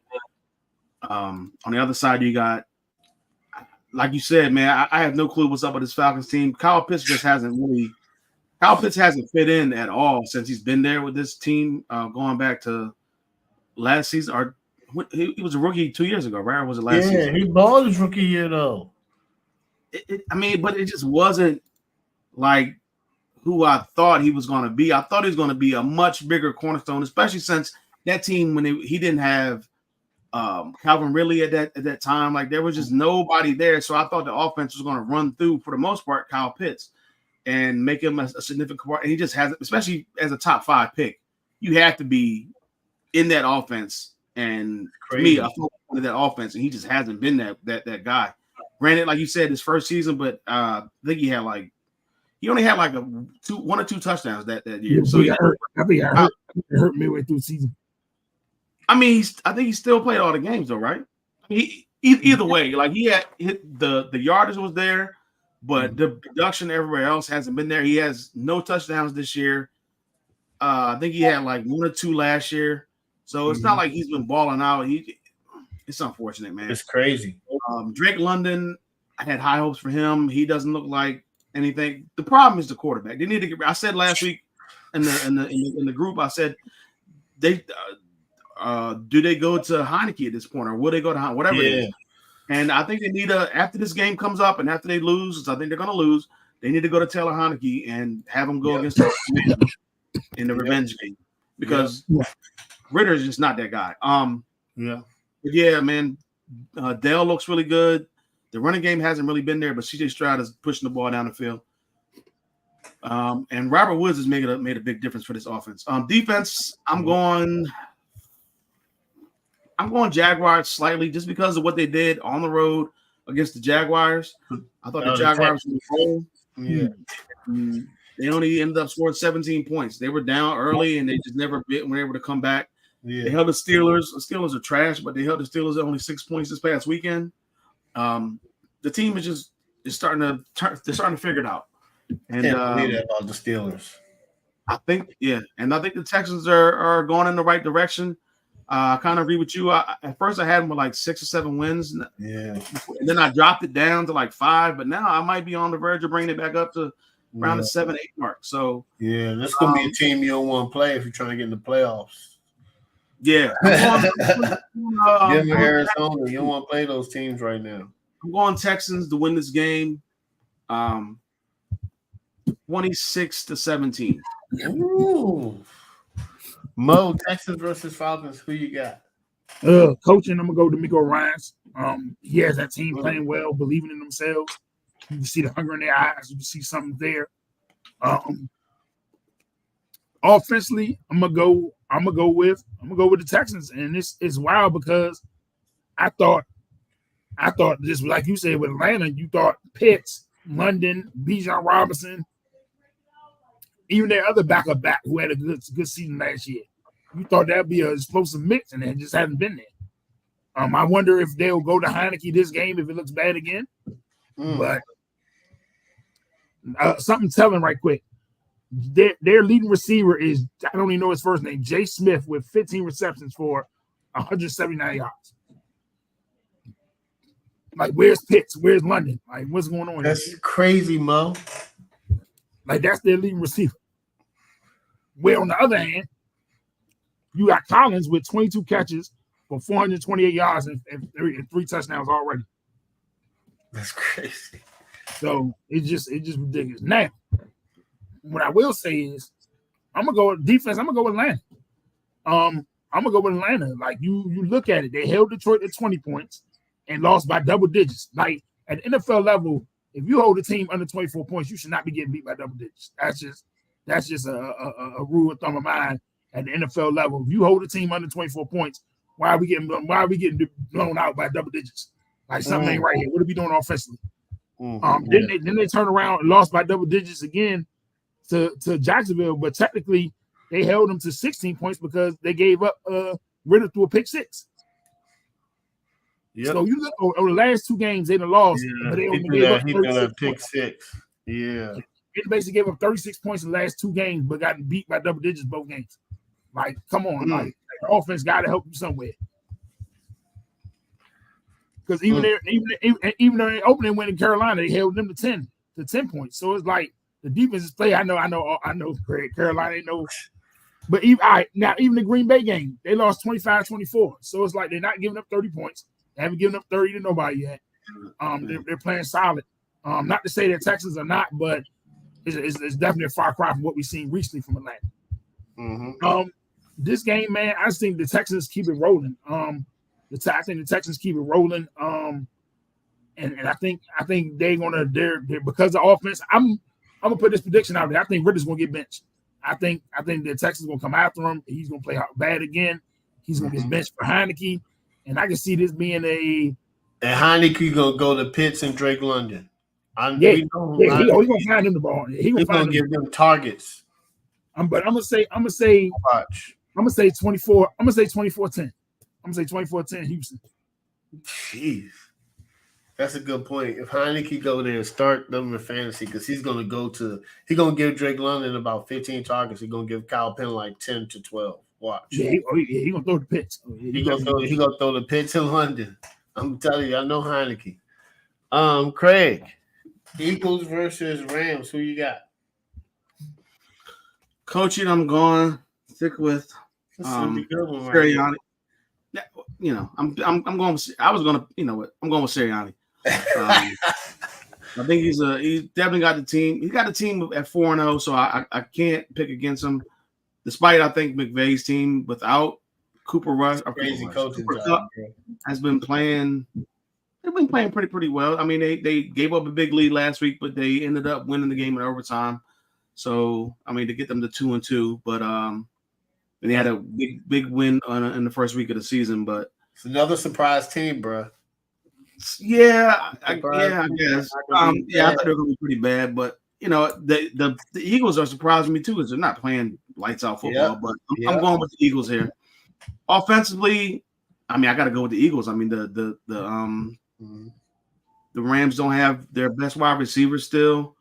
On the other side, you got, like you said, man, I have no clue what's up with this Falcons team. Kyle Pitts hasn't fit in at all since he's been there with this team, going back to last season. Or he was a rookie 2 years ago, right? Or was it last season? Yeah, he balled his rookie year though. But it just wasn't like who I thought he was going to be. I thought he was going to be a much bigger cornerstone, especially since that team when he didn't have Calvin Ridley at that time. Like there was just nobody there. So I thought the offense was going to run through for the most part Kyle Pitts and make him a significant part. And he just hasn't, especially as a top 5 pick. You have to be in that offense. And to me, I thought that offense, and he just hasn't been that guy. Granted, like you said, his first season, but I think he only had like 1 or 2 touchdowns that year. So he hurt midway through the season. I mean, I think he still played all the games though, right? Either way, like he had the yardage was there, but the production everywhere else hasn't been there. He has no touchdowns this year. I think he had like 1 or 2 last year. So it's not like he's been balling out. It's unfortunate, man. It's crazy. Drake London, I had high hopes for him. He doesn't look like anything. The problem is the quarterback. They need to get. I said last week in the group, I said do they go to Heineke at this point, or will they go to whatever it is? And I think they need after this game comes up and after they lose, I think they're going to lose. They need to go to Taylor Heineke and have him go against the in the revenge game because Ritter is just not that guy. But yeah, man. Dale looks really good. The running game hasn't really been there, but CJ Stroud is pushing the ball down the field. And Robert Woods has made a big difference for this offense. Defense, I'm going Jaguars slightly just because of what they did on the road against the Jaguars. I thought the Jaguars were roll. Yeah. They only ended up scoring 17 points. They were down early and they just never were able to come back. Yeah. They held the Steelers. The Steelers are trash, but they held the Steelers at only 6 points this past weekend. The team is starting to they're starting to figure it out. And believe that about the Steelers. I think the Texans are going in the right direction. I kind of agree with you. At first, I had them with like 6 or 7 wins. Yeah. And then I dropped it down to like 5, but now I might be on the verge of bringing it back up to around the 7-8 mark. So yeah, this is gonna be a team you don't want to play if you're trying to get in the playoffs. Yeah. Arizona. You don't want to play those teams right now. I'm going Texans to win this game 26-17. Ooh. Mo, Texans versus Falcons. Who you got? Coaching, I'm gonna go to D'Amico Ryans. He has that team playing well, believing in themselves. You can see the hunger in their eyes. You can see something there. Offensively, I'm gonna go with the Texans, and this is wild because I thought this, like you said with Atlanta, you thought Pitts, London, Bijan Robinson, even their other backup back who had a good season last year. You thought that'd be an explosive mix, and it just hasn't been there. I wonder if they'll go to Heineke this game if it looks bad again. But something telling right quick. Their leading receiver is, I don't even know his first name, Jay Smith, with 15 receptions for 179 yards. Like, where's Pitts? Where's London? Like, what's going on? That's crazy, Mo. Like, that's their leading receiver. Where on the other hand, you got Collins with 22 catches for 428 yards and three touchdowns already. That's crazy. So it's just ridiculous. Now, what I will say is, I'm gonna go with defense. I'm gonna go with Atlanta. I'm gonna go with Atlanta. Like, you look at it, they held Detroit at 20 points and lost by double digits. Like, at NFL level, if you hold a team under 24 points, you should not be getting beat by double digits. That's just a rule of thumb of mine at the NFL level. If you hold a team under 24 points, why are we getting blown out by double digits? Like, something ain't right here. What are we doing offensively? Then they turn around and lost by double digits again to Jacksonville, but technically they held them to 16 points because they gave up Ritter through a pick six. Yep. So you look over the last two games, they done lost. Yeah, but they only gave up pick points. Six. Yeah. They basically gave up 36 points in the last two games, but got beat by double digits both games. Like, come on, like the offense got to help you somewhere. Because even their opening win in Carolina, they held them to 10 points. So it's like the defense is play. I know, Greg. Carolina ain't no. But even the Green Bay game, they lost 25-24. So it's like they're not giving up 30 points. They haven't given up 30 to nobody yet. They're playing solid. Not to say that Texans are not, but it's definitely a far cry from what we've seen recently from Atlanta. This game, man, I just think the Texans keep it rolling. I think the Texans keep it rolling. And I think they're because of offense. I'm gonna put this prediction out there. I think Ritter's gonna get benched. I think the Texans gonna come after him. He's gonna play out bad again. He's gonna get benched for Heineke, and I can see this being And Heineke gonna go to Pitts and Drake London. He's gonna find him the ball. He's gonna give them targets. But I'm gonna say 24. I'm gonna say 24-10. I'm gonna say 24-10 Houston. Jeez. That's a good point. If Heineke go there and start them in fantasy, because he's gonna give Drake London about 15 targets. He's gonna give Kyle Penn like 10 to 12. Watch. Yeah, he gonna throw the pitch. He gonna throw the pitch in London. I'm telling you, I know Heineke. Craig, Eagles versus Rams. Who you got? Coaching, I'm going to stick with Sirianni. You know, I'm going with, I was gonna, you know what, I'm going with Sirianni. I think he's definitely got the team. He got the team at 4-0, so I can't pick against him. Despite I think McVay's team without Cooper Rush, Cooper Kupp has been playing. They've been playing pretty well. I mean, they gave up a big lead last week, but they ended up winning the game in overtime. So I mean, to get them to 2-2, but and they had a big win in the first week of the season. But it's another surprise team, bro. Yeah, I guess. I thought they were going to be pretty bad, but you know, the Eagles are surprising me too because they're not playing lights out football. But I'm going with the Eagles here. Offensively, I mean, I got to go with the Eagles. I mean, the Rams don't have their best wide receiver still.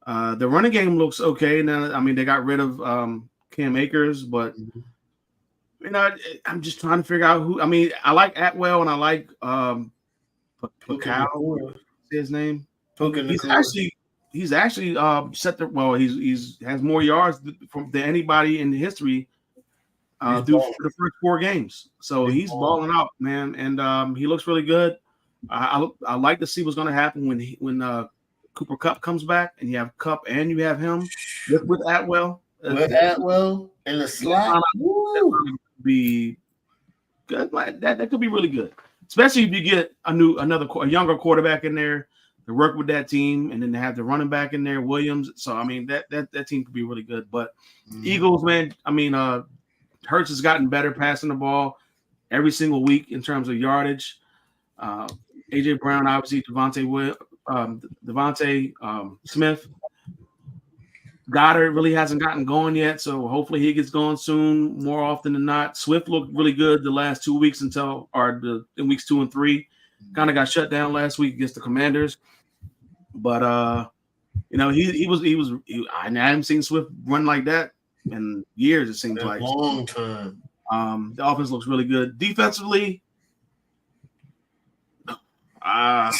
The running game looks okay now. I mean, they got rid of Cam Akers, but you know, I'm just trying to figure out who. I mean, I like Atwell and I like Pacao, his name. He's actually set the well. He's has more yards than anybody in history through the first 4 games. So he's balling out, man, and he looks really good. I like to see what's going to happen when Cooper Kupp comes back, and you have Kupp and you have him with Atwell. With Atwell and the slot, be good. Like that could be really good, especially if you get a younger quarterback in there to work with that team, and then they have the running back in there, Williams. So I mean that team could be really good. But Eagles, man, I mean, Hurts has gotten better passing the ball every single week in terms of yardage. AJ Brown, obviously, Devontae Smith. Goddard really hasn't gotten going yet, so hopefully he gets going soon, more often than not. Swift looked really good the last 2 weeks in weeks 2 and 3. Kind of got shut down last week against the Commanders, but I haven't seen Swift run like that in years. It seems like a long time. The offense looks really good defensively. I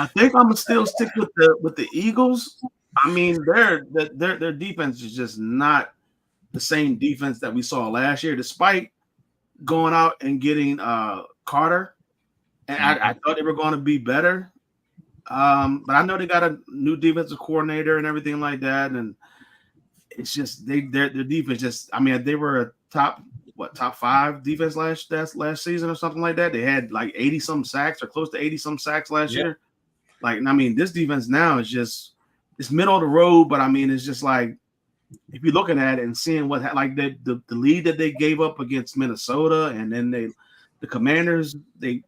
think I'm gonna still stick with the Eagles. I mean, their defense is just not the same defense that we saw last year, despite going out and getting Carter. And I thought they were going to be better. But I know they got a new defensive coordinator and everything like that. And it's just their defense just, I mean, they were a top 5 defense last season or something like that. They had like 80-some sacks or close to 80-some sacks last year. Like, I mean, this defense now is just, it's middle of the road, but I mean, it's just like, if you're looking at it and seeing what, like the lead that they gave up against Minnesota, and then the Commanders, I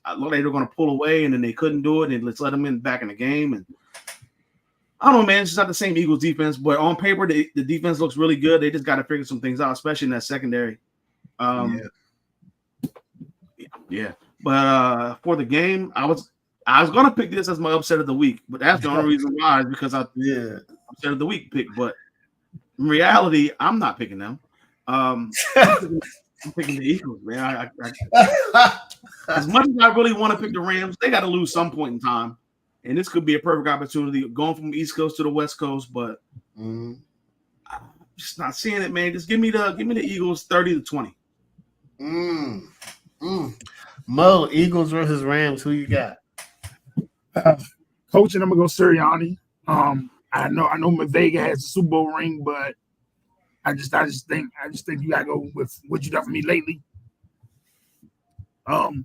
thought they were going to pull away, and then they couldn't do it, and let's let them back in the game. And I don't know, man, it's just not the same Eagles defense, but on paper, the defense looks really good. They just got to figure some things out, especially in that secondary. Yeah. But for the game, I was gonna pick this as my upset of the week, but that's the only reason why is because upset of the week pick. But in reality, I'm not picking them. I'm picking the Eagles, man. As much as I really want to pick the Rams, they got to lose some point in time, and this could be a perfect opportunity going from the East Coast to the West Coast. But I'm just not seeing it, man. Just give me the Eagles 30-20. Mo, Eagles versus Rams. Who you got? Coaching, I'm gonna go Sirianni. I know Vega has a Super Bowl ring, but I just think you gotta go with what you done for me lately. The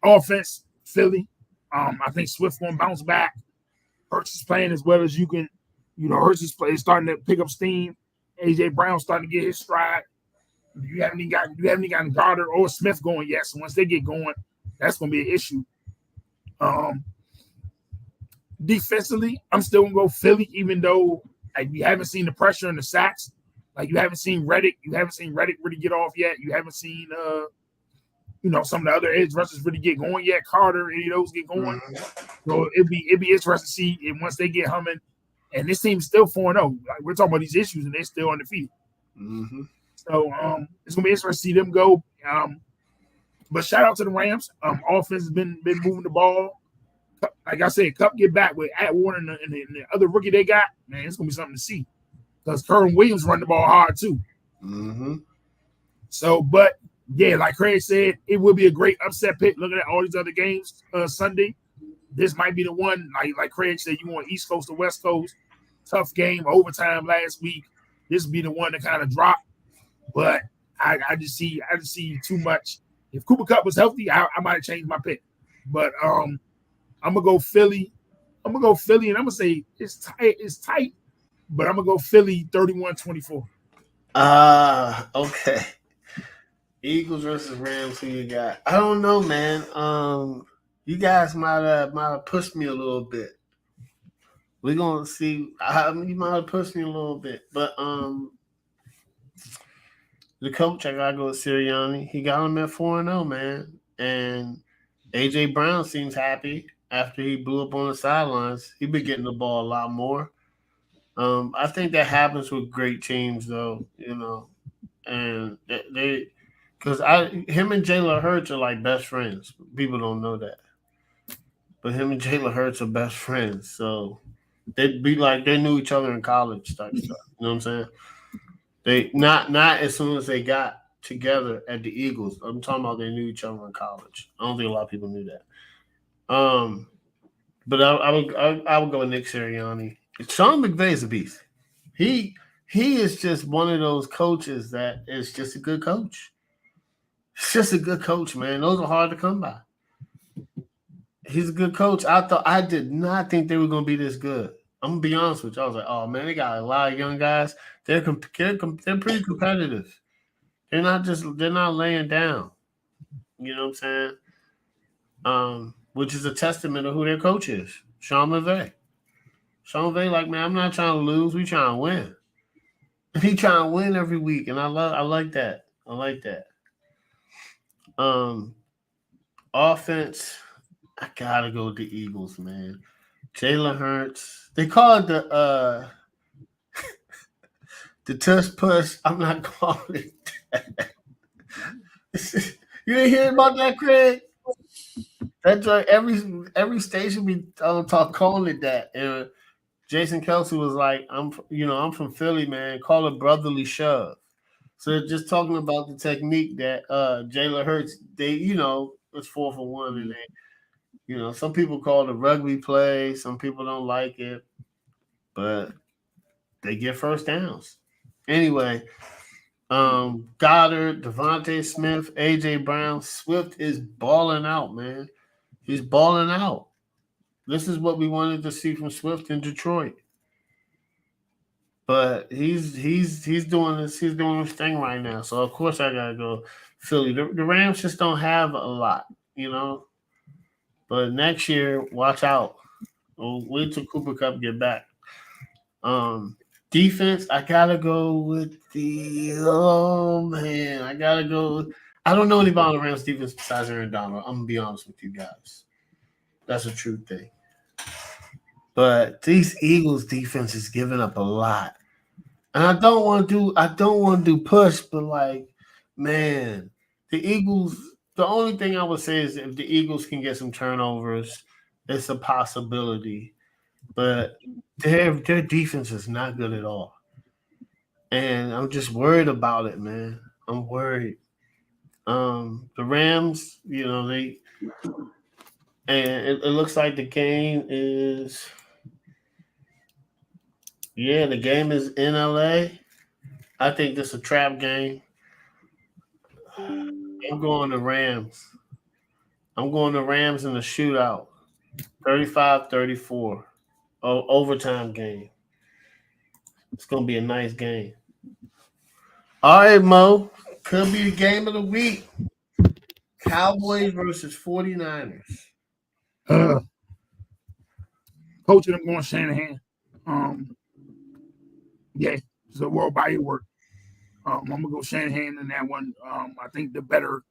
offense, Philly. I think Swift gonna bounce back. Hurts is playing as well as you can. Hurts is starting to pick up steam. AJ Brown starting to get his stride. You haven't even gotten Goddard or Smith going yet. So once they get going, that's gonna be an issue. Defensively, I'm still gonna go Philly, even though you haven't seen the pressure and the sacks. Like you haven't seen Reddick really get off yet. You haven't seen some of the other edge rushers really get going yet. Carter, any of those get going. So it'd be interesting to see if once they get humming. And this team's still 4-0. Like we're talking about these issues, and they're still undefeated. So it's gonna be interesting to see them go. But shout out to the Rams. Offense has been moving the ball. Like I said, Cup get back with Atwater and the other rookie they got. Man, it's gonna be something to see. Because Kerwin Williams run the ball hard too. So, but yeah, like Craig said, it will be a great upset pick. Looking at all these other games Sunday, this might be the one. Like Craig said, you want East Coast to West Coast. Tough game, overtime last week. This would be the one to kind of drop. But I just see too much. If Cooper Kupp was healthy, I might have changed my pick. But I'm gonna go Philly. And I'm gonna say it's tight. But I'm gonna go Philly 31-24. Okay. Eagles versus Rams. Who you got? I don't know, man. You guys might have pushed me a little bit. We're gonna see. You might have pushed me a little bit, but the coach, I gotta go with Sirianni. He got him at 4-0, man. And AJ Brown seems happy after he blew up on the sidelines. He been getting the ball a lot more. I think that happens with great teams, though, and because him and Jalen Hurts are like best friends. People don't know that, but him and Jalen Hurts are best friends. So they'd be like they knew each other in college type stuff. You know what I'm saying? They not as soon as they got together at the Eagles. I'm talking about they knew each other in college. I don't think a lot of people knew that. But I would go with Nick Sirianni. Sean McVay is a beast. He he is just one of those coaches that is just a good coach. He's just a good coach, man. Those are hard to come by. He's a good coach. I did not think they were going to be this good. I'm gonna be honest with you. I was like, oh man, they got a lot of young guys. They're pretty competitive. They're not laying down. You know what I'm saying? Which is a testament of who their coach is, Sean McVay. Sean McVay, like, man, I'm not trying to lose. We trying to win. And he trying to win every week, and I like that. I like that. Offense, I gotta go with the Eagles, man. Jalen Hurts. They call it the tush push. I'm not calling it that. You ain't hear about that, Craig? That's right. Every station be calling it that. And Jason Kelsey was like, I'm from Philly, man. Call it brotherly shove. So they're just talking about the technique that Jalen Hurts, it's 4 for 1, and they, some people call it a rugby play. Some people don't like it, but they get first downs. Anyway, Goddard, Devontae Smith, AJ Brown, Swift is balling out, man. He's balling out. This is what we wanted to see from Swift in Detroit. But he's doing this. He's doing his thing right now. So of course I gotta go Philly. The Rams just don't have a lot, But next year, watch out. Wait till Cooper Kupp get back. Defense, I gotta go with I don't know anybody on the Rams defense besides Aaron Donald. I'm gonna be honest with you guys. That's a true thing. But these Eagles defense is giving up a lot. And I don't want to do push, but like, man, the Eagles, the only thing I would say is if the Eagles can get some turnovers, it's a possibility. But their defense is not good at all. And I'm just worried about it, man. I'm worried. The Rams, it looks like the game is the game is in LA. I think this is a trap game. I'm going to Rams. I'm going to Rams in the shootout. 35-34. Overtime game. It's going to be a nice game. All right, Mo. Could be the game of the week. Cowboys versus 49ers. Coaching, I'm going Shanahan. It's a world body work. I'm gonna go Shanahan in that one. I think the better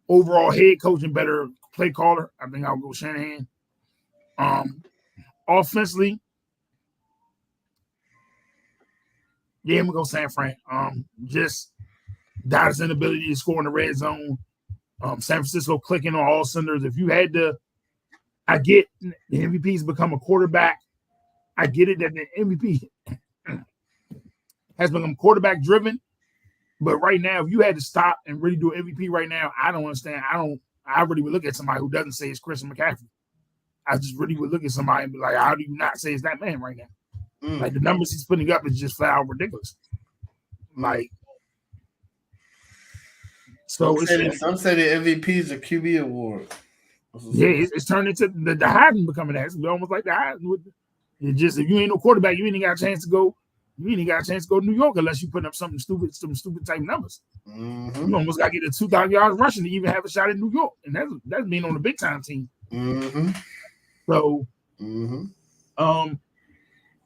overall head coach and better play caller. I think I'll go Shanahan. Offensively, I'm gonna go San Fran. Just Dallas' inability to score in the red zone. San Francisco clicking on all cylinders. If you had to, I get the MVP's become a quarterback. I get it that the MVP has become quarterback driven. But right now, if you had to stop and really do an MVP right now, I don't understand. I really would look at somebody who doesn't say it's Christian McCaffrey. I just really would look at somebody and be like, how do you not say it's that man right now? Like the numbers he's putting up is just flat out ridiculous. Like, so some say the MVP is a QB award. Yeah, it's turned into the Harden becoming that. It's almost like the Harden. It's just if you ain't no quarterback, you ain't got a chance to go. You ain't got a chance to go to New York unless you put up some stupid type numbers. Mm-hmm. You almost got to get a 2,000 yards rushing to even have a shot in New York, and that's being on a big time team. Mm-hmm. So,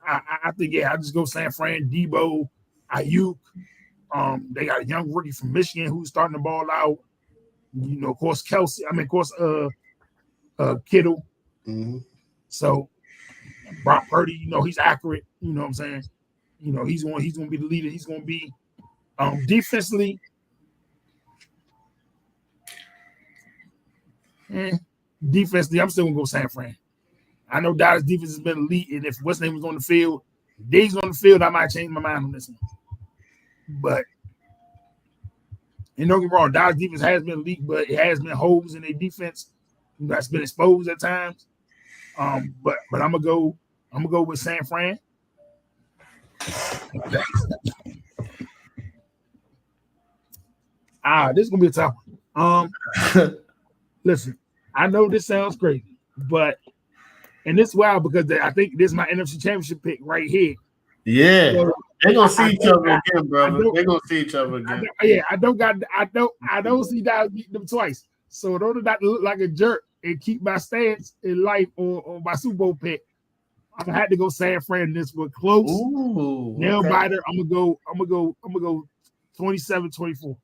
I think I just go San Fran, Debo, Ayuk. They got a young rookie from Michigan who's starting to ball out. Of course, Kelsey. Kittle. Mm-hmm. So, Brock Purdy. He's accurate. You know what I'm saying? He's going to be the leader. He's going to be defensively. Defensively, I'm still going to go San Fran. I know Dallas defense has been elite, and if what's name was on the field, Diggs on the field, I might change my mind on this one. But don't get me wrong, Dallas defense has been elite, but it has been holes in their defense that's been exposed at times. But I'm gonna go with San Fran. This is gonna be a tough one. Listen, I know this sounds crazy, but and this wild because I think this is my NFC Championship pick right here. Yeah, So, they're gonna see each other again, brother. They're gonna see each other again. I don't see Dallas beating them twice. So in order not to look like a jerk and keep my stance in life or my Super Bowl pick, I'm gonna have to go San Fran this one close. Ooh, Nail biter. I'm gonna go 27-24.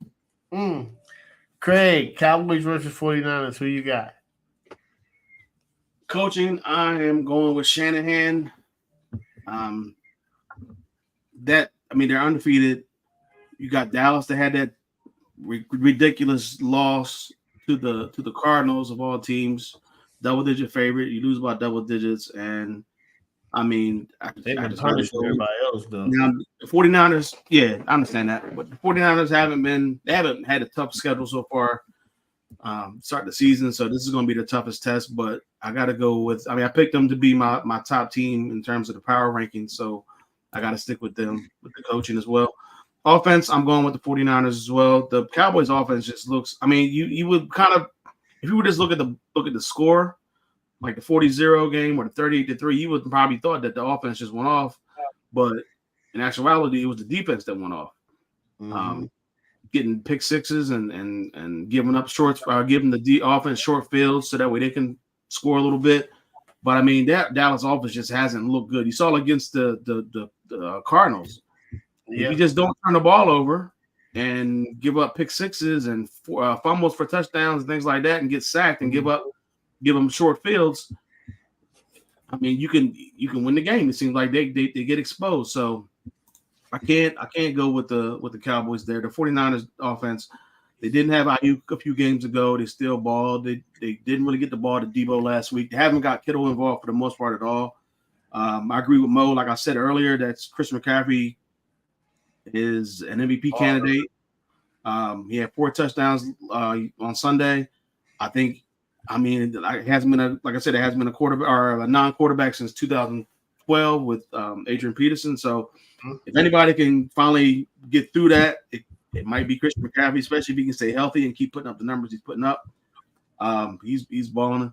Craig, Cowboys versus 49ers. Who you got? Coaching, I am going with Shanahan. They're undefeated. You got Dallas that had that ridiculous loss to the Cardinals of all teams, double-digit favorite. You lose by double digits, and They've been punishing everybody else though. Now, the 49ers, yeah, I understand that, but the 49ers haven't had a tough schedule so far. Start the season, so this is going to be the toughest test. But I got to go with. I picked them to be my top team in terms of the power rankings, so I got to stick with them with the coaching as well. Offense, I'm going with the 49ers as well. The Cowboys offense just looks. You would kind of, if you would just look at the score, like the 40-0 game or the 38-3, you would probably thought that the offense just went off, but in actuality, it was the defense that went off. Getting pick sixes and giving up shorts, giving the offense short fields so that way they can score a little bit. But that Dallas offense just hasn't looked good. You saw it against the Cardinals. Yeah. If you just don't turn the ball over and give up pick sixes and fumbles for touchdowns and things like that, and get sacked and give them short fields, you can win the game. It seems like they get exposed. So I can't go with the Cowboys there. The 49ers offense, they didn't have Ayuk a few games ago. They still balled. They didn't really get the ball to Debo last week. They haven't got Kittle involved for the most part at all. I agree with Mo. Like I said earlier, that's Chris McCaffrey is an MVP candidate. He had 4 touchdowns on Sunday. It hasn't been a quarterback or a non-quarterback since 2012 with Adrian Peterson. So if anybody can finally get through that, it might be Christian McCaffrey, especially if he can stay healthy and keep putting up the numbers he's putting up. He's balling.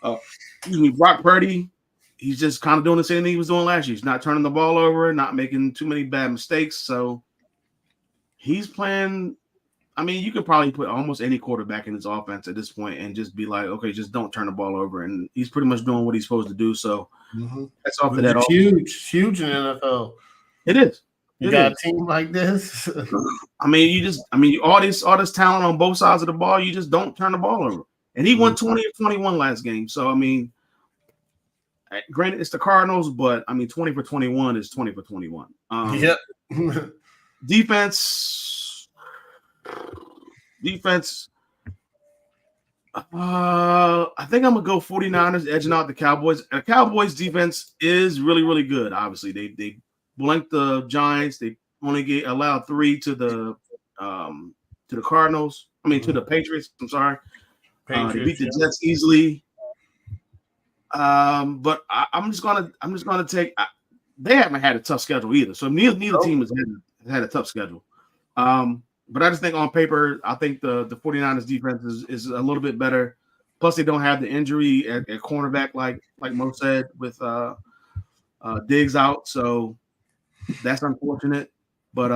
Brock Purdy, he's just kind of doing the same thing he was doing last year. He's not turning the ball over, not making too many bad mistakes. So he's playing. You could probably put almost any quarterback in his offense at this point and just be like, okay, just don't turn the ball over. And he's pretty much doing what he's supposed to do. So that's off to that. Huge in the NFL. It is. You got a team like this. All this talent on both sides of the ball, you just don't turn the ball over. And he won 20-21 last game. So granted, it's the Cardinals, but 20 for 21 is 20 for 21. Yep. Defense. I think I'm gonna go 49ers edging out the Cowboys. The Cowboys defense is really, really good. Obviously, they blanked the Giants. They only allowed 3 to the Cardinals. To the Patriots. I'm sorry. They beat the Jets easily. But I'm just gonna take. They haven't had a tough schedule either. So neither team has had a tough schedule. But I just think on paper, I think the 49ers defense is a little bit better. Plus, they don't have the injury at cornerback like Mo said with Diggs out. So that's unfortunate. But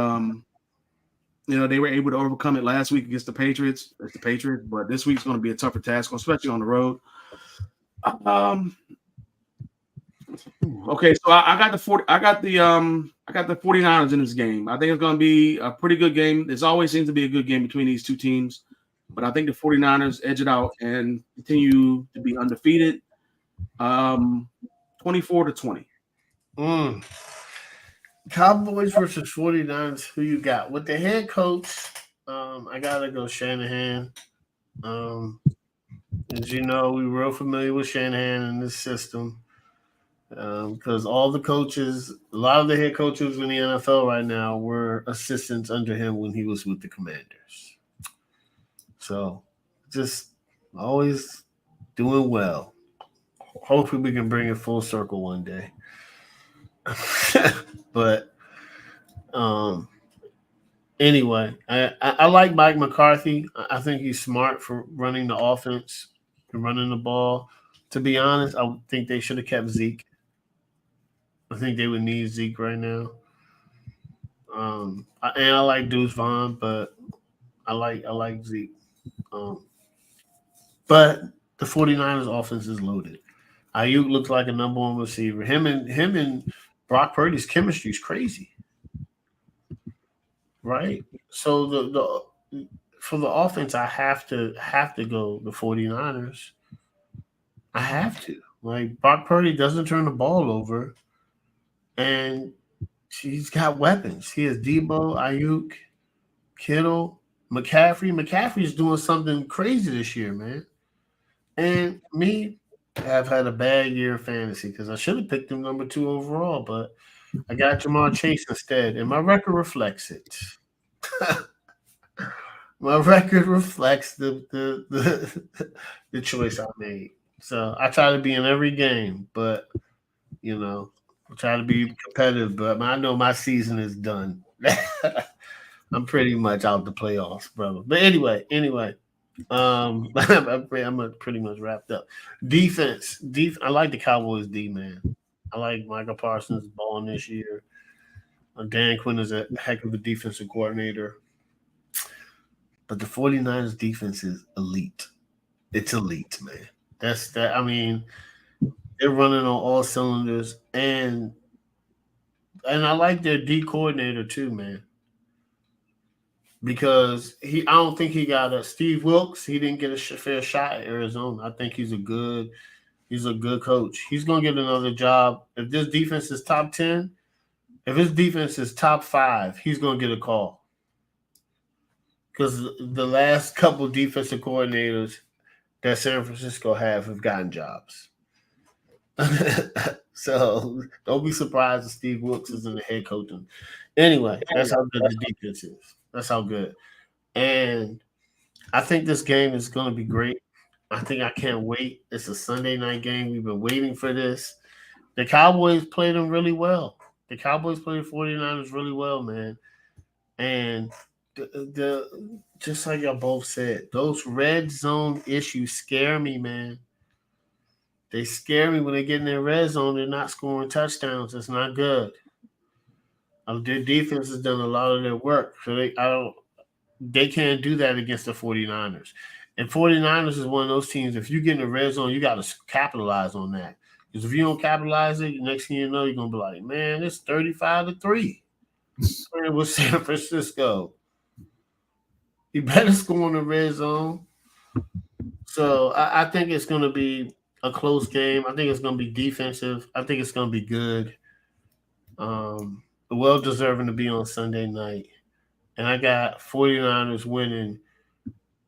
they were able to overcome it last week against the Patriots. It's the Patriots, but this week's going to be a tougher task, especially on the road. Okay, so I got the 49ers in this game. I think it's going to be a pretty good game. There's always seems to be a good game between these two teams, but I think the 49ers edge it out and continue to be undefeated. 24-20. Cowboys versus 49ers. Who you got? With the head coach, I gotta go Shanahan. As you know, we're real familiar with Shanahan in this system. Because all the coaches, a lot of the head coaches in the NFL right now were assistants under him when he was with the Commanders. So just always doing well. Hopefully we can bring it full circle one day. But Anyway, I like Mike McCarthy. I think he's smart for running the offense and running the ball. To be honest, I think they should have kept Zeke. I think they would need Zeke right now. And I like Deuce Vaughn, but I like Zeke. Um, but the 49ers offense is loaded. Ayuk looks like a number one receiver. Him and Brock Purdy's chemistry is crazy, right? So the for the offense, I have to go the 49ers. I have to. Like Brock Purdy doesn't turn the ball over, and he's got weapons. He has Debo, Ayuk, Kittle, McCaffrey. McCaffrey's doing something crazy this year, man. And me, I've had a bad year in fantasy because I should have picked him number 2 overall, but I got Jamar Chase instead, and my record reflects it. My record reflects the choice I made. So I try to be in every game, but I try to be competitive. But I know my season is done. I'm pretty much out the playoffs, brother. But anyway, I'm pretty much wrapped up. Defense. I like the Cowboys D, man. I like Michael Parsons balling this year. Dan Quinn is a heck of a defensive coordinator. But the 49ers defense is elite. It's elite, man. That's that. I mean, they're running on all cylinders, and I like their D coordinator too, man. Because I don't think he got a Steve Wilkes. He didn't get a fair shot at Arizona. I think he's a good coach. He's gonna get another job if this defense is top 10. If his defense is top 5, he's gonna get a call. Because the last couple defensive coordinators that San Francisco have gotten jobs. So don't be surprised if Steve Wilkes is in the head coaching. Anyway, that's how good the defense is. That's how good. And I think this game is going to be great. I think I can't wait. It's a Sunday night game. We've been waiting for this. The Cowboys played them really well. The Cowboys played the 49ers really well, man. And the just like y'all both said, those red zone issues scare me, man. They scare me when they get in their red zone. They're not scoring touchdowns. It's not good. Their defense has done a lot of their work, so they can't do that against the 49ers. And 49ers is one of those teams, if you get in the red zone, you got to capitalize on that. Because if you don't capitalize it, next thing you know, you're going to be like, man, it's 35-3. With San Francisco. You better score in the red zone. So I think it's going to be a close game. I think it's going to be defensive. I think it's going to be good. Well deserving to be on Sunday night. And I got 49ers winning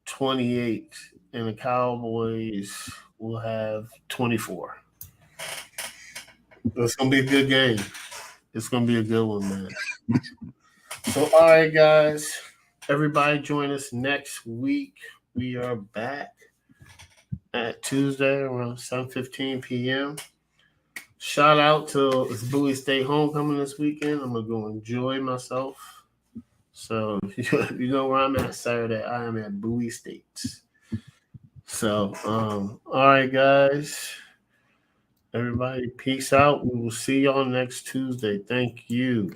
28, and the Cowboys will have 24. It's going to be a good game. It's going to be a good one, man. So, all right, guys. Everybody join us next week. We are back at Tuesday around 7:15 p.m. Shout out to Bowie State homecoming this weekend. I'm going to go enjoy myself. So, you know where I'm at Saturday. I am at Bowie State. So, all right, guys. Everybody, peace out. We will see y'all next Tuesday. Thank you.